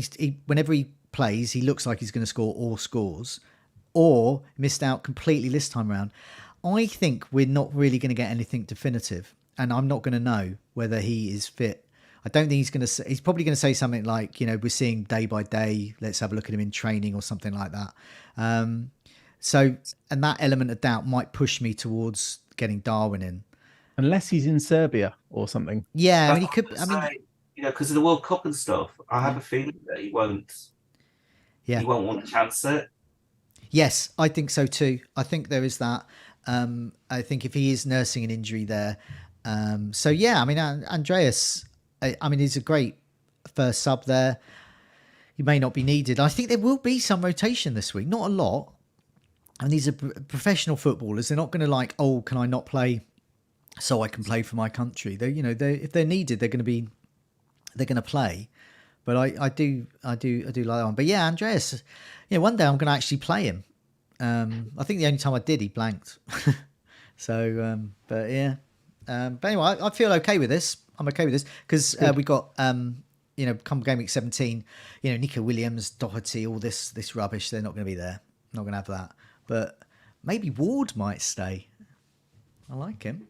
whenever he plays, he looks like he's going to score or scores, or missed out completely this time around. I think we're not really going to get anything definitive, and I'm not going to know whether he is fit. I don't think he's going to. He's probably going to say something like, we're seeing day by day. Let's have a look at him in training or something like that. And that element of doubt might push me towards getting Darwin in. Unless he's in Serbia or something. Yeah, he could. Because of the World Cup and stuff, I have a feeling that he won't. Yeah, he won't want to chance it. Yes, I think so too. I think there is that. I think if he is nursing an injury there, Andreas. He's a great first sub there. He may not be needed. I think there will be some rotation this week, not a lot. And these are professional footballers. They're not going to can I not play so I can play for my country? If they're needed, they're going to play. But I do like that one. But yeah, Andreas, one day I'm going to actually play him. I think the only time I did, he blanked. But anyway, I feel okay with this. I'm okay with this because we got come Gameweek 17, Nico Williams, Doherty, all this rubbish. They're not going to be there. Not going to have that. But maybe Ward might stay. I like him.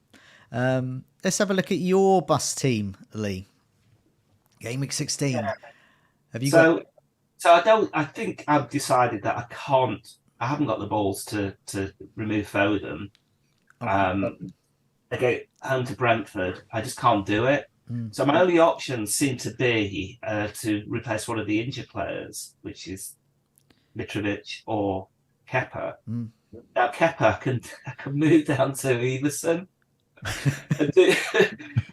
Let's have a look at your bus team, Lee. Gameweek 16. Yeah. Have you got? So I think I've decided that I haven't got the balls to remove Foden. Again, home to Brentford, I just can't do it. So my only options seem to be to replace one of the injured players, which is Mitrovic or Kepa. Now Kepa I can move down to Everson.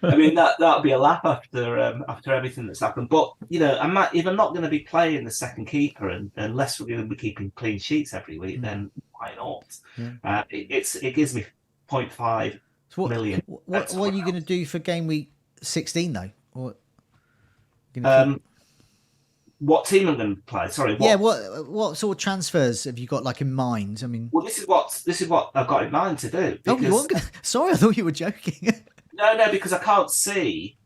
That'll be a lap after everything that's happened. But if I'm not going to be playing the second keeper, unless we're going to be keeping clean sheets every week, then why not? Yeah. It gives me 0.5 million. What are you going to do for game week 16 though? What team I'm going to play? Sorry. What sort of transfers have you got in mind? This is what I've got in mind to do. Because, sorry, I thought you were joking. No, because I can't see,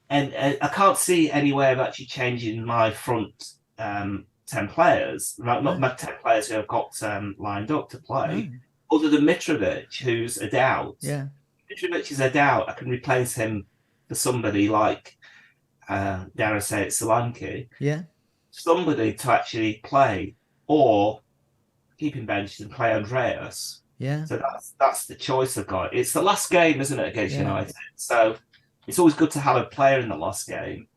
and I can't see any way of actually changing my front 10 players. Not my 10 players who I've got lined up to play, other than Mitrovic, who's a doubt. Yeah, Mitrovic is a doubt. I can replace him for somebody like, dare I say it, Solanke. Yeah. Somebody to actually play, or keep him benched and play Andreas. Yeah. So that's the choice I've got. It's the last game, isn't it, against United? So it's always good to have a player in the last game.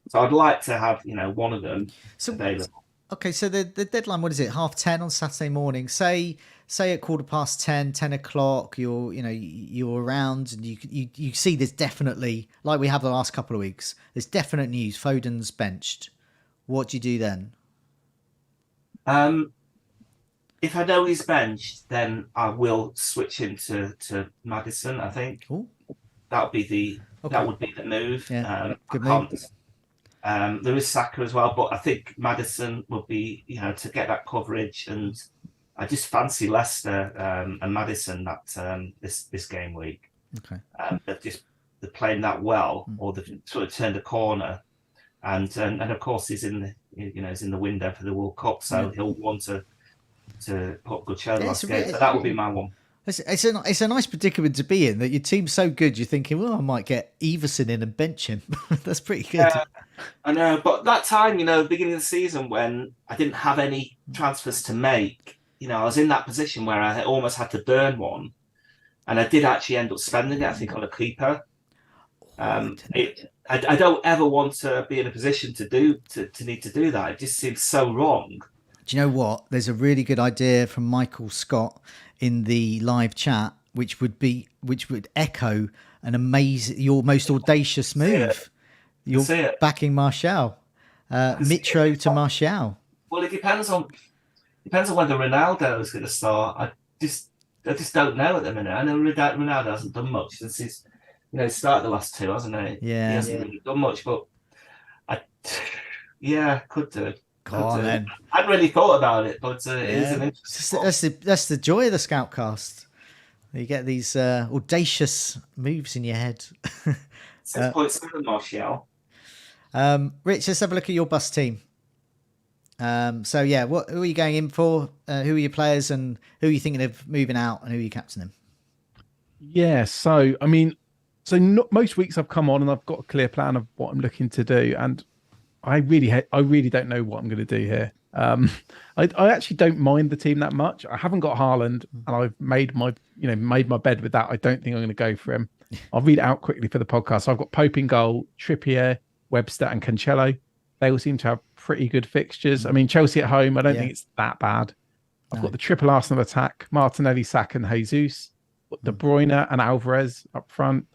So I'd like to have one of them available. Okay, so the deadline, what is it? 10:30 on Saturday morning. Say at 10:15, 10 o'clock. You're around, and you see there's definitely, like we have the last couple of weeks, there's definite news. Foden's benched. What do you do then? If I know he's benched, then I will switch him to Maddison. I think Ooh. that would be the move. Yeah, good I move. can't. There is Saka as well, but I think Maddison would be, to get that coverage, and I just fancy Leicester and Maddison that this game week. Okay. They're playing that well, or they've sort of turned a corner, and of course he's in the window for the World Cup, so he'll want to put good show last game. So that would be my one. It's a nice predicament to be in, that your team's so good you're thinking, well, I might get Everson in and bench him. That's pretty good. Yeah, I know, but that time, the beginning of the season when I didn't have any transfers to make, I was in that position where I almost had to burn one, and I did actually end up spending it, I think, on a keeper. I don't ever want to be in a position to need to do that. It just seems so wrong. Do you know what? There's a really good idea from Michael Scott in the live chat, which would echo your most audacious move. You're backing Martial, Mitro to Martial. Well, it depends on whether Ronaldo is going to start. I just don't know at the minute. I know Ronaldo hasn't done much since he's started the last two, hasn't he? Yeah, he hasn't really done much, but could do. Go on, then. I hadn't really thought about it, but it is an interesting. That's the joy of the Scoutcast. You get these audacious moves in your head. 6.7 Martial. Rich, let's have a look at your bus team. Who are you going in for? Who are your players, and who are you thinking of moving out, and who are you captaining? Yeah, most weeks I've come on and I've got a clear plan of what I'm looking to do, and I really don't know what I'm going to do here. I actually don't mind the team that much. I haven't got Haaland, and I've made my bed with that. I don't think I'm going to go for him. I'll read it out quickly for the podcast. So I've got Pope in goal, Trippier, Webster, and Cancelo. They all seem to have pretty good fixtures. I mean, Chelsea at home, I don't think it's that bad. I've got the triple Arsenal attack: Martinelli, Saka, and Jesus. De Bruyne and Alvarez up front,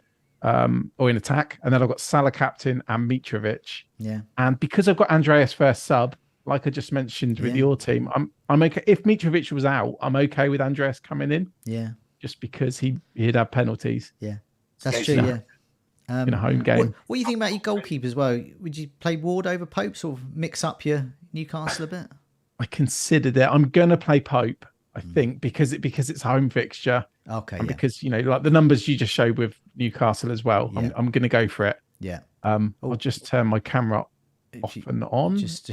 or in attack, and then I've got Salah captain and Mitrovic. Yeah. And because I've got Andreas first sub, like I just mentioned with your team, I'm okay. If Mitrovic was out, I'm okay with Andreas coming in. Yeah. Just because he'd have penalties. Yeah, that's true. Yeah. In a home game. What do you think about your goalkeeper as well? Would you play Ward over Pope, sort of mix up your Newcastle a bit? I considered it. I'm gonna play Pope, I think, because it's a home fixture. Okay. And because like the numbers you just showed with Newcastle as well. Yeah. I'm gonna go for it. Yeah. I'll just turn my camera off and on. Just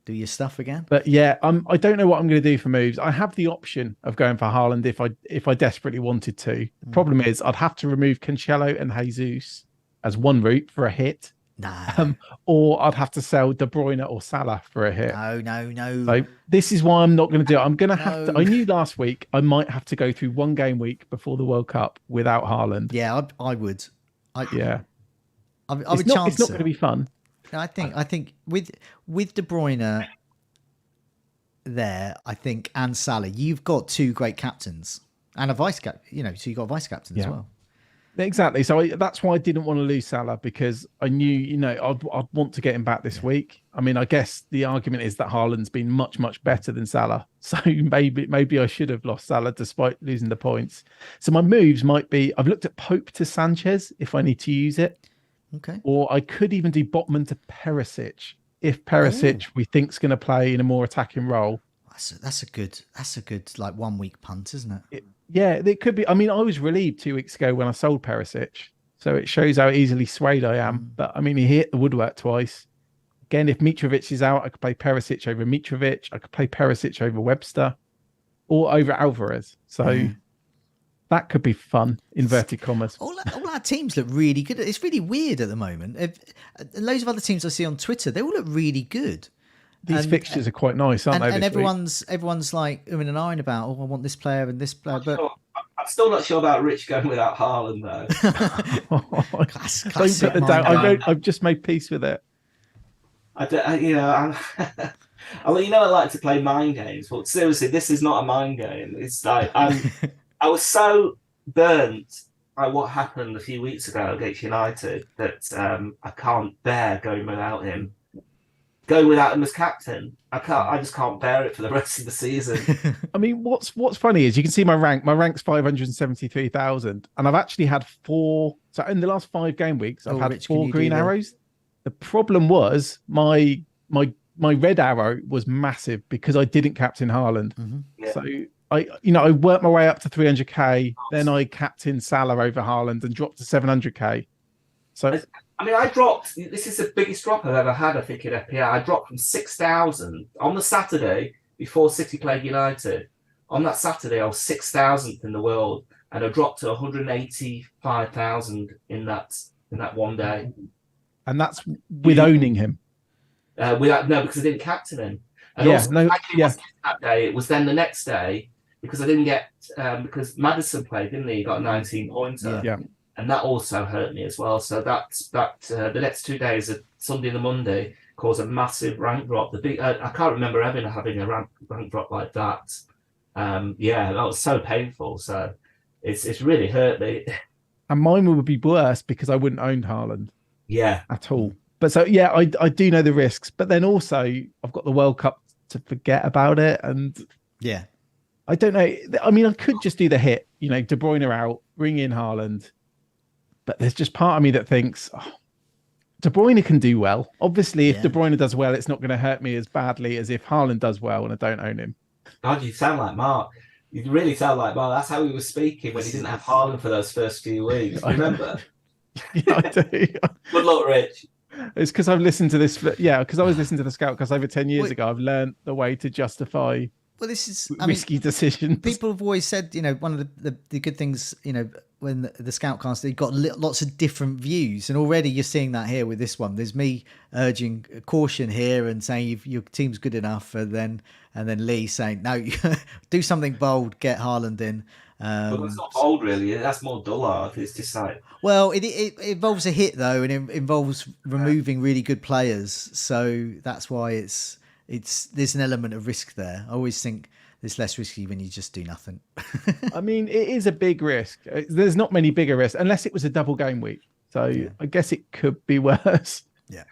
do your stuff again. But yeah, I don't know what I'm going to do for moves. I have the option of going for Haaland if I desperately wanted to. The problem is I'd have to remove Cancelo and Jesus as one route for a hit. No. Or I'd have to sell De Bruyne or Salah for a hit. No. So this is why I'm not going to do it. I'm going to have to. I knew last week I might have to go through one game week before the World Cup without Haaland. Yeah, I would. I would chance it. It's not going to be fun. I think with De Bruyne there, I think, and Salah, you've got two great captains and a vice cap. So you got a vice captain as well. Exactly. So that's why I didn't want to lose Salah, because I knew, I'd want to get him back this week. I mean, I guess the argument is that Haaland's been much, much better than Salah. So maybe I should have lost Salah despite losing the points. So my moves might be, I've looked at Pope to Sanchez if I need to use it. Okay. Or I could even do Botman to Perisic if Perisic we think's going to play in a more attacking role. That's a good like 1 week punt, isn't it? It could be. I mean, I was relieved 2 weeks ago when I sold Perisic, so it shows how easily swayed I am. But I mean, he hit the woodwork twice. Again, if Mitrovic is out, I could play Perisic over Mitrovic. I could play Perisic over Webster or over Alvarez. So that could be fun, inverted commas. All our teams look really good. It's really weird at the moment. Loads of other teams I see on Twitter, they all look really good. These fixtures are quite nice, aren't they? And everyone's like umming and ahhing about, I want this player and this player. But I'm still not sure about Rich going without Haaland, though. Don't put the doubt. I've just made peace with it. I like to play mind games, but seriously, this is not a mind game. It's like I was so burnt by what happened a few weeks ago against United that I can't bear going without him. going without him as captain. I just can't bear it for the rest of the season. I mean, what's funny is you can see my rank. My rank's 573,000, and I've actually had 4. So in the last 5 game weeks, I've had Rich, 4 green arrows. The problem was my red arrow was massive because I didn't captain Haaland. Mm-hmm. Yeah. So I worked my way up to 300k. Then I captained Salah over Haaland and dropped to 700k. So I mean, I dropped. This is the biggest drop I've ever had, I think, in FPL. I dropped from 6,000 on the Saturday before City played United. On that Saturday, I was 6,000th in the world, and I dropped to 185,000 in that one day. And that's with owning him. No, because I didn't captain him. And Yeah, also, no, yeah. that day, it was then the next day because I didn't get because Maddison played, didn't he? He got a 19 pointer. Yeah. And that also hurt me as well. So the next 2 days, Sunday and the Monday, caused a massive rank drop. I can't remember ever having a rank drop like that. That was so painful. So it's really hurt me. And mine would be worse because I wouldn't own Haaland. Yeah, at all. But so yeah, I do know the risks. But then also I've got the World Cup to forget about it, and yeah, I don't know. I mean, I could just do the hit. De Bruyne out, bring in Haaland. But there's just part of me that thinks De Bruyne can do well. Obviously, if De Bruyne does well, it's not going to hurt me as badly as if Haaland does well and I don't own him. God, you sound like Mark. You really sound like Mark. That's how he was speaking when he didn't have Haaland for those first few weeks. Remember? Yeah, I do. Good luck, Rich. It's because I've listened to this. Because I was listening to the Scoutcast over 10 years ago. I've learned the way to justify this is risky decisions. People have always said, one of the good things, when the Scoutcast, they've got lots of different views, and already you're seeing that here with this one. There's me urging caution here and saying if your team's good enough, and then Lee saying no, do something bold, get Haaland in. But it's not bold, really. That's more dullard. It's just like, well, it involves a hit though, and it involves removing really good players. So that's why there's an element of risk there. I always think it's less risky when you just do nothing. I mean, it is a big risk. There's not many bigger risks unless it was a double game week. So I guess it could be worse. Yeah.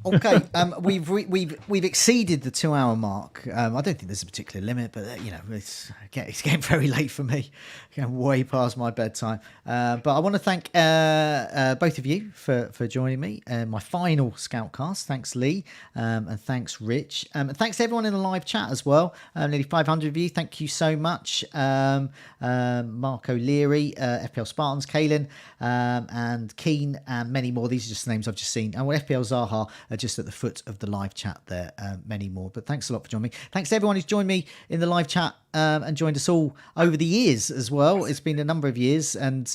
Okay, we've exceeded the 2-hour mark. I don't think there's a particular limit, but it's getting very late for me, getting way past my bedtime. But I want to thank both of you for joining me. My final Scoutcast. Thanks, Lee, and thanks, Rich, and thanks to everyone in the live chat as well. Nearly 500 of you. Thank you so much, Mark O'Leary, FPL Spartans, Kaylin, and Keen, and many more. These are just the names I've just seen. And FPL Zaha. Just at the foot of the live chat there, many more. But thanks a lot for joining me. Thanks to everyone who's joined me in the live chat and joined us all over the years as well. It's been a number of years, and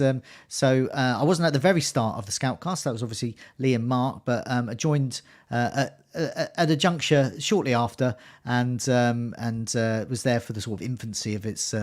so I wasn't at the very start of the Scoutcast. That was obviously Lee and Mark, but I joined at a juncture shortly after, and was there for the sort of infancy of its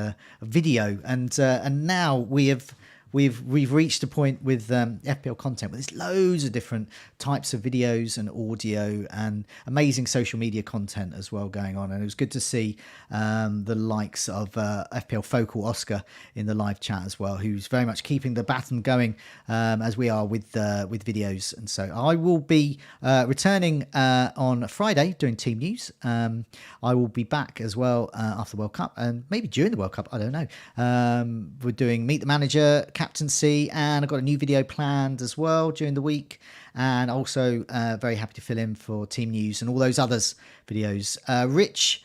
video, and now we've reached a point with FPL content where there's loads of different types of videos and audio and amazing social media content as well going on. And it was good to see the likes of FPL Focal Oscar in the live chat as well, who's very much keeping the baton going as we are with videos. And so I will be returning on Friday doing team news. I will be back as well after the World Cup, and maybe during the World Cup, I don't know. We're doing Meet the Manager, captaincy, and I've got a new video planned as well during the week, and also very happy to fill in for team news and all those others videos. Rich,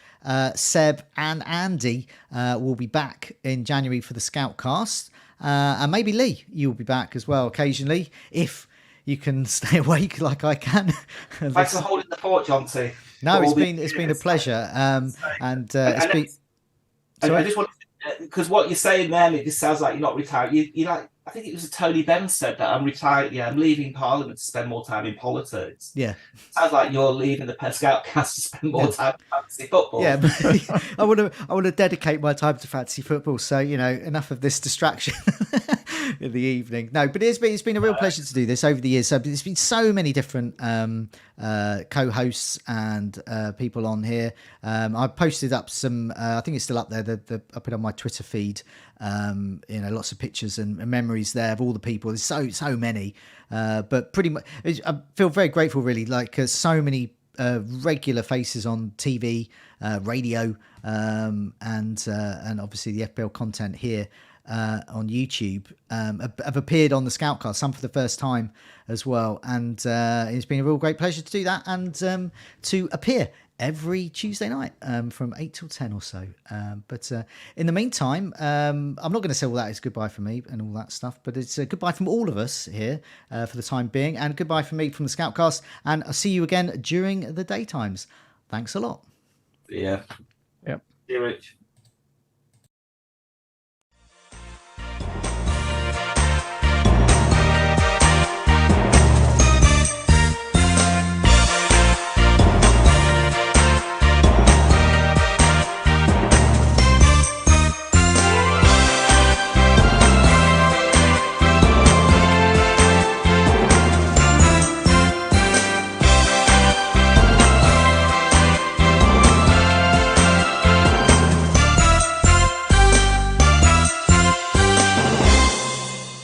Seb and Andy will be back in January for the Scoutcast, and maybe Lee, you'll be back as well occasionally if you can stay awake like I can. Thanks for holding the fort, Jonty. No, it's been a pleasure, and it's been. I just want, because what you're saying then, it just sounds like you're not retired. You like, I think it was Tony Benn said that I'm retired. Yeah, I'm leaving Parliament to spend more time in politics. Yeah, sounds like you're leaving the Scoutcast to spend more time in fantasy football. Yeah, but I want to dedicate my time to fantasy football. So enough of this distraction in the evening. No, but it's been a real pleasure to do this over the years. So there's been so many different co-hosts and people on here. I posted up some. I think it's still up there. I put on my Twitter feed. Lots of pictures and memories there of all the people. There's so many, but pretty much I feel very grateful, really. Like so many regular faces on TV, radio, and obviously the FPL content here on YouTube have appeared on the Scoutcast, some for the first time as well, and it's been a real great pleasure to do that and to appear every Tuesday night from 8 till 10 or so. But in the meantime, I'm not going to say all that is goodbye from me and all that stuff, but it's a goodbye from all of us here for the time being, and goodbye from me from the Scoutcast, and I'll see you again during the daytimes. Thanks a lot. Yeah. Yep. See you, Rich.